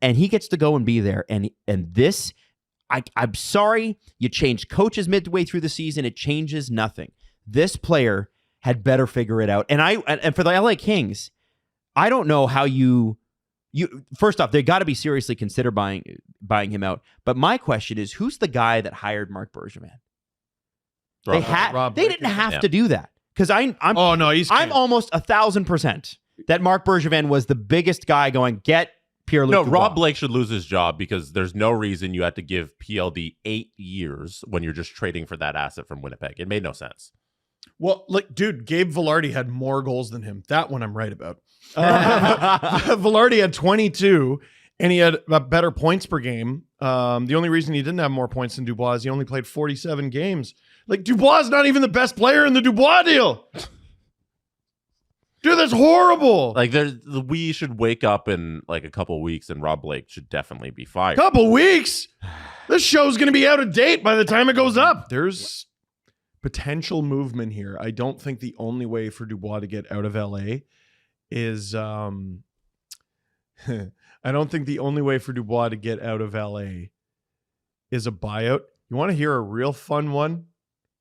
And he gets to go and be there. And this, I'm sorry, you changed coaches midway through the season. It changes nothing. This player had better figure it out. And for the LA Kings, I don't know how you first off, they got to be seriously consider buying him out. But my question is, who's the guy that hired Marc Bergevin? They didn't have to do that. Because I'm almost 1,000% that Marc Bergevin was the biggest guy going, get Pierre-Luc Dubois. Rob Blake should lose his job because there's no reason you had to give PLD 8 years when you're just trading for that asset from Winnipeg. It made no sense. Well, like, dude, Gabe Vilardi had more goals than him. That one I'm right about. Vilardi had 22, and he had better points per game. The only reason he didn't have more points than Dubois is he only played 47 games. Like, Dubois is not even the best player in the Dubois deal. Dude, that's horrible. Like, we should wake up in like a couple weeks, and Rob Blake should definitely be fired. Couple weeks? This show's going to be out of date by the time it goes up. There's potential movement here. I don't think the only way for Dubois to get out of LA is I don't think the only way for Dubois to get out of LA is a buyout. You want to hear a real fun one?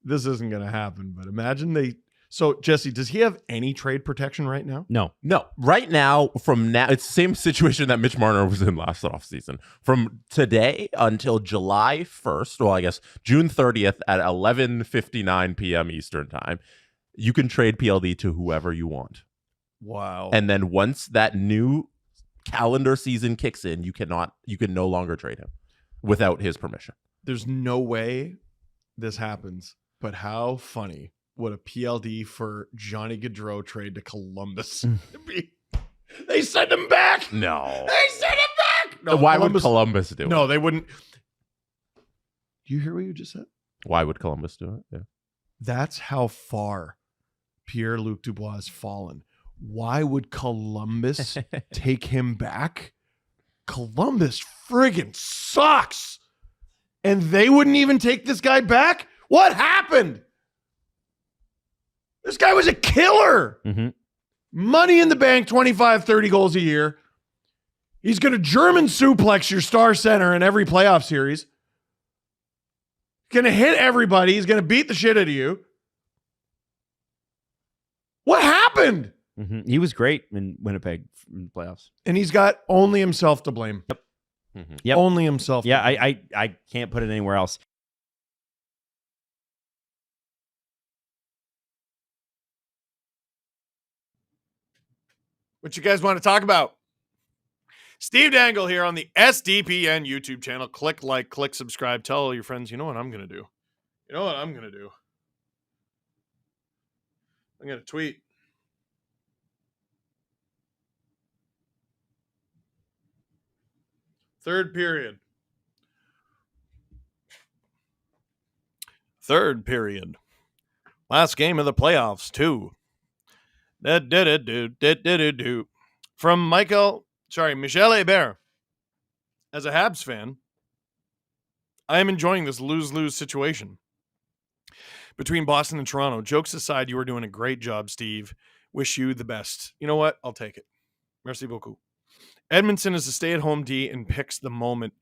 This isn't going to happen, but imagine so Jesse, does he have any trade protection right now? No. Right now, from now, it's the same situation that Mitch Marner was in last offseason. From today until July 1st, well, I guess June 30th at 11:59 p.m. Eastern time, you can trade PLD to whoever you want. Wow. And then once that new calendar season kicks in, you can no longer trade him without his permission. There's no way this happens, but how funny would a PLD for Johnny Gaudreau trade to Columbus be? They sent him back. No. They sent him back. No, why would Columbus do it? No, they wouldn't. Do you hear what you just said? Why would Columbus do it? Yeah. That's how far Pierre-Luc Dubois has fallen. Why would Columbus take him back? Columbus friggin' sucks. And they wouldn't even take this guy back? What happened? This guy was a killer. Mm-hmm. Money in the bank, 25, 30 goals a year. He's going to German suplex your star center in every playoff series. Going to hit everybody. He's going to beat the shit out of you. What happened? Mm-hmm. He was great in Winnipeg in the playoffs. And he's got only himself to blame. Yep. Mm-hmm. Yep. Only himself. Yeah, I can't put it anywhere else. What you guys want to talk about? Steve Dangle here on the SDPN YouTube channel. Click like, click subscribe. Tell all your friends, you know what I'm going to do? You know what I'm going to do? I'm going to tweet. Third period. Last game of the playoffs, too. From Michel Hebert. As a Habs fan, I am enjoying this lose-lose situation between Boston and Toronto. Jokes aside, you are doing a great job, Steve. Wish you the best. You know what? I'll take it. Merci beaucoup. Edmondson is a stay-at-home D and picks the moment.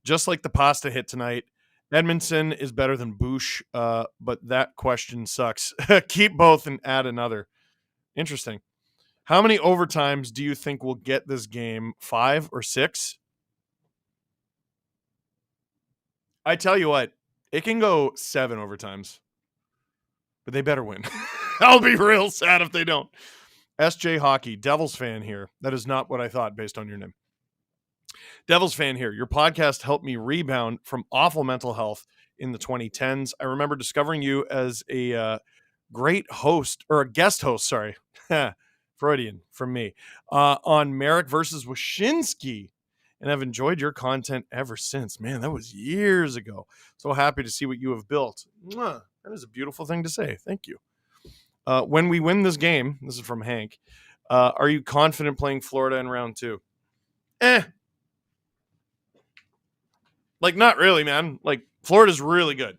Just like the pasta hit tonight, Edmondson is better than Bush, but that question sucks. Keep both and add another. Interesting. How many overtimes do you think we'll get this game? 5 or 6? I tell you what, it can go 7 overtimes, but they better win. I'll be real sad if they don't. SJ Hockey, Devils fan here. That is not what I thought based on your name. Devils fan here. Your podcast helped me rebound from awful mental health in the 2010s. I remember discovering you as a great host, or a guest host, sorry. Freudian from me, on Merrick versus Wyshynski, and I've enjoyed your content ever since. Man, that was years ago. So happy to see what you have built. Mwah. That is a beautiful thing to say. Thank you. When we win this game, this is from Hank, are you confident playing Florida in round 2? Like, not really, man. Like, Florida's really good.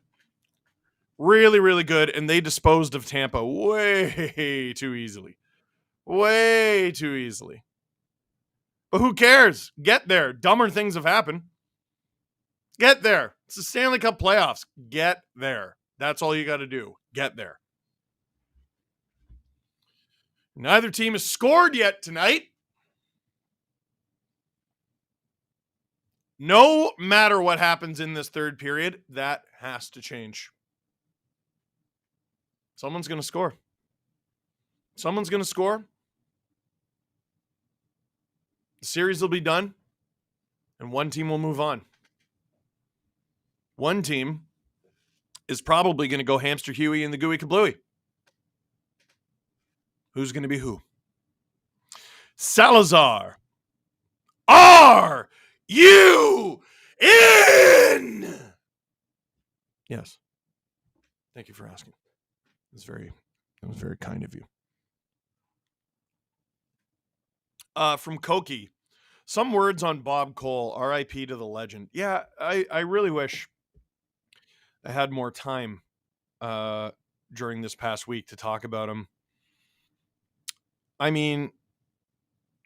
Really, really good, and they disposed of Tampa way too easily. Way too easily. But who cares? Get there. Dumber things have happened. Get there. It's the Stanley Cup playoffs. Get there. That's all you got to do. Get there. Neither team has scored yet tonight. No matter what happens in this third period, that has to change. Someone's going to score. Someone's going to score. The series will be done, and one team will move on. One team is probably going to go hamster Huey in the gooey kablooey. Who's going to be who? Salazar. Are you in? Yes. Thank you for asking. That was very kind of you. From Koki, some words on Bob Cole, RIP to the legend. Yeah, I really wish I had more time during this past week to talk about him. I mean,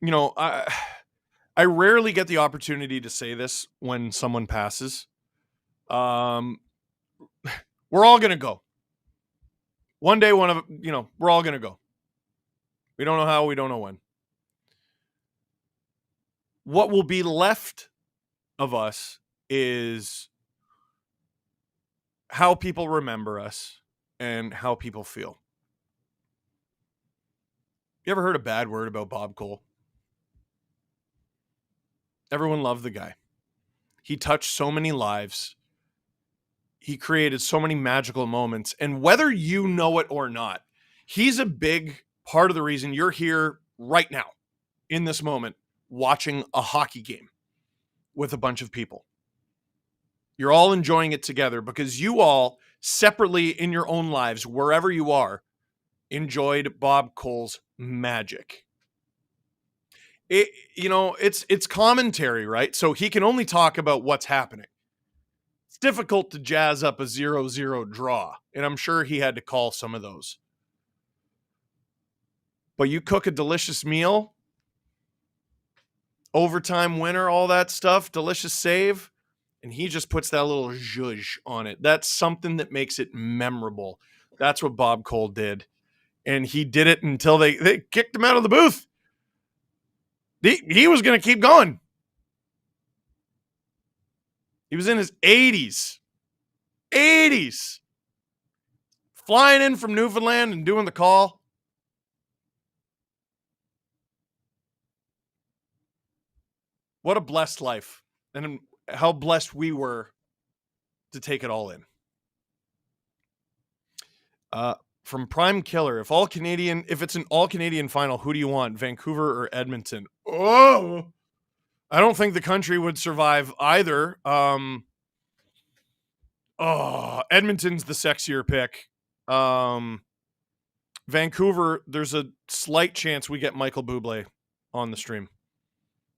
you know, I rarely get the opportunity to say this when someone passes. We're all going to go. One day, we're all going to go. We don't know how, we don't know when. What will be left of us is how people remember us and how people feel. You ever heard a bad word about Bob Cole? Everyone loved the guy. He touched so many lives. He created so many magical moments. And whether you know it or not, he's a big part of the reason you're here right now in this moment watching a hockey game with a bunch of people. You're all enjoying it together because you all separately in your own lives, wherever you are, enjoyed Bob Cole's magic. It's commentary, right? So he can only talk about what's happening. It's difficult to jazz up a 0-0 draw, and I'm sure he had to call some of those. But you cook a delicious meal, overtime winner, all that stuff, delicious save, and he just puts that little zhuzh on it. That's something that makes it memorable. That's what Bob Cole did. And he did it until they kicked him out of the booth. He was going to keep going. He was in his 80s. 80s. Flying in from Newfoundland and doing the call. What a blessed life. And how blessed we were to take it all in. From Prime Killer, if it's an all Canadian final, who do you want, Vancouver or Edmonton? Oh, I don't think the country would survive either. Edmonton's the sexier pick. Vancouver, there's a slight chance we get Michael Bublé on the stream.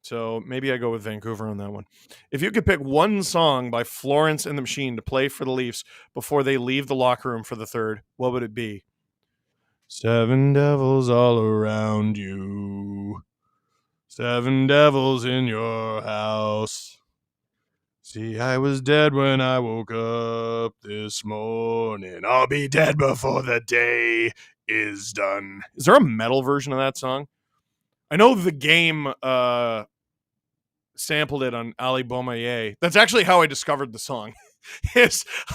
So maybe I go with Vancouver on that one. If you could pick one song by Florence and the Machine to play for the Leafs before they leave the locker room for the third, what would it be? Seven devils all around you. 7 devils in your house. See, I was dead when I woke up this morning. I'll be dead before the day is done. Is there a metal version of that song? I know the game sampled it on Ali Beaumaye. That's actually how I discovered the song.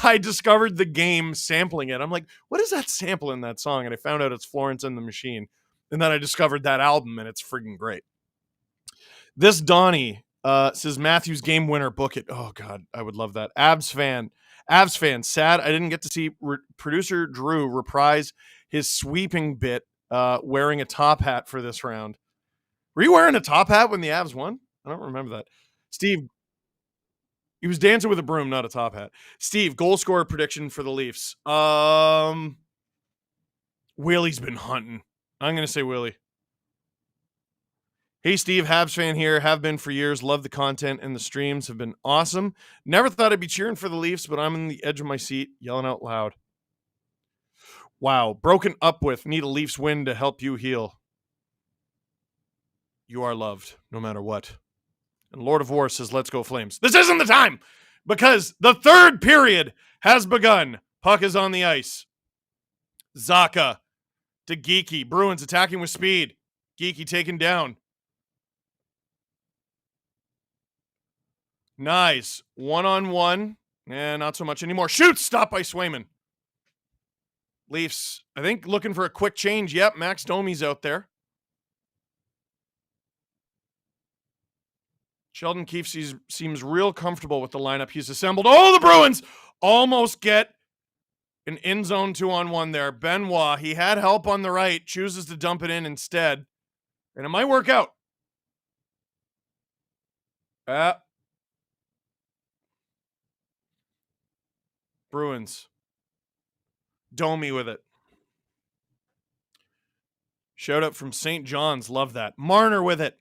I discovered the game sampling it. I'm like, what is that sample in that song? And I found out it's Florence and the Machine. And then I discovered that album, and it's freaking great. This Donnie says Matthews game winner, book it. Oh God, I would love that. Abs fan, sad I didn't get to see producer Drew reprise his sweeping bit wearing a top hat for this round. Were you wearing a top hat when the Avs won? I don't remember that. Steve, he was dancing with a broom, not a top hat. Steve, goal scorer prediction for the Leafs. Willie's been hunting. I'm going to say Willie. Hey, Steve, Habs fan here. Have been for years. Love the content, and the streams have been awesome. Never thought I'd be cheering for the Leafs, but I'm on the edge of my seat, yelling out loud. Wow. Broken up with. Need a Leafs win to help you heal. You are loved, no matter what. And Lord of War says, let's go Flames. This isn't the time, because the third period has begun. Puck is on the ice. Zaka to Geeky. Bruins attacking with speed. Geeky taken down. Nice. 1-on-1. Not so much anymore. Shoots! Stopped by Swayman. Leafs, I think, looking for a quick change. Yep, Max Domi's out there. Sheldon Keefe seems real comfortable with the lineup he's assembled. Oh, the Bruins almost get an in-zone 2-on-1 there. Benoit, he had help on the right, chooses to dump it in instead. And it might work out. Bruins. Domi with it. Shout out from St. John's. Love that. Marner with it.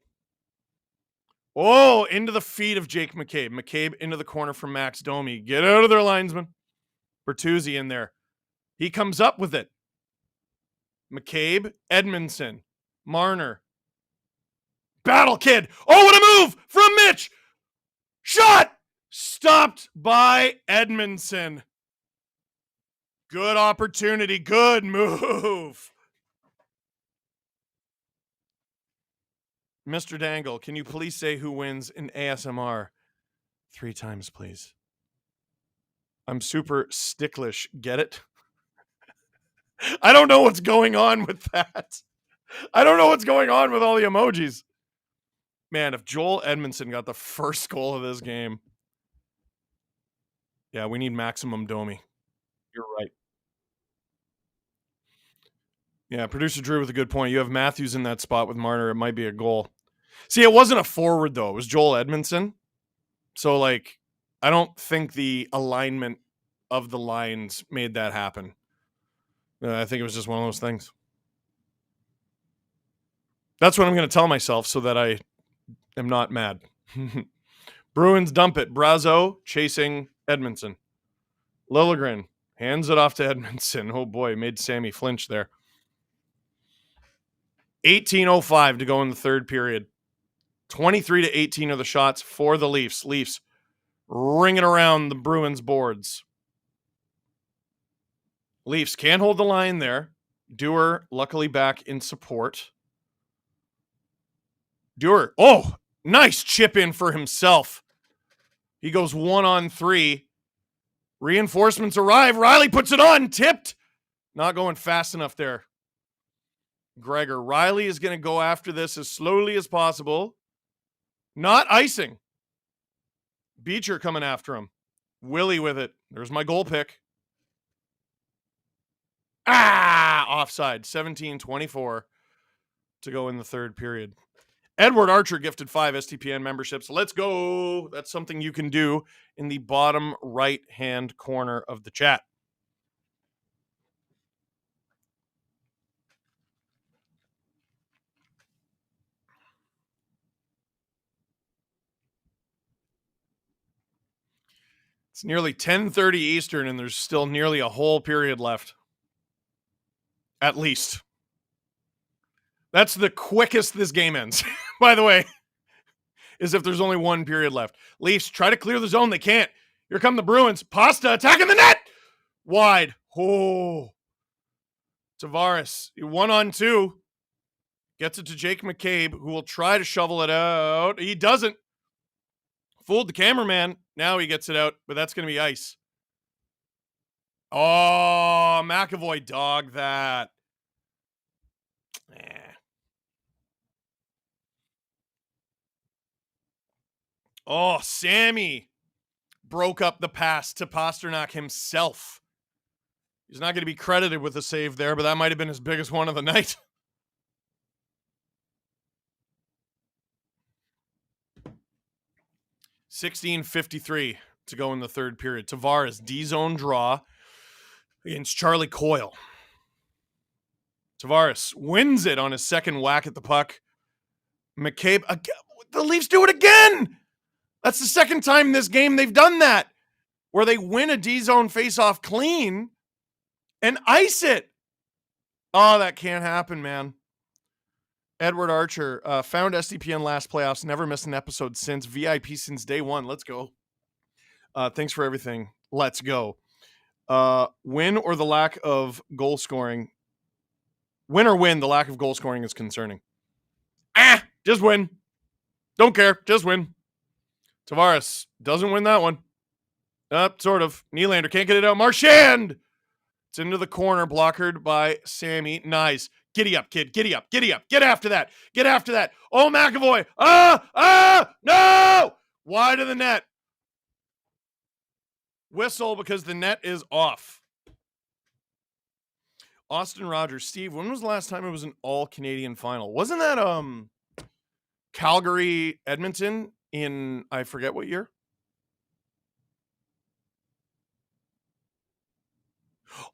Oh, into the feet of Jake McCabe. McCabe into the corner from Max Domi. Get out of there, linesman. Bertuzzi in there. He comes up with it. McCabe, Edmondson, Marner. Battle Kid. Oh, what a move from Mitch. Shot. Stopped by Edmondson. Good opportunity. Good move. Mr. Dangle, can you please say who wins in ASMR 3 times, please? I'm super sticklish. Get it? I don't know what's going on with that. I don't know what's going on with all the emojis. Man, if Joel Edmondson got the first goal of this game. Yeah, we need maximum Domi. You're right. Yeah, producer Drew with a good point. You have Matthews in that spot with Marner. It might be a goal. See, it wasn't a forward, though. It was Joel Edmondson. So, I don't think the alignment of the lines made that happen. I think it was just one of those things. That's what I'm going to tell myself so that I am not mad. Bruins dump it. Brazeau chasing Edmondson. Liljegren hands it off to Edmondson. Oh boy, made Sammy flinch there. 18:05 to go in the third period. 23-18 are the shots for the Leafs. Leafs ringing around the Bruins boards. Leafs can't hold the line there. Dewar luckily back in support. Dewar, oh, nice chip in for himself. He goes 1-on-3. Reinforcements arrive. Riley puts it on. Tipped. Not going fast enough there. Gregor. Riley is going to go after this as slowly as possible. Not icing. Beecher coming after him. Willie with it. There's my goal pick. Offside. 17-24 to go in the third period. Edward Archer gifted 5 STPN memberships. Let's go. That's something you can do in the bottom right-hand corner of the chat. It's nearly 10:30 Eastern, and there's still nearly a whole period left. At least. That's the quickest this game ends, by the way, is if there's only one period left. Leafs try to clear the zone. They can't. Here come the Bruins. Pasta attacking the net. Wide. Oh. Tavares, 1-on-2. Gets it to Jake McCabe, who will try to shovel it out. He doesn't. Fooled the cameraman. Now he gets it out, but that's going to be ice. Oh, McAvoy dogged that. Oh, Sammy broke up the pass to Pasternak himself. He's not going to be credited with a save there, but that might have been his biggest one of the night. $16.53 to go in the third period. Tavares, D-zone draw against Charlie Coyle. Tavares wins it on his second whack at the puck. McCabe, the Leafs do it again! That's the second time this game they've done that, where they win a D-zone faceoff clean and ice it. Oh, that can't happen, man. Edward Archer, found SDPN last playoffs, never missed an episode since. VIP since day one. Let's go. Thanks for everything. Let's go. Win or the lack of goal scoring. Win or win, the lack of goal scoring is concerning. Just win. Don't care. Just win. Tavares doesn't win that one. Sort of. Nylander can't get it out. Marchand! It's into the corner, blockered by Sammy. Nice. Giddy up, kid. Giddy up. Giddy up. Get after that. Get after that. Oh, McAvoy. No! Wide of the net. Whistle because the net is off. Austin Rogers. Steve, when was the last time it was an all-Canadian final? Wasn't that Calgary, Edmonton in, I forget what year?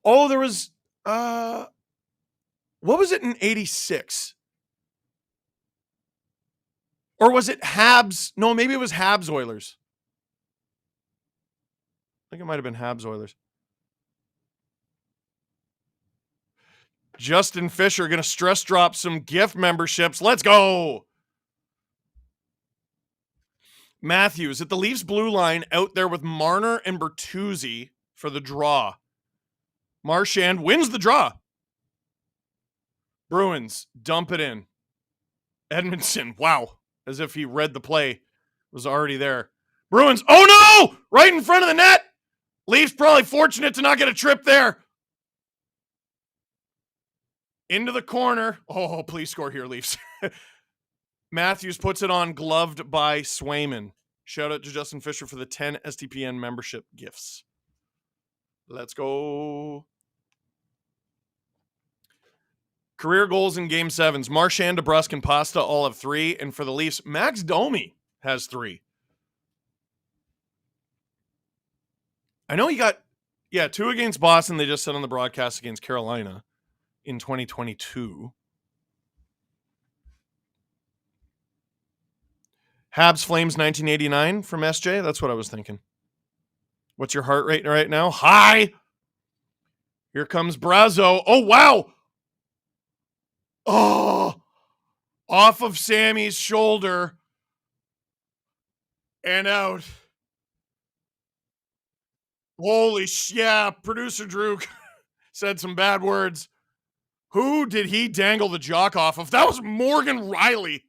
Oh, there was, what was it in 86? Or was it Habs? No, maybe it was Habs Oilers. I think it might have been Habs Oilers. Justin Fisher going to stress drop some gift memberships. Let's go. Matthews at the Leafs blue line out there with Marner and Bertuzzi for the draw. Marchand wins the draw. Bruins dump it in. Edmondson, wow. As if he read the play. Was already there. Bruins, oh no! Right in front of the net. Leafs probably fortunate to not get a trip there. Into the corner. Oh, please score here, Leafs. Matthews puts it on, gloved by Swayman. Shout out to Justin Fisher for the 10 STPN membership gifts. Let's go. Career goals in Game 7s. Marchand, DeBrusk, and Pasta all have 3. And for the Leafs, Max Domi has 3. I know he got Yeah, 2 against Boston. They just said on the broadcast against Carolina in 2022. Habs Flames 1989 from SJ. That's what I was thinking. What's your heart rate right now? High. Here comes Brazo. Oh, wow. Oh, off of Sammy's shoulder and out. Holy yeah, producer Drew said some bad words. Who did he dangle the jock off of? That was Morgan Riley.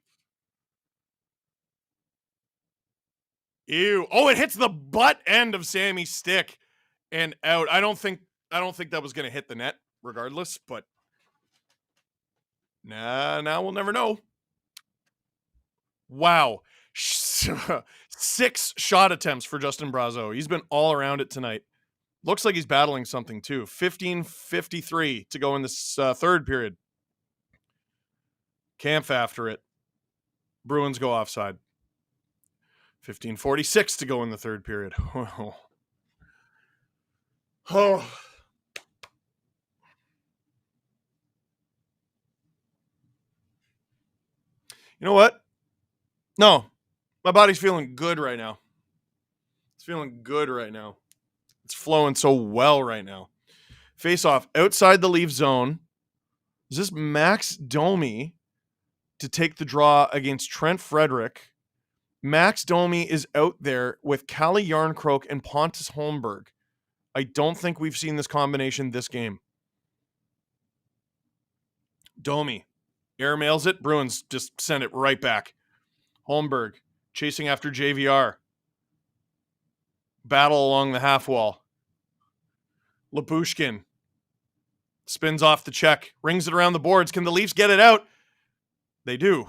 Ew. Oh, it hits the butt end of Sammy's stick and out. I don't think that was going to hit the net regardless, but now we'll never know. Wow. 6 shot attempts for Justin Brazeau. He's been all around it tonight. Looks like he's battling something too. 15:53 to go in this third period. Kampf after it. Bruins go offside. 15:46 to go in the third period. Oh. You know what? No, my body's feeling good right now. It's feeling good right now. It's flowing so well right now. Face off outside the Leaf zone. Is this Max Domi to take the draw against Trent Frederick? Max Domi is out there with Kalle Järnkrok and Pontus Holmberg. I don't think we've seen this combination this game. Domi airmails it. Bruins just send it right back. Holmberg chasing after JVR. Battle along the half wall. Labushkin spins off the check. Rings it around the boards. Can the Leafs get it out? They do.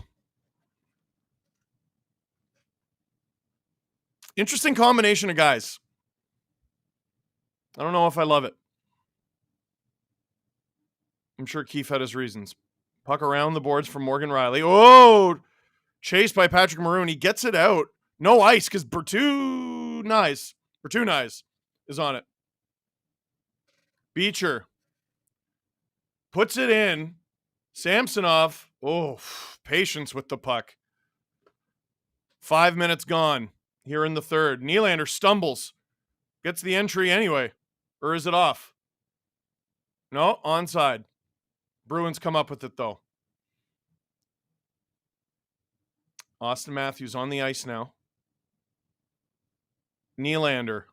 Interesting combination of guys. I don't know if I love it. I'm sure Keefe had his reasons. Puck around the boards from Morgan Riley. Oh, chased by Patrick Maroon. He gets it out. No ice because Bertuniz is on it. Beecher puts it in. Samsonov. Oh, patience with the puck. 5 minutes gone here in the third. Nylander stumbles. Gets the entry anyway. Or is it off? No, onside. Bruins come up with it, though. Austin Matthews on the ice now. Nylander.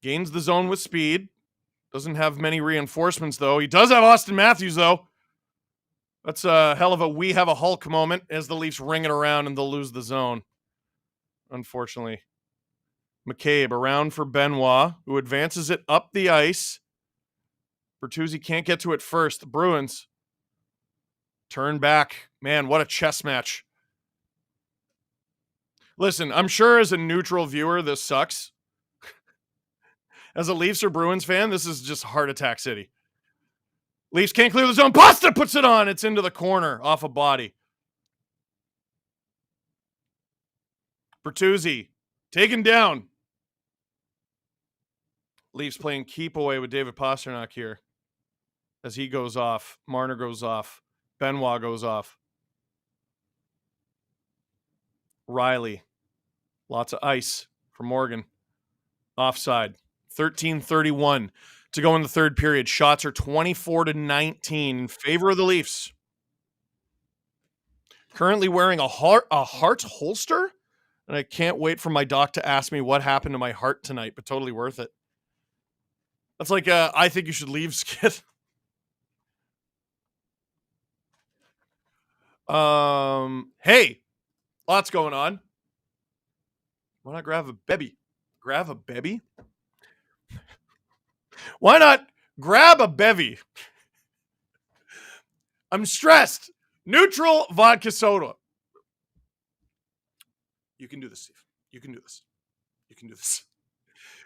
Gains the zone with speed. Doesn't have many reinforcements, though. He does have Austin Matthews, though. That's a hell of a we have a Hulk moment as the Leafs ring it around and they'll lose the zone. Unfortunately. McCabe around for Benoit, who advances it up the ice. Bertuzzi can't get to it first. The Bruins turn back. Man, what a chess match. Listen, I'm sure as a neutral viewer, this sucks. As a Leafs or Bruins fan, this is just heart attack city. Leafs can't clear the zone. Pasta puts it on. It's into the corner off a body. Bertuzzi taken down. Leafs playing keep away with David Pastrnak here. As he goes off. Marner goes off. Benoit goes off. Riley. Lots of ice for Morgan. Offside. 13:31 to go in the third period. Shots are 24-19 in favor of the Leafs. Currently wearing a heart holster. And I can't wait for my doc to ask me what happened to my heart tonight, but totally worth it. That's like I think you should leave skit. Hey, lots going on. Why not grab a bevy? Grab a bevy? Why not grab a bevy? I'm stressed. Neutral vodka soda. You can do this, Steve. You can do this. You can do this.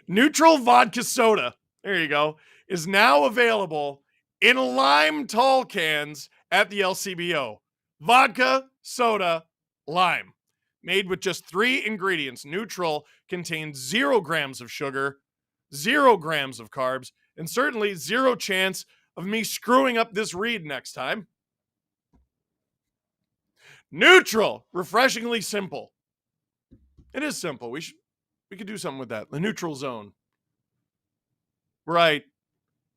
Neutral vodka soda, there you go, is now available in lime tall cans at the LCBO. Vodka, soda, lime. Made with just 3 ingredients. Neutral contains 0 grams of sugar, 0 grams of carbs, and certainly 0 chance of me screwing up this read next time. Neutral, refreshingly simple. It is simple. We could do something with that. The neutral zone. Right.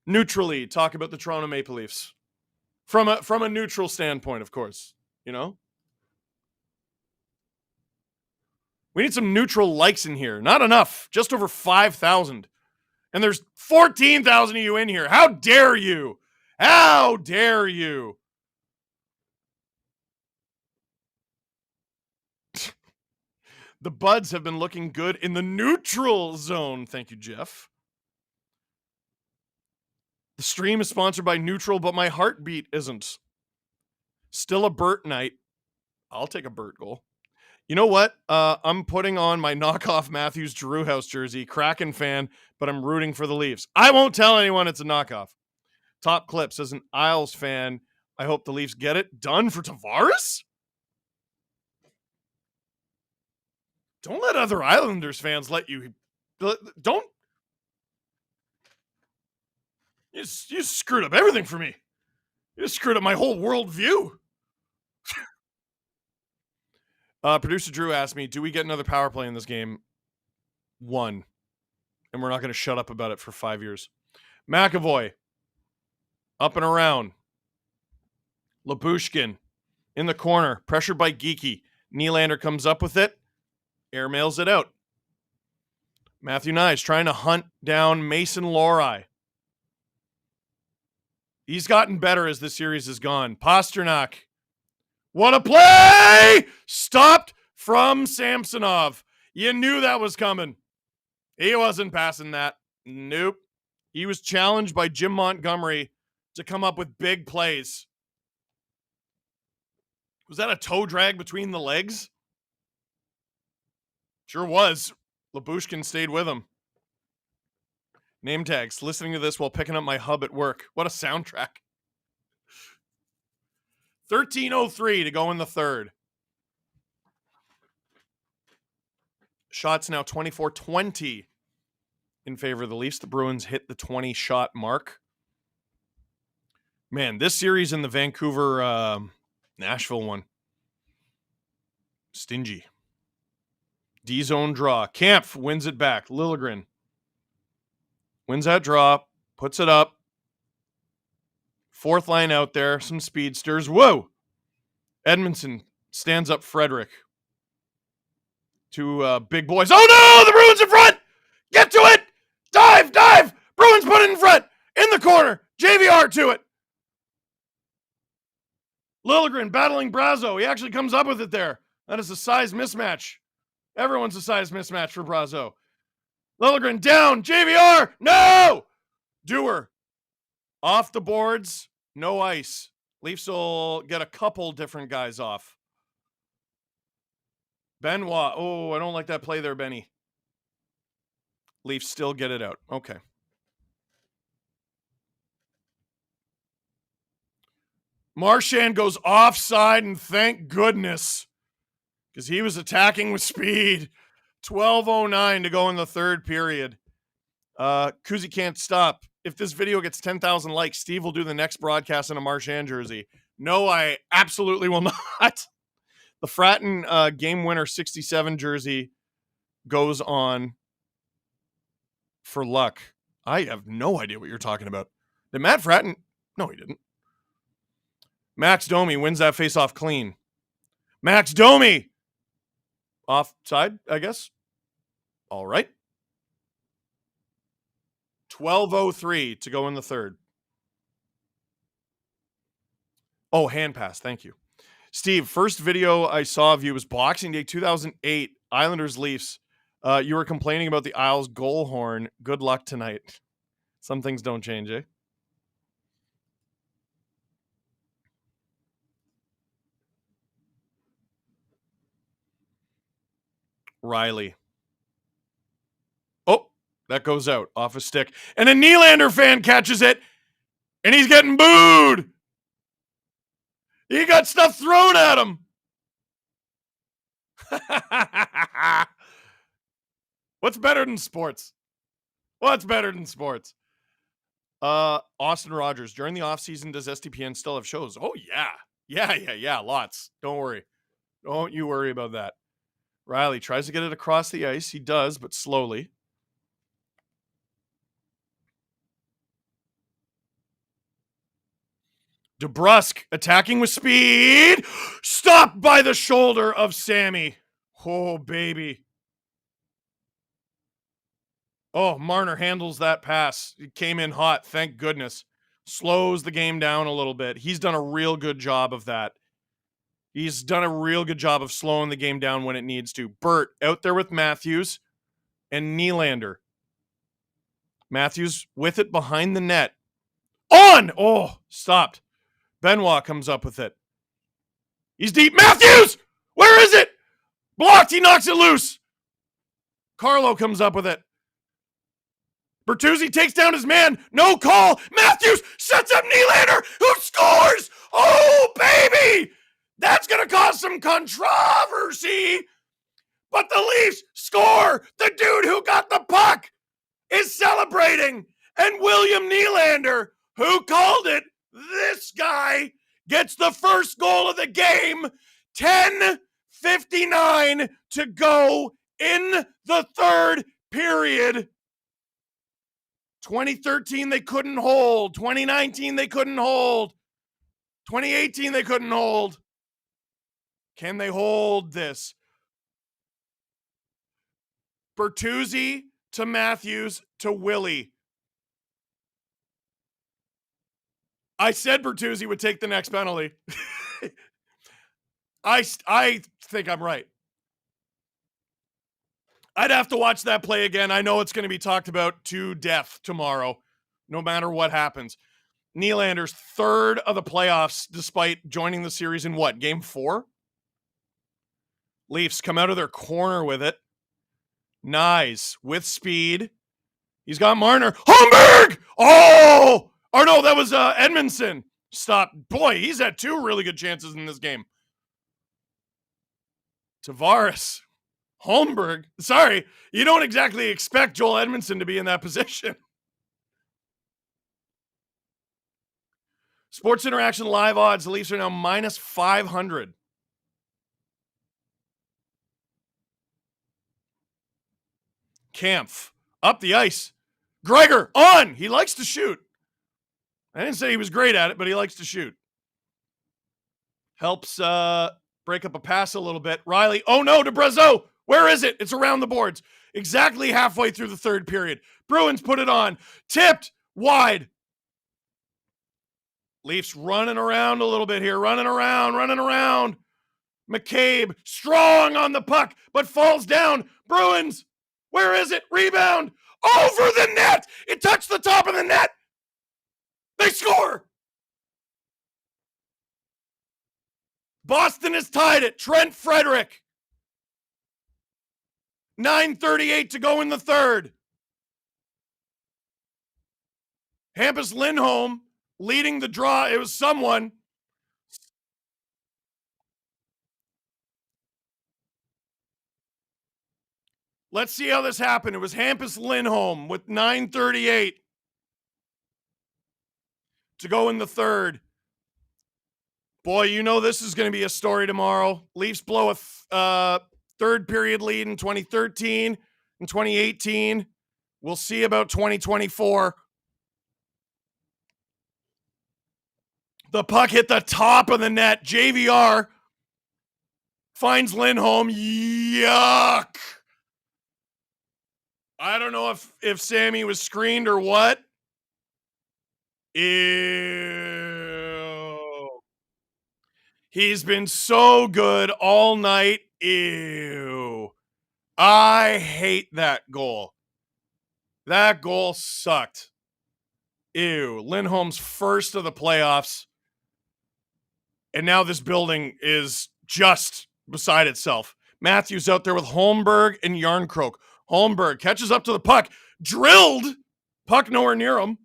Neutrally talk about the Toronto Maple Leafs. From a neutral standpoint, of course. You know? We need some neutral likes in here. Not enough. Just over 5,000. And there's 14,000 of you in here. How dare you? How dare you? The Buds have been looking good in the neutral zone. Thank you, Jeff. The stream is sponsored by Neutral, but my heartbeat isn't. Still a Burt night. I'll take a Burt goal. You know what? I'm putting on my knockoff Matthews Drew House jersey. Kraken fan, but I'm rooting for the Leafs. I won't tell anyone it's a knockoff. Top Clips, as an Isles fan, I hope the Leafs get it done for Tavares? Don't let other Islanders fans let you... Don't... You screwed up everything for me. You just screwed up my whole worldview. Producer Drew asked me, do we get another power play in this game? 1. And we're not going to shut up about it for 5 years. McAvoy. Up and around. Labushkin. In the corner. Pressured by Geeky. Nylander comes up with it. Airmails it out. Matthew Nyes trying to hunt down Mason Lohrei. He's gotten better as the series has gone. Pasternak. What a play! Stopped from Samsonov. You knew that was coming. He wasn't passing that. Nope. He was challenged by Jim Montgomery to come up with big plays. Was that a toe drag between the legs? Sure was. Labushkin stayed with him. Name tags. Listening to this while picking up my hub at work. What a soundtrack. 13:03 to go in the third. Shots now 24-20 in favor of the Leafs. The Bruins hit the 20-shot mark. Man, this series in the Vancouver, Nashville one. Stingy. D-zone draw. Kampf wins it back. Liljegren wins that draw. Puts it up. Fourth line out there. Some speedsters. Whoa! Edmondson stands up Frederick. Two big boys. Oh no! The Bruins in front! Get to it! Dive! Dive! Bruins put it in front! In the corner! JVR to it! Liljegren battling Brazo. He actually comes up with it there. That is a size mismatch. Everyone's a size mismatch for Brazo. Liljegren down. JVR! No! Dewar. Off the boards. No ice. Leafs will get a couple different guys off. Benoit. Oh, I don't like that play there, Benny. Leafs still get it out. Okay. Marchand goes offside, and thank goodness, because he was attacking with speed. 12:09 to go in the third period. Kuzi can't stop. If this video gets 10,000 likes, Steve will do the next broadcast in a Marchand jersey. No, I absolutely will not. The Fratton game winner 67 jersey goes on for luck. I have no idea what you're talking about. Did Matt Fratton? No, he didn't. Max Domi wins that faceoff clean. Max Domi! Offside, I guess. All right. 12:03 to go in the third. Oh, hand pass. Thank you. Steve, first video I saw of you was Boxing Day 2008, Islanders Leafs. You were complaining about the Isles goal horn. Good luck tonight. Some things don't change, eh? Riley. Oh, that goes out off a stick. And a Nylander fan catches it, and he's getting booed. He got stuff thrown at him. What's better than sports? What's better than sports? Austin Rogers. During the offseason, does STPN still have shows? Oh, yeah. Yeah. Lots. Don't worry. Don't you worry about that. Riley tries to get it across the ice. He does, but slowly. DeBrusque attacking with speed. Stopped by the shoulder of Sammy. Oh, baby. Oh, Marner handles that pass. It came in hot. Thank goodness. Slows the game down a little bit. He's done a real good job of that. He's done a real good job of slowing the game down when it needs to. Burt out there with Matthews and Nylander. Matthews with it behind the net. On! Oh, stopped. Benoit comes up with it. He's deep. Matthews! Where is it? Blocked. He knocks it loose. Carlo comes up with it. Bertuzzi takes down his man. No call. Matthews sets up Nylander, who scores. Oh, baby! That's going to cause some controversy. But the Leafs score. The dude who got the puck is celebrating. And William Nylander, who called it, this guy gets the first goal of the game. 10:59 to go in the third period. 2013, they couldn't hold. 2019, they couldn't hold. 2018, they couldn't hold. Can they hold this? Bertuzzi to Matthews to Willie. I said Bertuzzi would take the next penalty. I think I'm right. I'd have to watch that play again. I know it's going to be talked about to death tomorrow, no matter what happens. Nylander's third of the playoffs, despite joining the series in what, game 4? Leafs come out of their corner with it. Nyes with speed. He's got Marner. Holmberg! Oh! Or no, that was Edmondson. Stop. Boy, he's had 2 really good chances in this game. Tavares. Holmberg. Sorry, you don't exactly expect Joel Edmondson to be in that position. Sports Interaction live odds. The Leafs are now minus 500. Kampf up the ice. Gregor on. He likes to shoot. I didn't say he was great at it, but he likes to shoot. Helps break up a pass a little bit. Riley. Oh no, to Brazeau. Where is it? It's around the boards. Exactly halfway through the third period. Bruins put it on. Tipped wide. Leafs running around a little bit here. Running around. McCabe strong on the puck, but falls down. Bruins. Where is it? Rebound. Over the net. It touched the top of the net. They score. Boston has tied it. Trent Frederick. 9:38 to go in the third. Hampus Lindholm leading the draw. It was someone. Let's see how this happened. It was Hampus Lindholm with 9:38 to go in the third. Boy, you know this is going to be a story tomorrow. Leafs blow a third period lead in 2013 and 2018. We'll see about 2024. The puck hit the top of the net. JVR finds Lindholm. Yuck. I don't know if Sammy was screened or what. Ew. He's been so good all night. Ew. I hate that goal. That goal sucked. Ew. Lindholm's first of the playoffs. And now this building is just beside itself. Matthews out there with Holmberg and Yarncroke. Holmberg catches up to the puck. Drilled. Puck nowhere near him.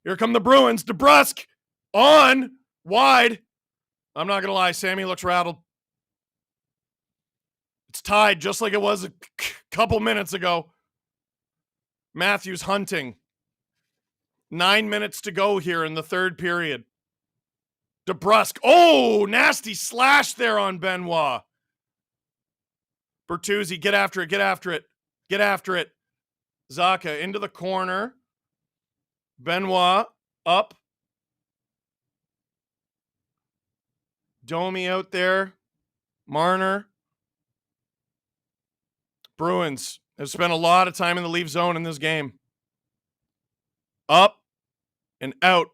Here come the Bruins. DeBrusque on. Wide. I'm not going to lie. Sammy looks rattled. It's tied just like it was a couple minutes ago. Matthews hunting. 9 minutes to go here in the third period. DeBrusk. Oh, nasty slash there on Benoit. Bertuzzi, get after it, get after it, get after it. Zacha into the corner. Benoit up. Domi out there. Marner. Bruins have spent a lot of time in the Leaf zone in this game. Up and out.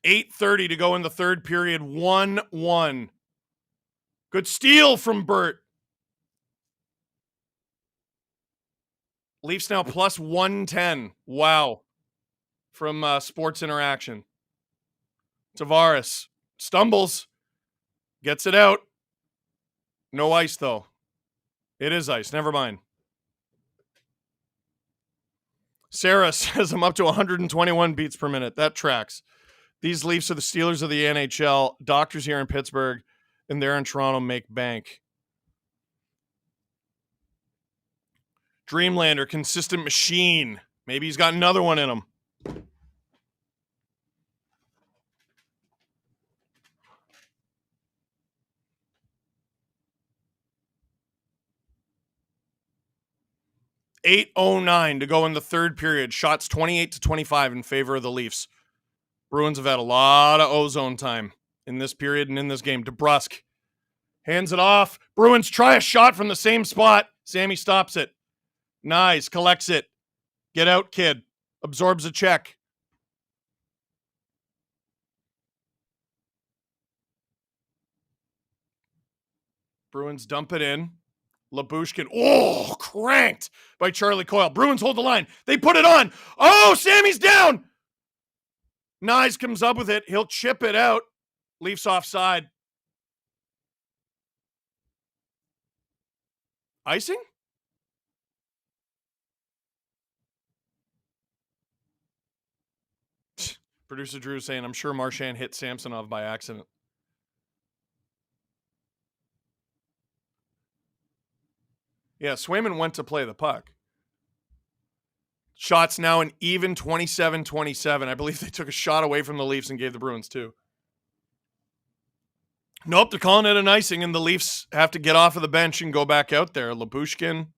8:30 to go in the third period. 1-1. Good steal from Burt. Leafs now plus 110. Wow. From Sports Interaction. Tavares stumbles. Gets it out. No ice, though. It is ice. Never mind. Sarah says I'm up to 121 beats per minute. That tracks. These Leafs are the Steelers of the NHL. Doctors here in Pittsburgh and there in Toronto make bank. Dreamlander, consistent machine. Maybe he's got another one in him. $8:09 to go in the third period. Shots 28-25 in favor of the Leafs. Bruins have had a lot of ozone time in this period and in this game. DeBrusk hands it off. Bruins try a shot from the same spot. Sammy stops it. Nyes collects it. Get out, kid. Absorbs a check. Bruins dump it in. Labushkin. Oh, cranked by Charlie Coyle. Bruins hold the line. They put it on. Oh, Sammy's down. Nyes comes up with it. He'll chip it out. Leafs offside. Icing? Producer Drew saying, I'm sure Marchand hit Samsonov by accident. Yeah, Swayman went to play the puck. Shots now an even 27-27. I believe they took a shot away from the Leafs and gave the Bruins two. Nope, they're calling it an icing, and the Leafs have to get off of the bench and go back out there. Labushkin.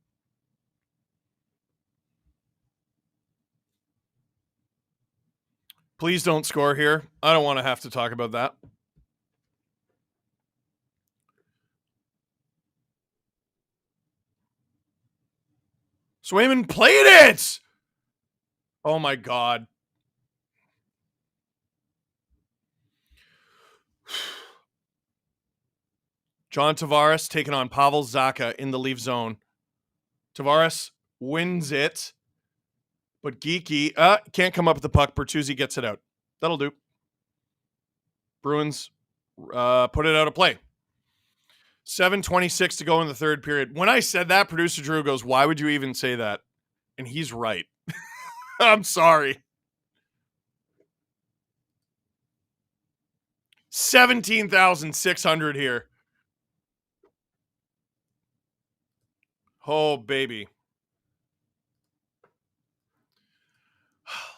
Please don't score here. I don't want to have to talk about that. Swayman played it! Oh my God. John Tavares taking on Pavel Zacha in the Leaf zone. Tavares wins it. But Geeky can't come up with the puck. Bertuzzi gets it out. That'll do. Bruins put it out of play. 7:26 to go in the third period. When I said that, producer Drew goes, why would you even say that? And he's right. I'm sorry. 17,600 here. Oh, baby.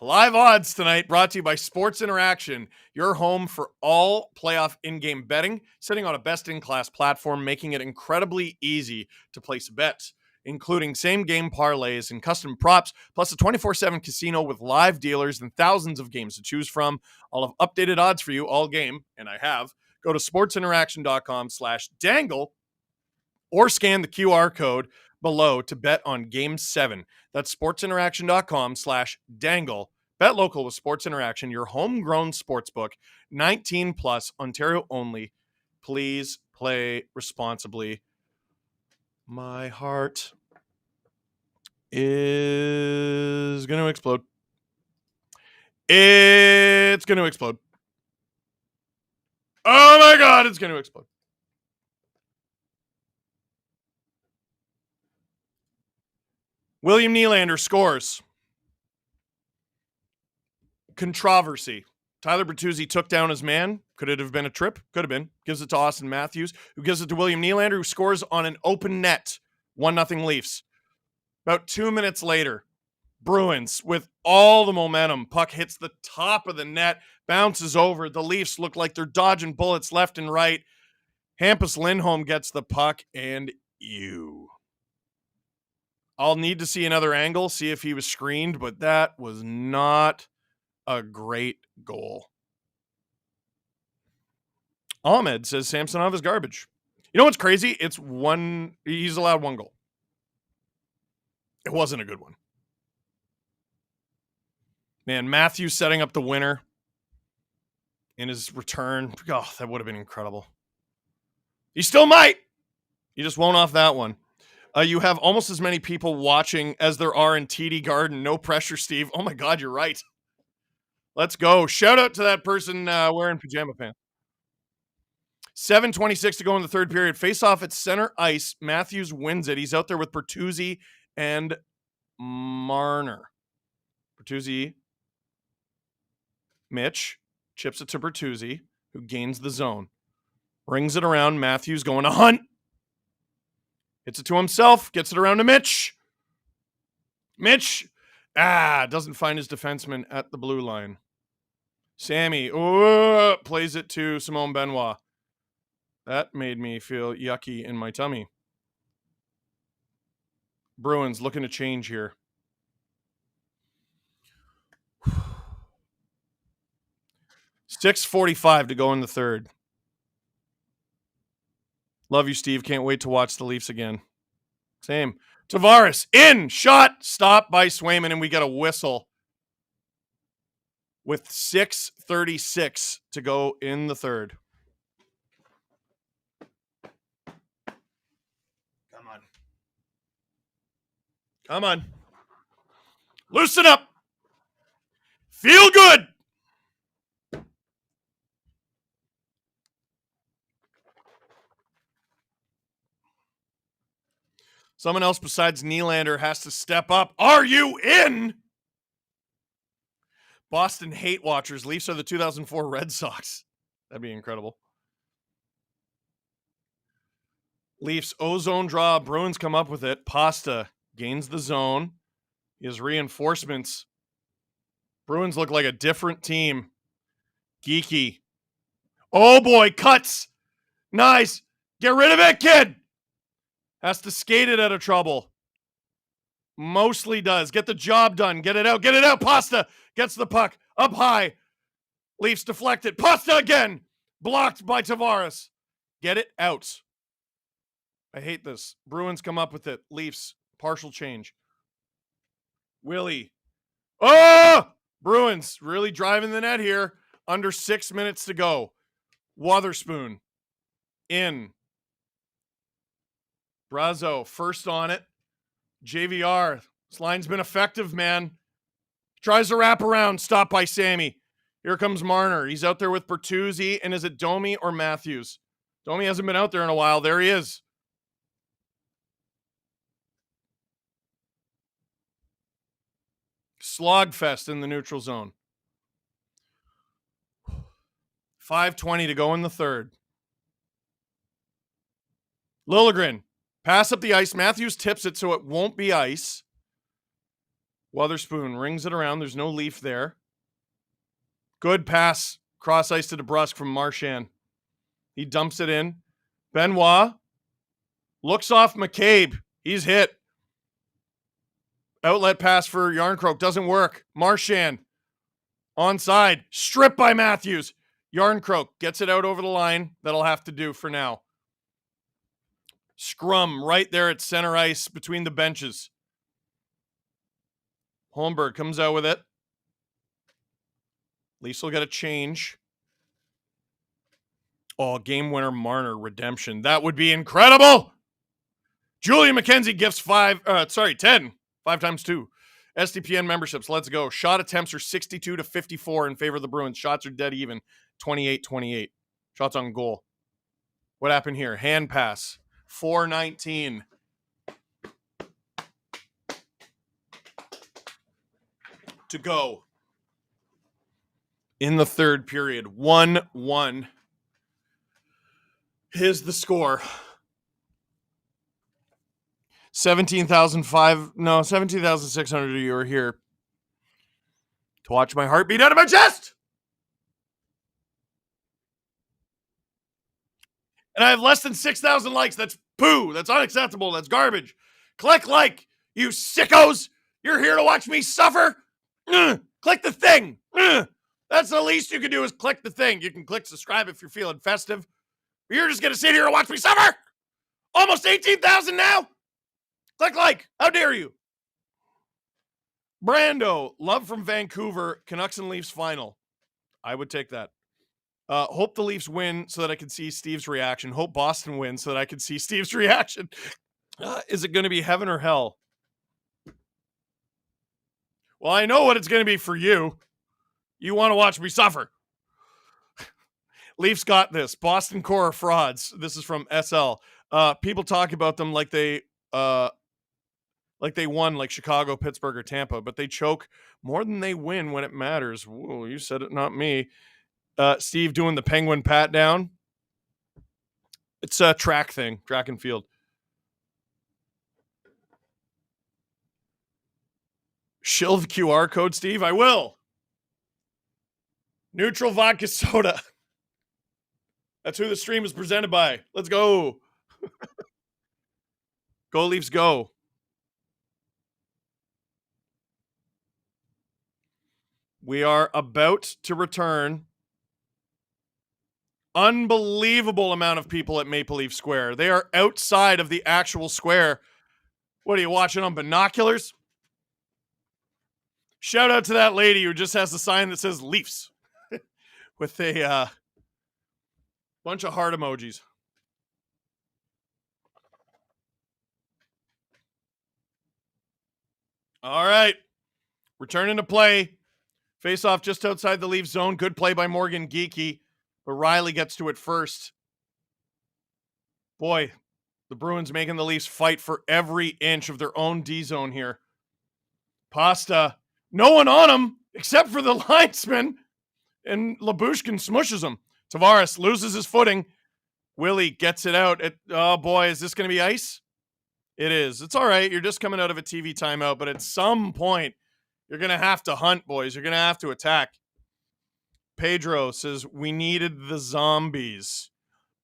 Live odds tonight brought to you by Sports Interaction, your home for all playoff in-game betting, sitting on a best-in-class platform, making it incredibly easy to place bets, including same-game parlays and custom props, plus a 24/7 casino with live dealers and thousands of games to choose from. I'll have updated odds for you all game, and I have. Go to sportsinteraction.com/dangle or scan the QR code below to bet on Game 7. That's sportsinteraction.com/dangle. Bet local with Sports Interaction, your homegrown sportsbook. 19 plus, Ontario only. Please play responsibly. My heart is going to explode. It's going to explode. Oh my God, it's going to explode. William Nylander scores. Controversy. Tyler Bertuzzi took down his man. Could it have been a trip? Could have been. Gives it to Austin Matthews, who gives it to William Nylander, who scores on an open net. 1-0 Leafs. About 2 minutes later, Bruins with all the momentum. Puck hits the top of the net, bounces over. The Leafs look like they're dodging bullets left and right. Hampus Lindholm gets the puck, and I'll need to see another angle, see if he was screened, but that was not a great goal. Ahmed says Samsonov is garbage. You know what's crazy? He's allowed 1 goal. It wasn't a good one. Man, Matthews setting up the winner in his return. Oh, that would have been incredible. He still might. He just won't off that one. You have almost as many people watching as there are in TD Garden. No pressure, Steve. Oh my God, you're right. Let's go. Shout out to that person wearing pajama pants. 7:26 to go in the third period. Face off at center ice. Matthews wins it. He's out there with Bertuzzi and Marner. Bertuzzi. Mitch chips it to Bertuzzi, who gains the zone. Brings it around. Matthews going to Hunt. Hits it to himself. Gets it around to Mitch. Mitch. Doesn't find his defenseman at the blue line. Sammy. Plays it to Simone Benoit. That made me feel yucky in my tummy. Bruins looking to change here. $6:45 to go in the third. Love you, Steve. Can't wait to watch the Leafs again. Same. Tavares in. Shot. Stopped by Swayman, and we got a whistle with 6:36 to go in the third. Come on. Loosen up. Feel good. Someone else besides Nylander has to step up. Are you in? Boston hate watchers. Leafs are the 2004 Red Sox. That'd be incredible. Leafs ozone draw. Bruins come up with it. Pasta gains the zone. His reinforcements. Bruins look like a different team. Geeky. Oh boy, cuts. Nice. Get rid of it, kid. Has to skate it out of trouble. Mostly does. Get the job done. Get it out. Get it out. Pasta gets the puck up high. Leafs deflected. Pasta again. Blocked by Tavares. Get it out. I hate this. Bruins come up with it. Leafs, partial change. Willie. Oh! Bruins really driving the net here. Under 6 minutes to go. Wotherspoon. In. Brazo, first on it. JVR. This line's been effective, man. Tries to wrap around. Stopped by Sammy. Here comes Marner. He's out there with Bertuzzi. And is it Domi or Matthews? Domi hasn't been out there in a while. There he is. Slogfest in the neutral zone. 5:20 to go in the third. Liljegren. Pass up the ice. Matthews tips it so it won't be ice. Wotherspoon rings it around. There's no Leaf there. Good pass. Cross ice to DeBrusque from Marchand. He dumps it in. Benoit looks off McCabe. He's hit. Outlet pass for Yarncroke. Doesn't work. Marchand. Onside. Stripped by Matthews. Yarncroke gets it out over the line. That'll have to do for now. Scrum right there at center ice between the benches. Holmberg comes out with it. Leafs will get a change. Oh, game winner Marner redemption. That would be incredible. Julian McKenzie gifts 10. 5 times 2. SDPN memberships. Let's go. Shot attempts are 62 to 54 in favor of the Bruins. Shots are dead even. 28-28. Shots on goal. What happened here? Hand pass. 4:19. To go. In the third period. 1-1. Here's the score. 17,600 of you are here to watch my heart beat out of my chest. And I have less than 6,000 likes. That's poo. That's unacceptable. That's garbage. Click like, you sickos. You're here to watch me suffer. Click the thing. That's the least you can do is click the thing. You can click subscribe if you're feeling festive. But you're just going to sit here and watch me suffer. Almost 18,000 now. Click like. How dare you? Brando, love from Vancouver, Canucks and Leafs final. I would take that. Hope the Leafs win so that I can see Steve's reaction. Hope Boston wins so that I can see Steve's reaction. Is it going to be heaven or hell? Well, I know what it's going to be for you. You want to watch me suffer. Leafs got this. Boston core are frauds. This is from SL. People talk about them like they won, like Chicago, Pittsburgh, or Tampa, but they choke more than they win when it matters. Whoa, you said it, not me. Steve doing the penguin pat down. It's a track thing, track and field. Shill the QR code, Steve. I will. Neutral vodka soda. That's who the stream is presented by. Let's go. Go Leafs, go. We are about to return. Unbelievable amount of people at Maple Leaf Square. They are outside of the actual square. What are you watching on binoculars? Shout out to that lady who just has the sign that says Leafs with a bunch of heart emojis. All right. Returning to play. Face off just outside the Leafs zone. Good play by Morgan Geekie, but Riley gets to it first. Boy, the Bruins making the Leafs fight for every inch of their own D zone here. Pasta. No one on him except for the linesman, and Labushkin smushes him. Tavares loses his footing. Willie gets it out. Oh, boy, is this going to be ice? It is. It's all right. You're just coming out of a TV timeout, but at some point, you're going to have to hunt, boys. You're going to have to attack. Pedro says, we needed the zombies.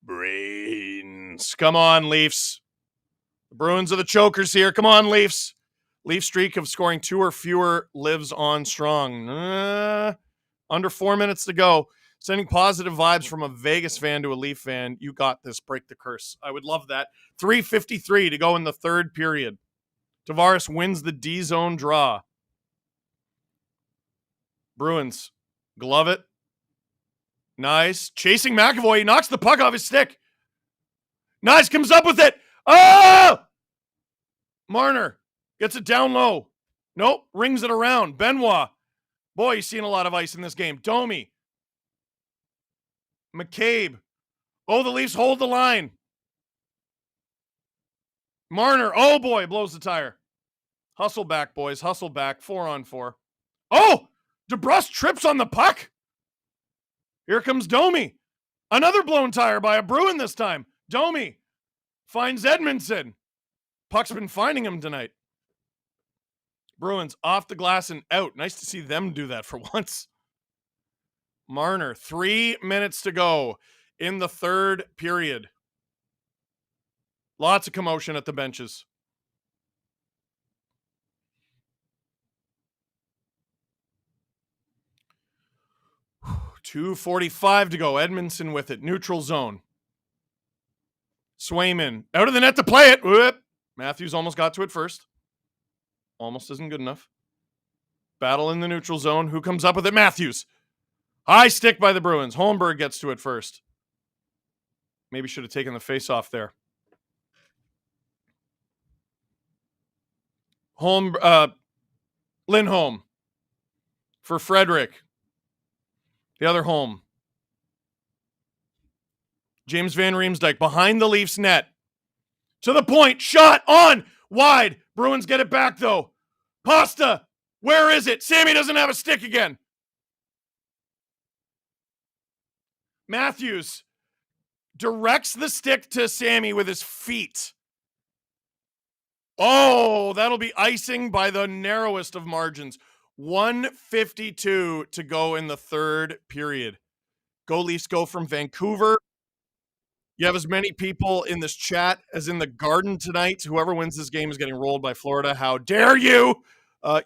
Brains. Come on, Leafs. The Bruins are the chokers here. Come on, Leafs. Leaf streak of scoring 2 or fewer lives on strong. Under 4 minutes to go. Sending positive vibes from a Vegas fan to a Leaf fan. You got this. Break the curse. I would love that. 3:53 to go in the third period. Tavares wins the D-zone draw. Bruins. Glove it. Nice. Chasing McAvoy. He knocks the puck off his stick. Nice. Comes up with it. Oh! Marner. Gets it down low. Nope. Rings it around. Benoit. Boy, he's seen a lot of ice in this game. Domi. McCabe. Oh, the Leafs hold the line. Marner. Oh, boy. Blows the tire. Hustle back, boys. Hustle back. 4-on-4. Oh! DeBrusque trips on the puck. Here comes Domi. Another blown tire by a Bruin this time. Domi finds Edmondson. Puck's been finding him tonight. Bruins off the glass and out. Nice to see them do that for once. Marner, 3 minutes to go in the third period. Lots of commotion at the benches. .245 to go. Edmondson with it. Neutral zone. Swayman out of the net to play it. Whoop. Matthews almost got to it first. Almost isn't good enough. Battle in the neutral zone. Who comes up with it? Matthews. High stick by the Bruins. Holmberg gets to it first. Maybe should have taken the face-off there. Lindholm for Frederick. The other home. James Van Riemsdyk behind the Leafs net. To the point. Shot on. Wide. Bruins get it back, though. Pasta. Where is it? Sammy doesn't have a stick again. Matthews directs the stick to Sammy with his feet. Oh, that'll be icing by the narrowest of margins. 1:52 to go in the third period. Go Leafs go from Vancouver. You have as many people in this chat as in the Garden tonight. Whoever wins this game is getting rolled by Florida. How dare you?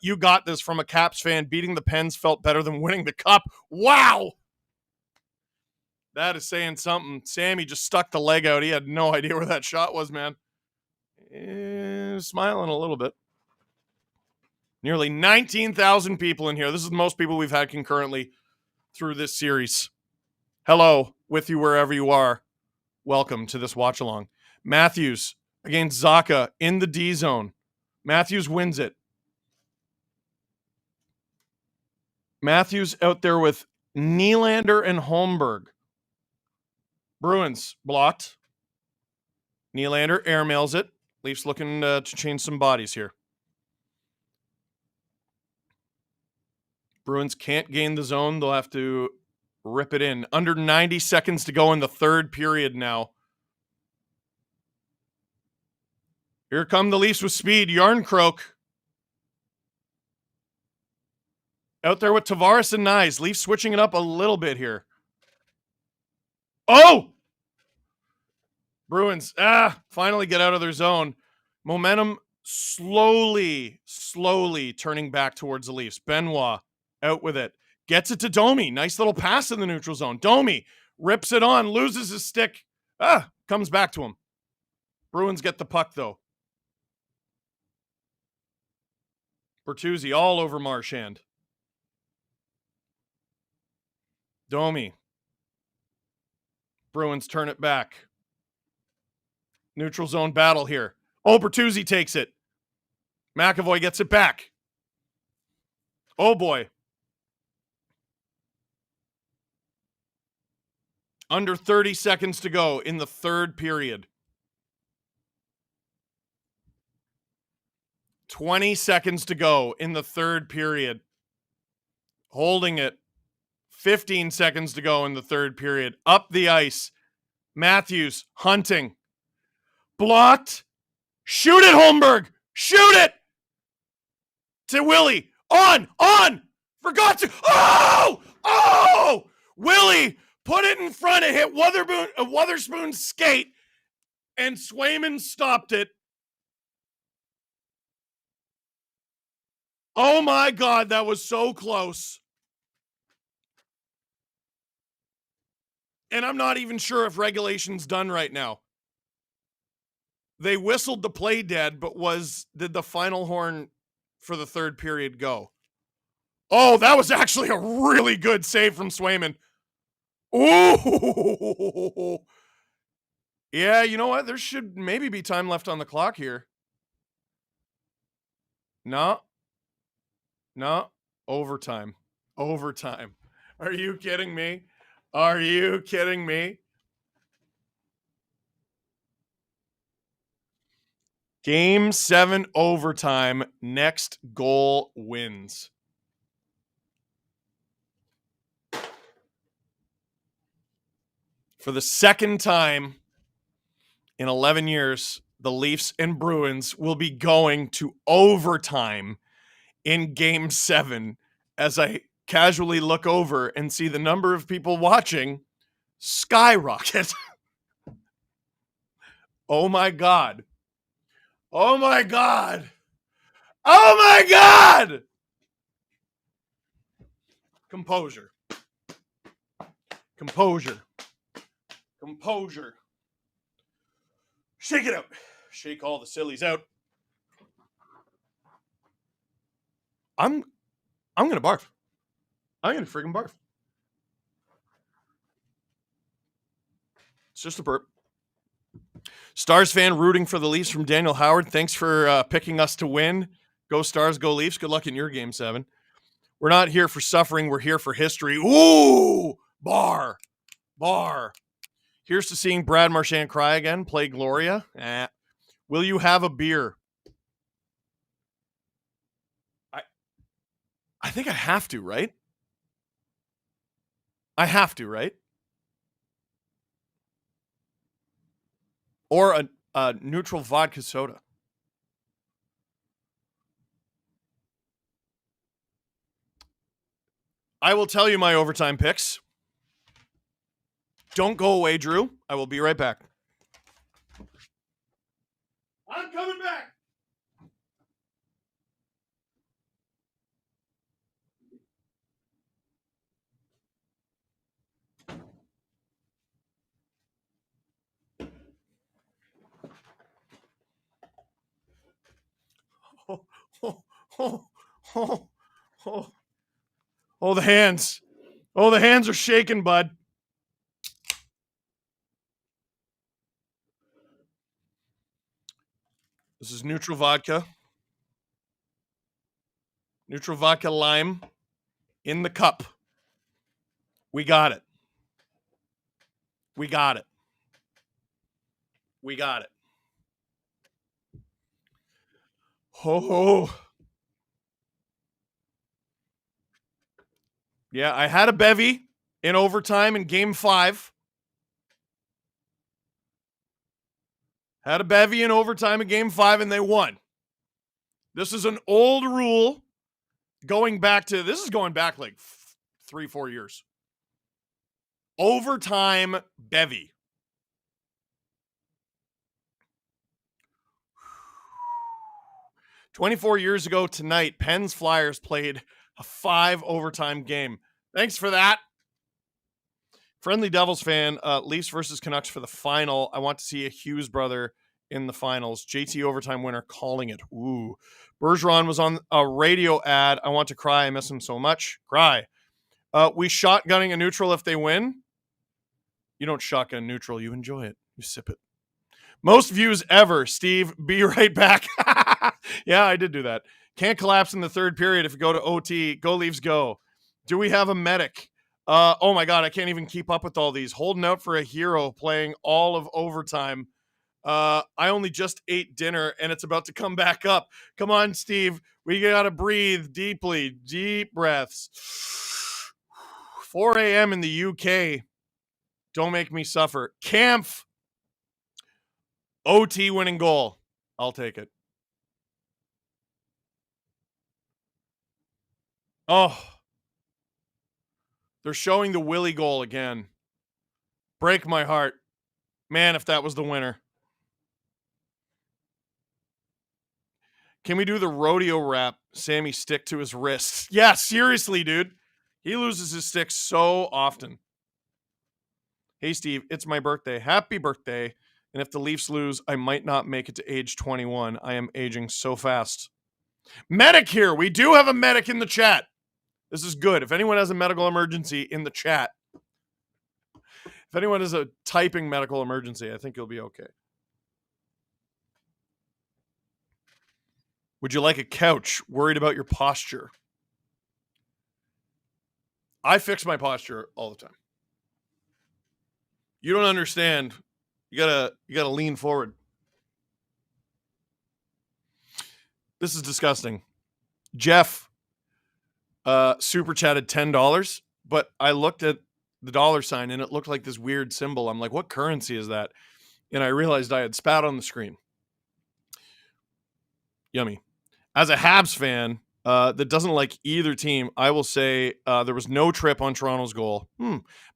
You got this from a Caps fan. Beating the Pens felt better than winning the Cup. Wow. That is saying something. Sammy just stuck the leg out. He had no idea where that shot was, man. Smiling a little bit. Nearly 19,000 people in here. This is the most people we've had concurrently through this series. Hello, with you wherever you are. Welcome to this watch along. Matthews against Zaka in the D zone. Matthews wins it. Matthews out there with Nylander and Holmberg. Bruins blocked. Nylander airmails it. Leafs looking to change some bodies here. Bruins can't gain the zone. They'll have to rip it in. Under 90 seconds to go in the third period now. Here come the Leafs with speed. Yarncroke. Out there with Tavares and Nyes. Leafs switching it up a little bit here. Oh! Bruins, finally get out of their zone. Momentum slowly turning back towards the Leafs. Benoit out with it. Gets it to Domi. Nice little pass in the neutral zone. Domi rips it on, loses his stick. Comes back to him. Bruins get the puck, though. Bertuzzi all over Marchand. Domi. Bruins turn it back. Neutral zone battle here. Oh, Bertuzzi takes it. McAvoy gets it back. Oh, boy. Under 30 seconds to go in the third period. 20 seconds to go in the third period. Holding it. 15 seconds to go in the third period. Up the ice. Matthews hunting. Blocked. Shoot it, Holmberg. Shoot it. To Willie. On. Forgot to. Oh! Willie put it in front. It hit Wotherspoon's skate, and Swayman stopped it. Oh my God, that was so close. And I'm not even sure if regulation's done right now. They whistled the play dead, but did the final horn for the third period go? Oh, that was actually a really good save from Swayman. Ooh. Yeah, you know what? There should maybe be time left on the clock here. No. Overtime. Are you kidding me? Game 7 overtime. Next goal wins. For the second time in 11 years, the Leafs and Bruins will be going to overtime in Game 7 as I casually look over and see the number of people watching skyrocket. Oh my God. Composure. Shake it out. Shake all the sillies out. I'm gonna barf. I'm gonna friggin' barf. It's just a burp. Stars fan rooting for the Leafs from Daniel Howard. Thanks for picking us to win. Go Stars, go Leafs. Good luck in your Game 7. We're not here for suffering. We're here for history. Ooh, bar. Here's to seeing Brad Marchand cry again. Play Gloria. Will you have a beer? I think I have to, right? Or a neutral vodka soda. I will tell you my overtime picks. Don't go away, Drew. I will be right back. I'm coming back. Oh, oh, oh, oh, oh. Oh, the hands. Oh, the hands are shaking, bud. This is neutral vodka. Neutral vodka lime in the cup. We got it. We got it. We got it. Ho ho. Yeah, I had a bevy in overtime in game 5. Had a bevy in overtime in game 5 and they won. This is an old rule going back like 3-4 years. Overtime bevy. "24 years ago tonight, Pens Flyers played a 5 overtime game." Thanks for that. Friendly Devils fan, Leafs versus Canucks for the final. I want to see a Hughes brother in the finals. JT overtime winner calling it. Ooh. Bergeron was on a radio ad. I want to cry. I miss him so much. Cry. We shotgunning a neutral if they win. You don't shotgun neutral. You enjoy it. You sip it. Most views ever. Steve, be right back. Yeah, I did do that. Can't collapse in the third period if you go to OT. Go Leafs, go. Do we have a medic? Oh my God, I can't even keep up with all these. Holding out for a hero, playing all of overtime. I only just ate dinner and it's about to come back up. Come on, Steve. We got to breathe deeply. Deep breaths. 4 a.m. in the UK. Don't make me suffer. Kampf. OT winning goal. I'll take it. Oh. They're showing the Willie goal again. Break my heart. Man, if that was the winner. Can we do the rodeo rap? Sammy stick to his wrist. Yeah, seriously, dude. He loses his stick so often. Hey, Steve, it's my birthday. Happy birthday. And if the Leafs lose, I might not make it to age 21. I am aging so fast. Medic here. We do have a medic in the chat. This is good. If anyone has a medical emergency in the chat, if anyone has a typing medical emergency, I think you'll be okay. Would you like a couch? Worried about your posture? I fix my posture all the time. You don't understand. You gotta lean forward. This is disgusting. Jeff super chatted $10, but I looked at the dollar sign and it looked like this weird symbol. I'm like, what currency is that? And I realized I had spat on the screen. Yummy. As a Habs fan that doesn't like either team, I will say there was no trip on Toronto's goal.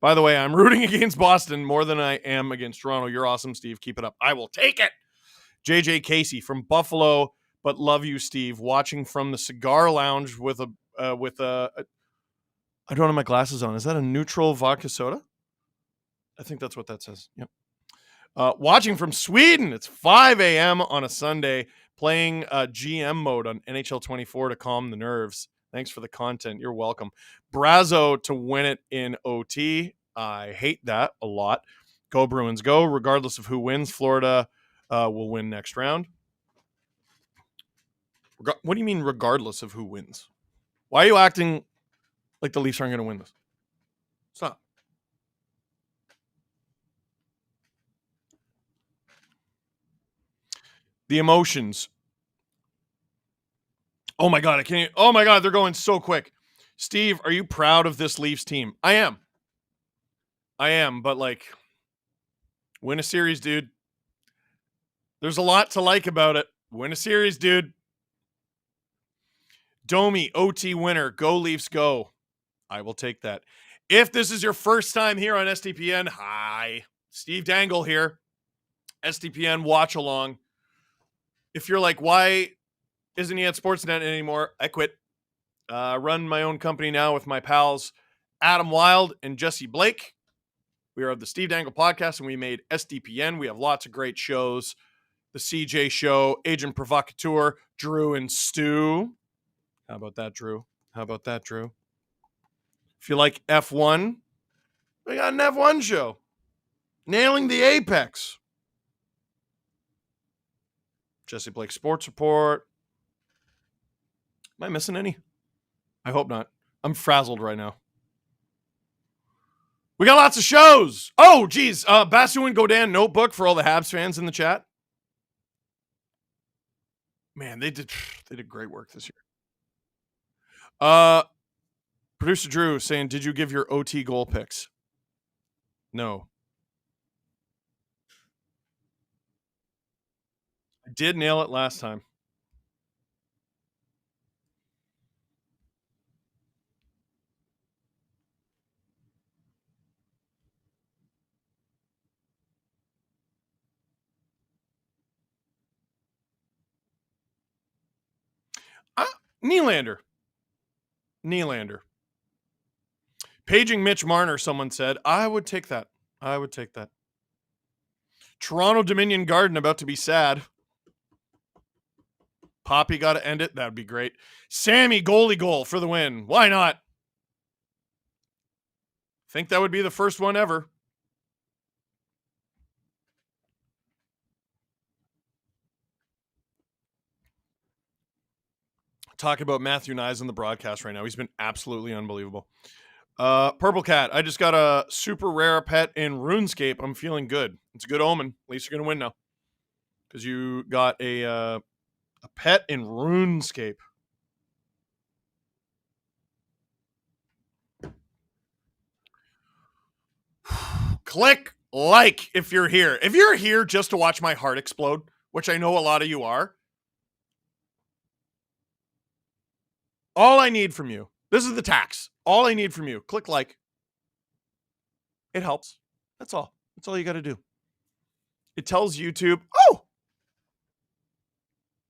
By the way, I'm rooting against Boston more than I am against Toronto. You're awesome, Steve. Keep it up. I will take it. JJ Casey from Buffalo, but love you, Steve. Watching from the cigar lounge with a I don't have my glasses on. Is that a neutral vodka soda? I think that's what that says. Yep. Watching from Sweden. It's 5 a.m. on a Sunday, playing GM mode on NHL 24 to calm the nerves. Thanks for the content. You're welcome. Brazo to win it in OT. I hate that a lot. Go Bruins, go. Regardless of who wins, Florida will win next round. What do you mean regardless of who wins? Why are you acting like the Leafs aren't going to win this? Stop. The emotions. Oh my God, I can't. Oh my God, they're going so quick. Steve, are you proud of this Leafs team? I am, but like, win a series, dude. There's a lot to like about it. Win a series, dude. Domi, OT winner. Go Leafs, go. I will take that. If this is your first time here on SDPN, hi, Steve Dangle here. SDPN watch along. If you're like, why isn't he at Sportsnet anymore? I quit. Run my own company now with my pals Adam Wilde and Jesse Blake. We are of the Steve Dangle podcast, and we made SDPN. We have lots of great shows. The CJ Show, Agent Provocateur, Drew and Stu. How about that, Drew? If you like F1, we got an F1 show. Nailing the Apex. Jesse Blake Sports Report. Am I missing any? I hope not. I'm frazzled right now. We got lots of shows. Oh, geez. Basu and Godin notebook for all the Habs fans in the chat. Man, they did great work this year. Producer Drew saying, did you give your OT goal picks? No. I did nail it last time. Nylander. Paging Mitch Marner, someone said. I would take that. Toronto Dominion Garden about to be sad. Poppy got to end it. That would be great. Sammy goalie goal for the win. Why not? Think that would be the first one ever. Talk about Matthew Nyes in the broadcast right now. He's been absolutely unbelievable. Purple Cat, I just got a super rare pet in RuneScape. I'm feeling good. It's a good omen. At least you're going to win now. Because you got a pet in RuneScape. Click like if you're here. If you're here just to watch my heart explode, which I know a lot of you are, all I need from you, this is the tax. All I need from you, click like. It helps. That's all. That's all you got to do. It tells YouTube, oh,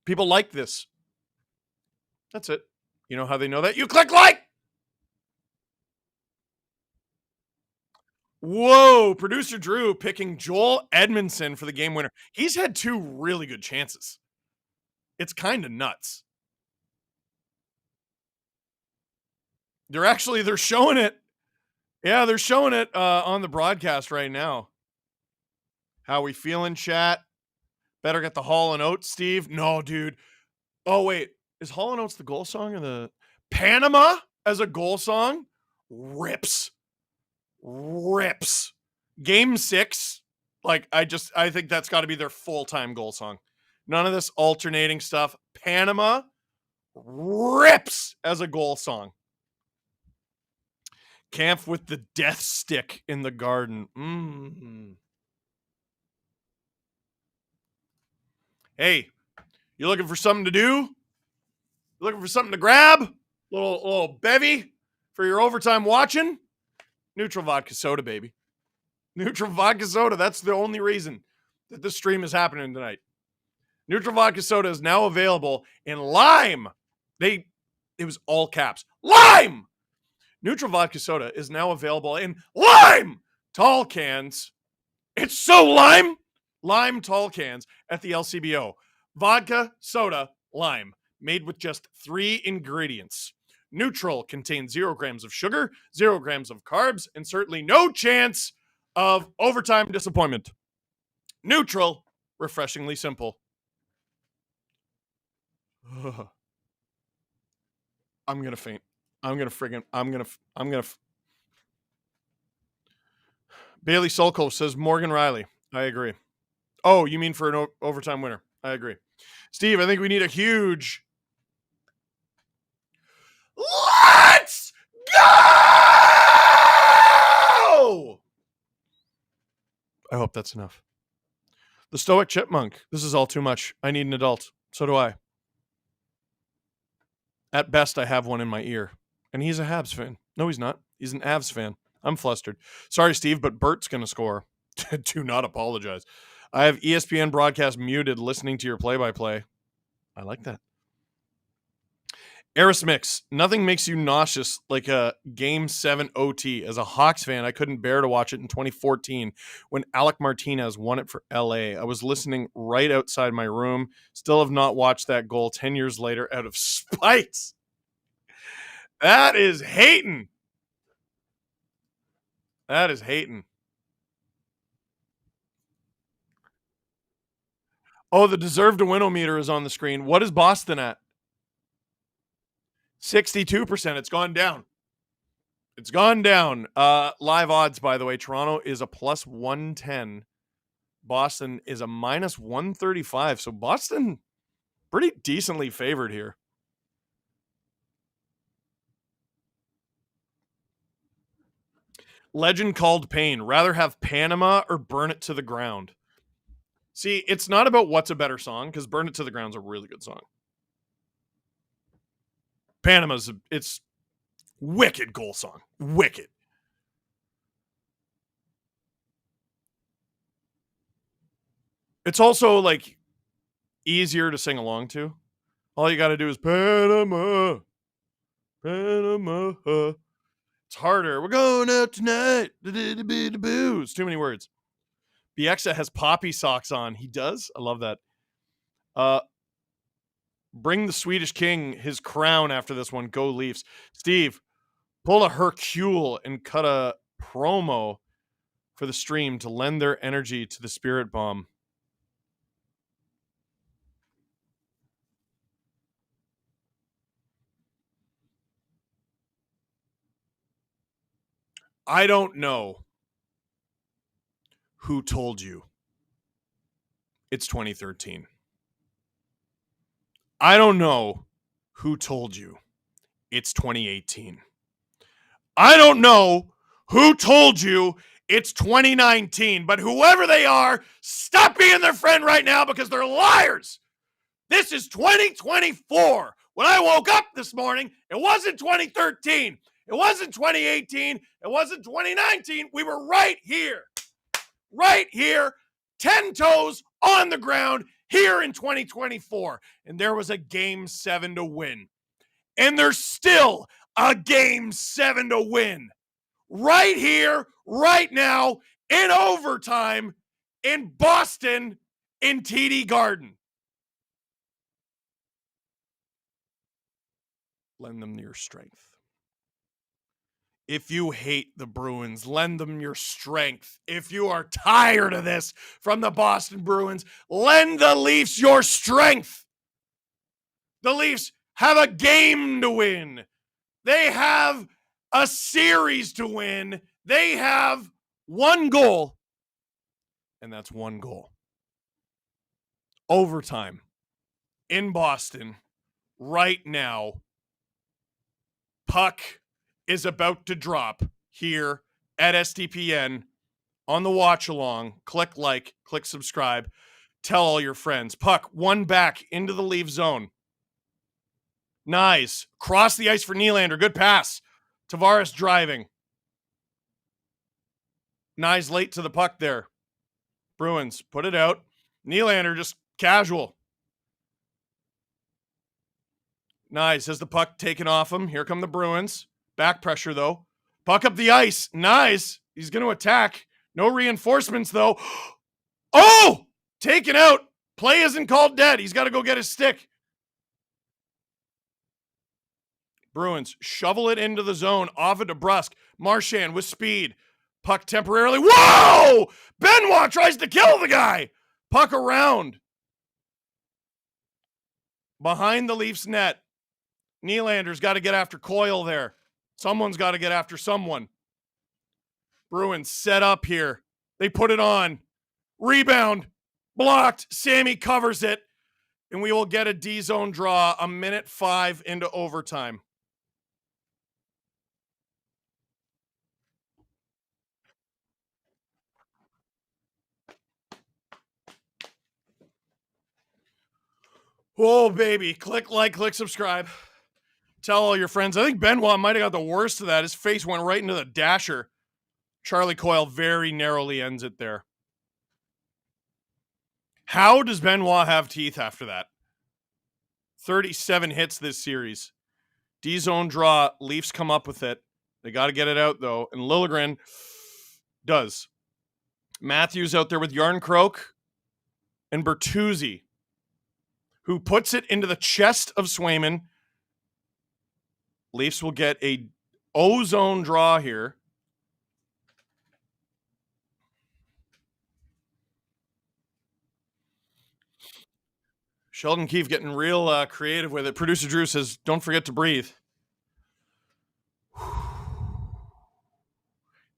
people like this. That's it. You know how they know that? You click like. Whoa, producer Drew picking Joel Edmondson for the game winner. He's had 2 really good chances. It's kind of nuts. They're showing it. Yeah, they're showing it on the broadcast right now. How we feeling, chat? Better get the Hall & Oates, Steve. No, dude. Oh, wait. Is Hall & Oates the goal song or the Panama as a goal song? Rips. Game 6. Like, I think that's got to be their full-time goal song. None of this alternating stuff. Panama rips as a goal song. Camp with the death stick in the garden. Hey, you looking for something to do? You looking for something to grab? Little bevy for your overtime watching? Neutral vodka soda, baby. Neutral vodka soda. That's the only reason that this stream is happening tonight. Neutral vodka soda is now available in lime. It was all caps. Lime! Neutral vodka soda is now available in lime tall cans. It's so lime. Lime tall cans at the LCBO. Vodka, soda, lime. Made with just 3 ingredients. Neutral contains 0 grams of sugar, 0 grams of carbs, and certainly no chance of overtime disappointment. Neutral, refreshingly simple. I'm going to faint. Bailey Sulko says Morgan Riley. I agree. Oh, you mean for an overtime winner? I agree. Steve, I think we need a huge. Let's go! I hope that's enough. The Stoic Chipmunk. This is all too much. I need an adult. So do I. At best, I have one in my ear. And he's a Habs fan. No, he's not. He's an Avs fan. I'm flustered. Sorry, Steve, but Bert's going to score. Do not apologize. I have ESPN broadcast muted listening to your play-by-play. I like that. Eris Mix, nothing makes you nauseous like a Game 7 OT. As a Hawks fan, I couldn't bear to watch it in 2014 when Alec Martinez won it for LA. I was listening right outside my room. Still have not watched that goal 10 years later out of spite. That is hating. That is hating. Oh, the deserve to win-o-meter is on the screen. What is Boston at? 62%. It's gone down. It's gone down. Live odds, by the way. Toronto is a plus 110. Boston is a minus 135. So Boston pretty decently favored here. Legend called Payne. Rather have Panama or Burn It to the Ground? See, it's not about what's a better song, because Burn It to the Ground's a really good song. Panama's, it's wicked goal song. Wicked. It's also like easier to sing along to. All you got to do is Panama, Panama. It's harder. We're going out tonight. It's too many words. Bieksa has poppy socks on. He does? I love that. Bring the Swedish king his crown after this one. Go Leafs. Steve, pull a Hercule and cut a promo for the stream to lend their energy to the Spirit Bomb. I don't know who told you it's 2013. I don't know who told you it's 2018. I don't know who told you it's 2019, but whoever they are, stop being their friend right now because they're liars. This is 2024. When I woke up this morning, it wasn't 2013. It wasn't 2018. It wasn't 2019. We were right here, 10 toes on the ground here in 2024. And there was a Game 7 to win. And there's still a Game 7 to win. Right here, right now, in overtime, in Boston, in TD Garden. Lend them your strength. If you hate the Bruins, lend them your strength. If you are tired of this from the Boston Bruins, lend the Leafs your strength. The Leafs have a game to win. They have a series to win. They have one goal, and that's one goal. Overtime in Boston right now. Puck is about to drop here at SDPN on the watch along. Click like, click subscribe, tell all your friends. Puck one back into the Leaf zone. Nice. Cross the ice for Nylander. Good pass. Tavares driving. Nice late to the puck there. Bruins put it out. Nylander just casual. Nice. Has the puck taken off him. Here come the Bruins. Back pressure, though. Puck up the ice. Nice. He's going to attack. No reinforcements, though. Oh! Taken out. Play isn't called dead. He's got to go get his stick. Bruins shovel it into the zone. Off it to Brusque. Marchand with speed. Puck temporarily. Whoa! Benoit tries to kill the guy. Puck around. Behind the Leafs net. Nylander's got to get after Coyle there. Someone's got to get after someone. Bruins set up here. They put it on. Rebound. Blocked. Sammy covers it. And we will get a D-zone draw a minute 5 into overtime. Oh, baby. Click like, click subscribe. Tell all your friends. I think Benoit might have got the worst of that. His face went right into the dasher. Charlie Coyle very narrowly ends it there. How does Benoit have teeth after that? 37 hits this series. D-zone draw. Leafs come up with it. They got to get it out, though. And Liljegren does. Matthews out there with Yarncroke and Bertuzzi, who puts it into the chest of Swayman. Leafs will get a O-zone draw here. Sheldon Keefe getting real creative with it. Producer Drew says, don't forget to breathe.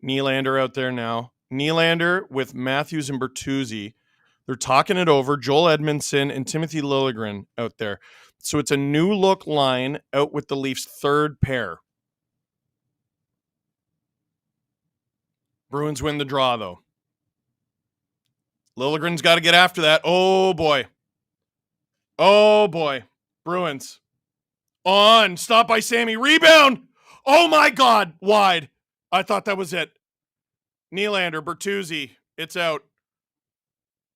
Nylander out there now. Nylander with Matthews and Bertuzzi. They're talking it over. Joel Edmondson and Timothy Liljegren out there. So it's a new look line out with the Leafs' third pair. Bruins win the draw, though. Liljegren's got to get after that. Oh, boy. Oh, boy. Bruins. On. Stop by Sammy. Rebound. Oh, my God. Wide. I thought that was it. Nylander, Bertuzzi. It's out.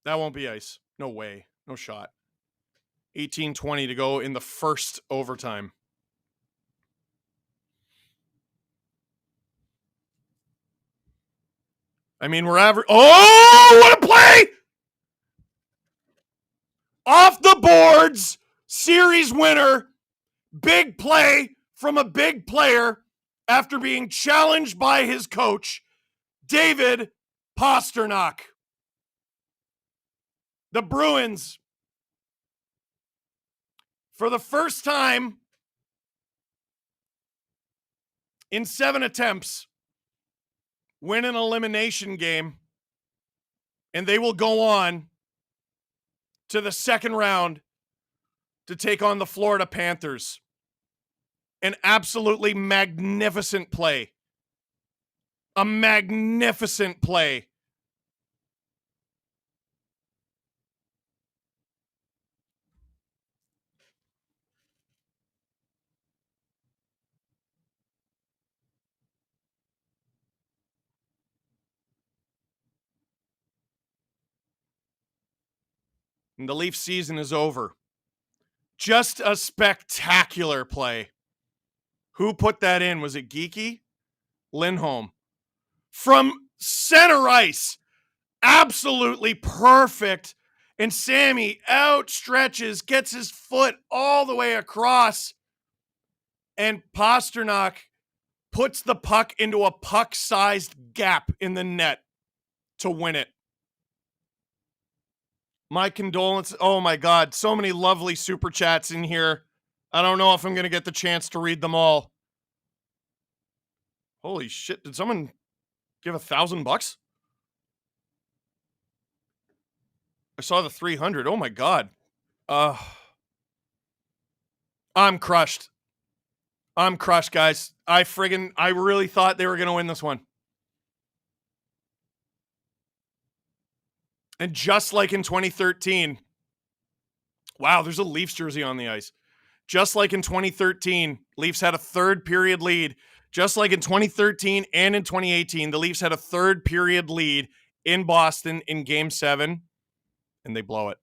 That won't be ice. No way. No shot. 18:20 to go in the first overtime. I mean, we're average. Oh, what a play! Off the boards. Series winner. Big play from a big player after being challenged by his coach, David Pastrnak. The Bruins, for the first time in 7 attempts, win an elimination game, and they will go on to the second round to take on the Florida Panthers. An absolutely magnificent play. A magnificent play. And the Leafs season is over. Just a spectacular play. Who put that in? Was it Geeky? Lindholm. From center ice. Absolutely perfect. And Sammy outstretches, gets his foot all the way across. And Pastrnak puts the puck into a puck-sized gap in the net to win it. My condolences. Oh, my God. So many lovely super chats in here. I don't know if I'm going to get the chance to read them all. Holy shit. Did someone give $1,000? I saw the 300. Oh, my God. I'm crushed. I'm crushed, guys. I really thought they were going to win this one. And just like in 2013, wow, there's a Leafs jersey on the ice. Just like in 2013, Leafs had a third period lead. Just like in 2013 and in 2018, the Leafs had a third period lead in Boston in Game 7, and they blow it.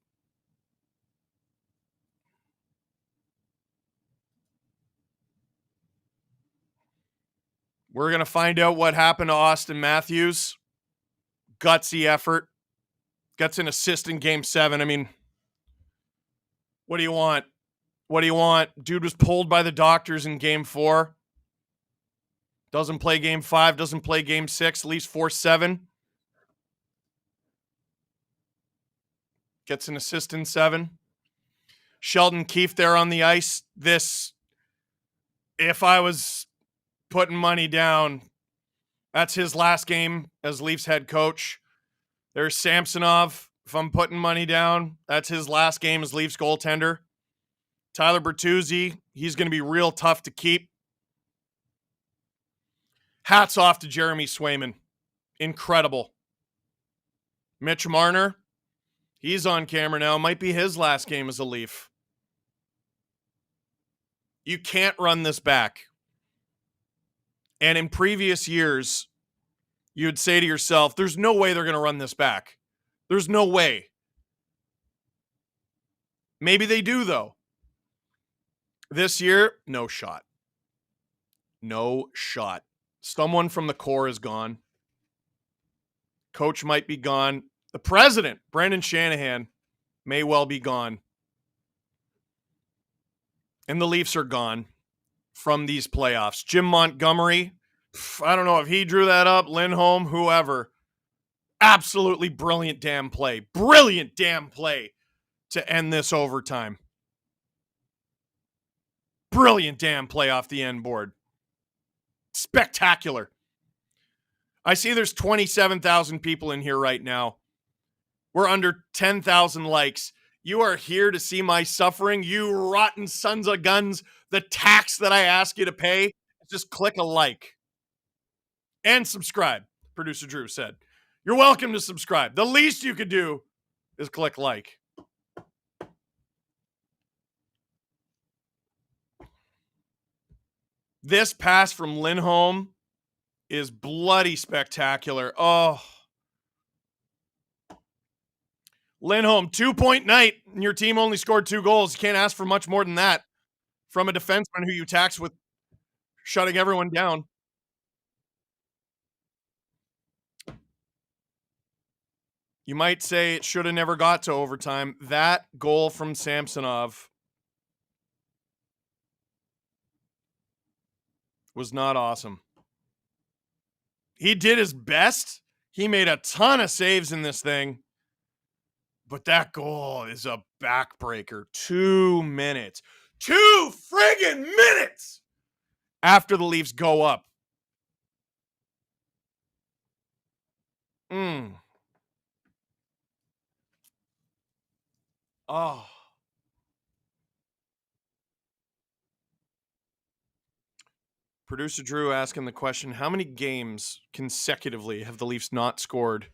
We're going to find out what happened to Austin Matthews. Gutsy effort. Gets an assist in Game 7. I mean, what do you want? What do you want? Dude was pulled by the doctors in Game 4. Doesn't play Game 5. Doesn't play Game 6. Leafs 4-7. Gets an assist in 7. Sheldon Keefe there on the ice. This, if I was putting money down, that's his last game as Leafs head coach. There's Samsonov. If I'm putting money down, that's his last game as Leafs goaltender. Tyler Bertuzzi, he's going to be real tough to keep. Hats off to Jeremy Swayman. Incredible. Mitch Marner, he's on camera now. Might be his last game as a Leaf. You can't run this back. And in previous years, you'd say to yourself, there's no way they're going to run this back. There's no way. Maybe they do, though. This year, no shot. No shot. Someone from the core is gone. Coach might be gone. The president, Brendan Shanahan, may well be gone. And the Leafs are gone from these playoffs. Jim Montgomery, I don't know if he drew that up, Lindholm, whoever. Absolutely brilliant damn play. Brilliant damn play to end this overtime. Brilliant damn play off the end board. Spectacular. I see there's 27,000 people in here right now. We're under 10,000 likes. You are here to see my suffering, you rotten sons of guns. The tax that I ask you to pay, just click a like. And subscribe, producer Drew said. You're welcome to subscribe. The least you could do is click like. This pass from Lindholm is bloody spectacular. Oh. Lindholm, 2-point night, and your team only scored 2 goals. You can't ask for much more than that from a defenseman who you tax with shutting everyone down. You might say it should have never got to overtime. That goal from Samsonov was not awesome. He did his best. He made a ton of saves in this thing. But that goal is a backbreaker. 2 minutes. 2 friggin' minutes after the Leafs go up. Oh. Producer Drew asking the question, how many games consecutively have the Leafs not scored?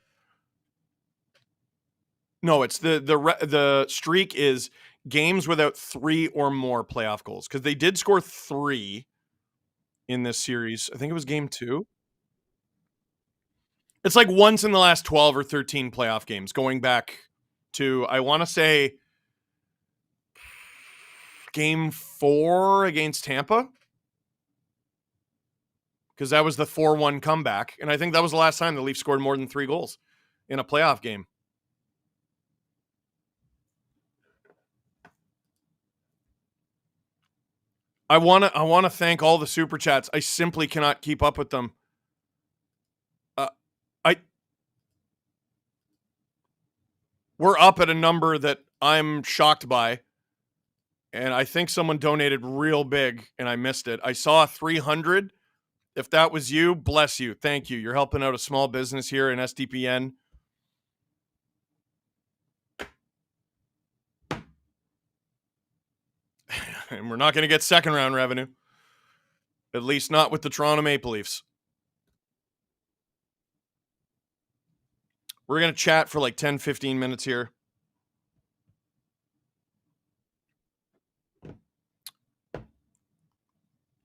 No, it's the streak is games without 3 or more playoff goals, because they did score 3 in this series. I think it was game 2. It's like once in the last 12 or 13 playoff games, going back to, I want to say, game 4 against Tampa, because that was the 4-1 comeback. And I think that was the last time the Leafs scored more than 3 goals in a playoff game. I want to thank all the super chats. I simply cannot keep up with them. We're up at a number that I'm shocked by. And I think someone donated real big and I missed it. I saw 300. If that was you, bless you. Thank you. You're helping out a small business here in SDPN. And we're not going to get second round revenue. At least not with the Toronto Maple Leafs. We're going to chat for like 10, 15 minutes here.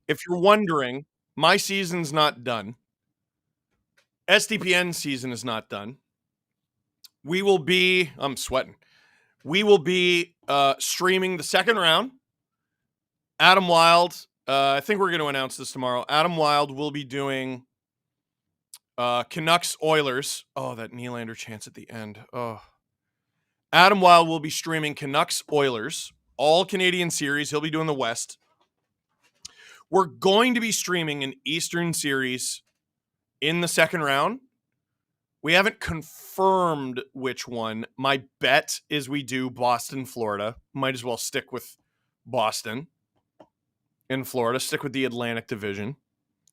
If you're wondering, my season's not done. SDPN season is not done. We will be, I'm sweating. We will be streaming the second round. Adam Wild, I think we're going to announce this tomorrow. Adam Wild will be doing Canucks Oilers. Oh, that Nylander chance at the end. Oh. Adam Wild will be streaming Canucks Oilers, all Canadian series. He'll be doing the West. We're going to be streaming an Eastern series in the second round. We haven't confirmed which one. My bet is we do Boston, Florida. Might as well stick with Boston in Florida. Stick with the Atlantic Division.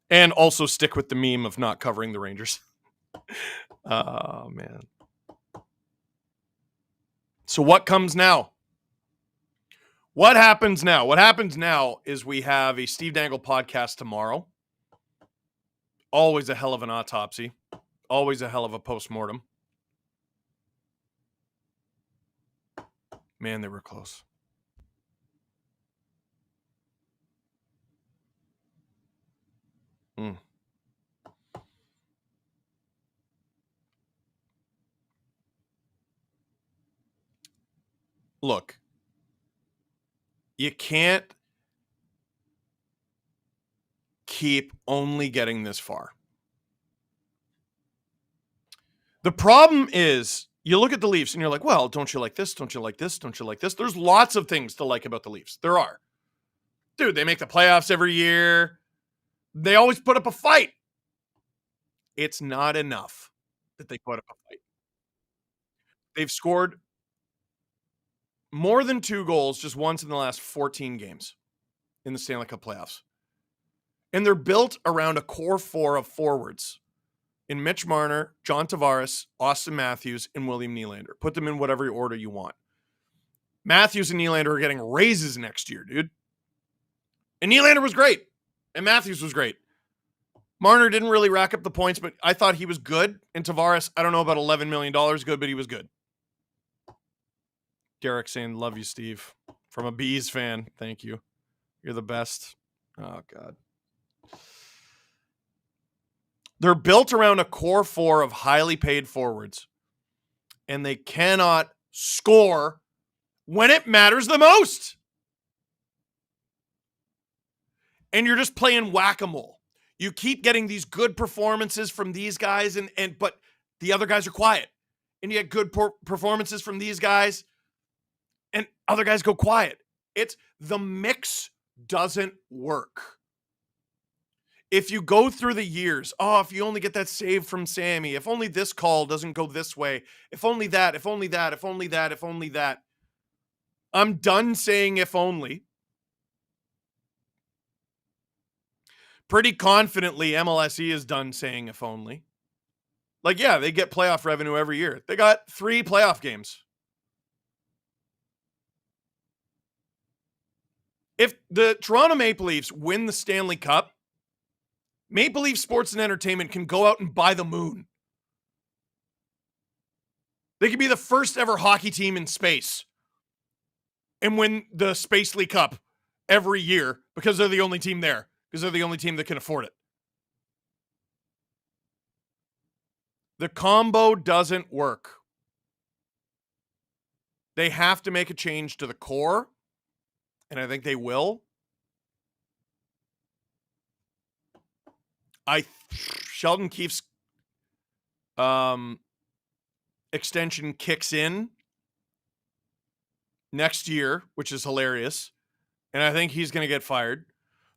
And also stick with the meme of not covering the Rangers. Oh, man. So what comes now? What happens now? What happens now is we have a Steve Dangle podcast tomorrow. Always a hell of an autopsy. Always a hell of a postmortem. Man, they were close. look, you can't keep only getting this far. The problem is, you look at the Leafs and you're like, well, don't you like this? Don't you like this? Don't you like this? There's lots of things to like about the Leafs. There are. Dude, they make the playoffs every year. They always put up a fight. It's not enough that they put up a fight. They've scored more than 2 goals just once in the last 14 games in the Stanley Cup playoffs. And they're built around a core 4 of forwards in Mitch Marner, John Tavares, Austin Matthews, and William Nylander. Put them in whatever order you want. Matthews and Nylander are getting raises next year, dude. And Nylander was great. And Matthews was great. Marner didn't really rack up the points, but I thought he was good. And Tavares, I don't know about $11 million good, but he was good. Derek saying, love you, Steve. From a Bees fan. Thank you. You're the best. Oh, God. They're built around a core 4 of highly paid forwards. And they cannot score when it matters the most. And you're just playing whack-a-mole. You keep getting these good performances from these guys, but the other guys are quiet. And you get good performances from these guys, and other guys go quiet. It's the mix doesn't work. If you go through the years, if you only get that save from Sammy, if only this call doesn't go this way, if only that, if only that, if only that, if only that. I'm done saying if only. Pretty confidently, MLSE is done saying if only. Like, yeah, they get playoff revenue every year. They got 3 playoff games. If the Toronto Maple Leafs win the Stanley Cup, Maple Leaf Sports and Entertainment can go out and buy the moon. They could be the first ever hockey team in space and win the Space League Cup every year because they're the only team there. Because they're the only team that can afford it. The combo doesn't work. They have to make a change to the core, and I think they will. Sheldon Keefe's extension kicks in next year, which is hilarious, and I think he's going to get fired.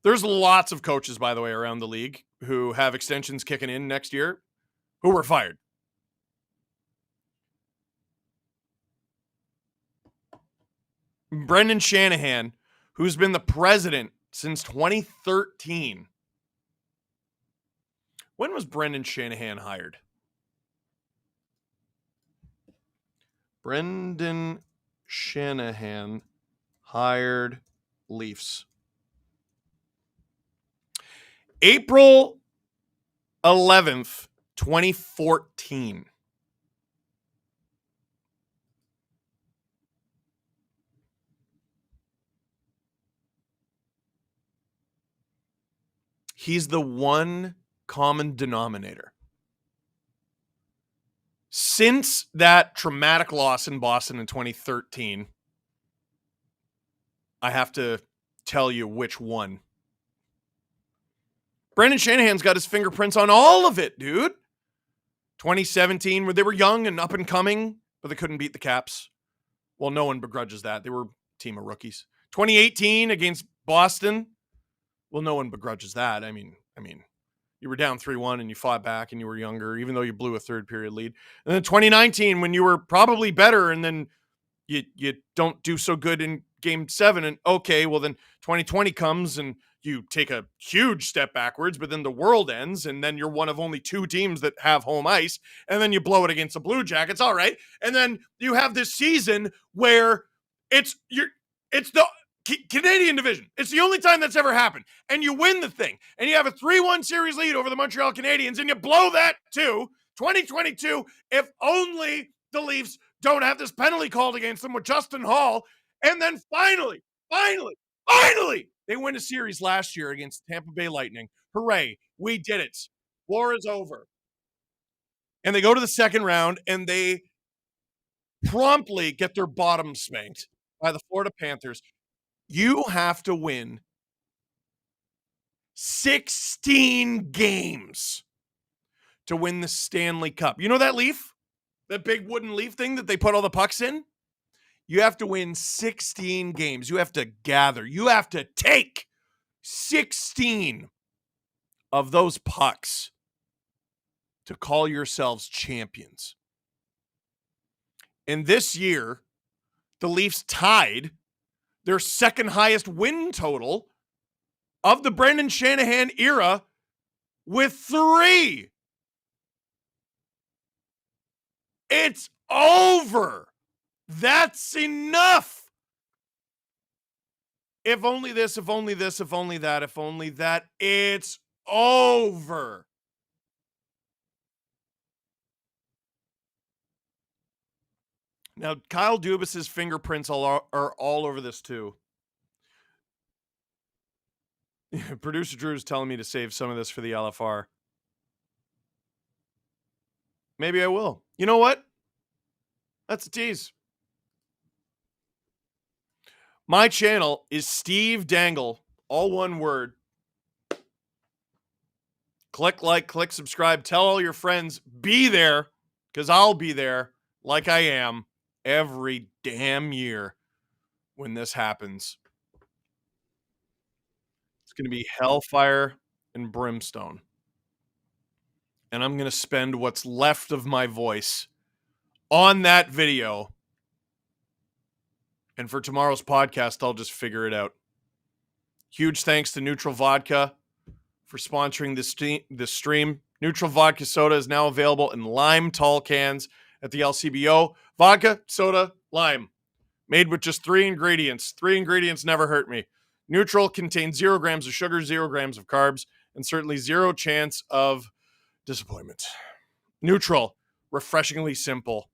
There's lots of coaches, by the way, around the league who have extensions kicking in next year who were fired. Brendan Shanahan, who's been the president since 2013. When was Brendan Shanahan hired? Brendan Shanahan hired Leafs. April 11th, 2014. He's the one common denominator. Since that traumatic loss in Boston in 2013, I have to tell you which one. Brendan Shanahan's got his fingerprints on all of it, dude. 2017, where they were young and up and coming, but they couldn't beat the Caps. Well, no one begrudges that. They were a team of rookies. 2018 against Boston. Well, no one begrudges that. I mean, you were down 3-1 and you fought back and you were younger, even though you blew a third period lead. And then 2019, when you were probably better and then you don't do so good in game 7, and okay, well then 2020 comes and you take a huge step backwards, but then the world ends and then you're one of only 2 teams that have home ice, and then you blow it against the Blue Jackets. All right. And then you have this season where it's the Canadian division. It's the only time that's ever happened. And you win the thing. And you have a 3-1 series lead over the Montreal Canadiens, and you blow that too. 2022, if only the Leafs don't have this penalty called against them with Justin Hall. And then finally, they win a series last year against Tampa Bay Lightning. Hooray, we did it. War is over. And they go to the second round, and they promptly get their bottom spanked. by the Florida Panthers. You have to win 16 games to win the Stanley Cup. You know that leaf? That big wooden leaf thing that they put all the pucks in? You have to win 16 games. You have to gather. You have to take 16 of those pucks to call yourselves champions. And this year, the Leafs tied their second highest win total of the Brendan Shanahan era with 3. It's over. That's enough. If only this, if only this, if only that, if only that. It's over. Now, Kyle Dubas's fingerprints are all over this too. Producer Drew is telling me to save some of this for the LFR. Maybe I will. You know what? That's a tease. My channel is Steve Dangle, all one word. Click like, click subscribe, tell all your friends, be there, because I'll be there like I am every damn year when this happens. It's going to be hellfire and brimstone. And I'm going to spend what's left of my voice on that video. And for tomorrow's podcast, I'll just figure it out. Huge thanks to Neutral Vodka for sponsoring this stream. Neutral Vodka Soda is now available in lime tall cans at the LCBO. Vodka, soda, lime. Made with just 3 ingredients. 3 ingredients never hurt me. Neutral contains 0 grams of sugar, 0 grams of carbs, and certainly 0 chance of disappointment. Neutral, refreshingly simple.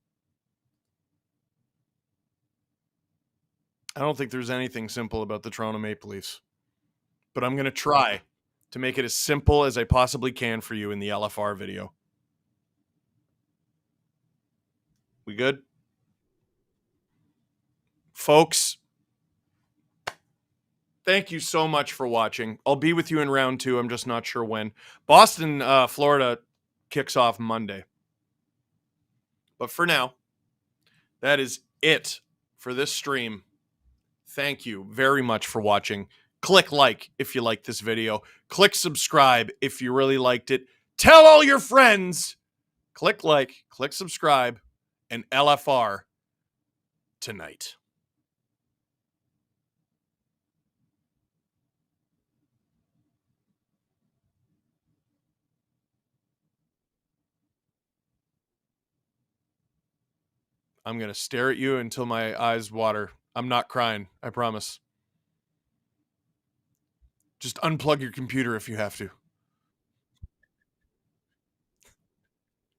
I don't think there's anything simple about the Toronto Maple Leafs, but I'm going to try to make it as simple as I possibly can for you in the LFR video. We good? Folks, thank you so much for watching. I'll be with you in round 2. I'm just not sure when. Boston, Florida kicks off Monday. But for now, that is it for this stream. Thank you very much for watching. Click like if you liked this video. Click subscribe if you really liked it. Tell all your friends. Click like, click subscribe, and LFR tonight. I'm going to stare at you until my eyes water. I'm not crying, I promise. Just unplug your computer if you have to.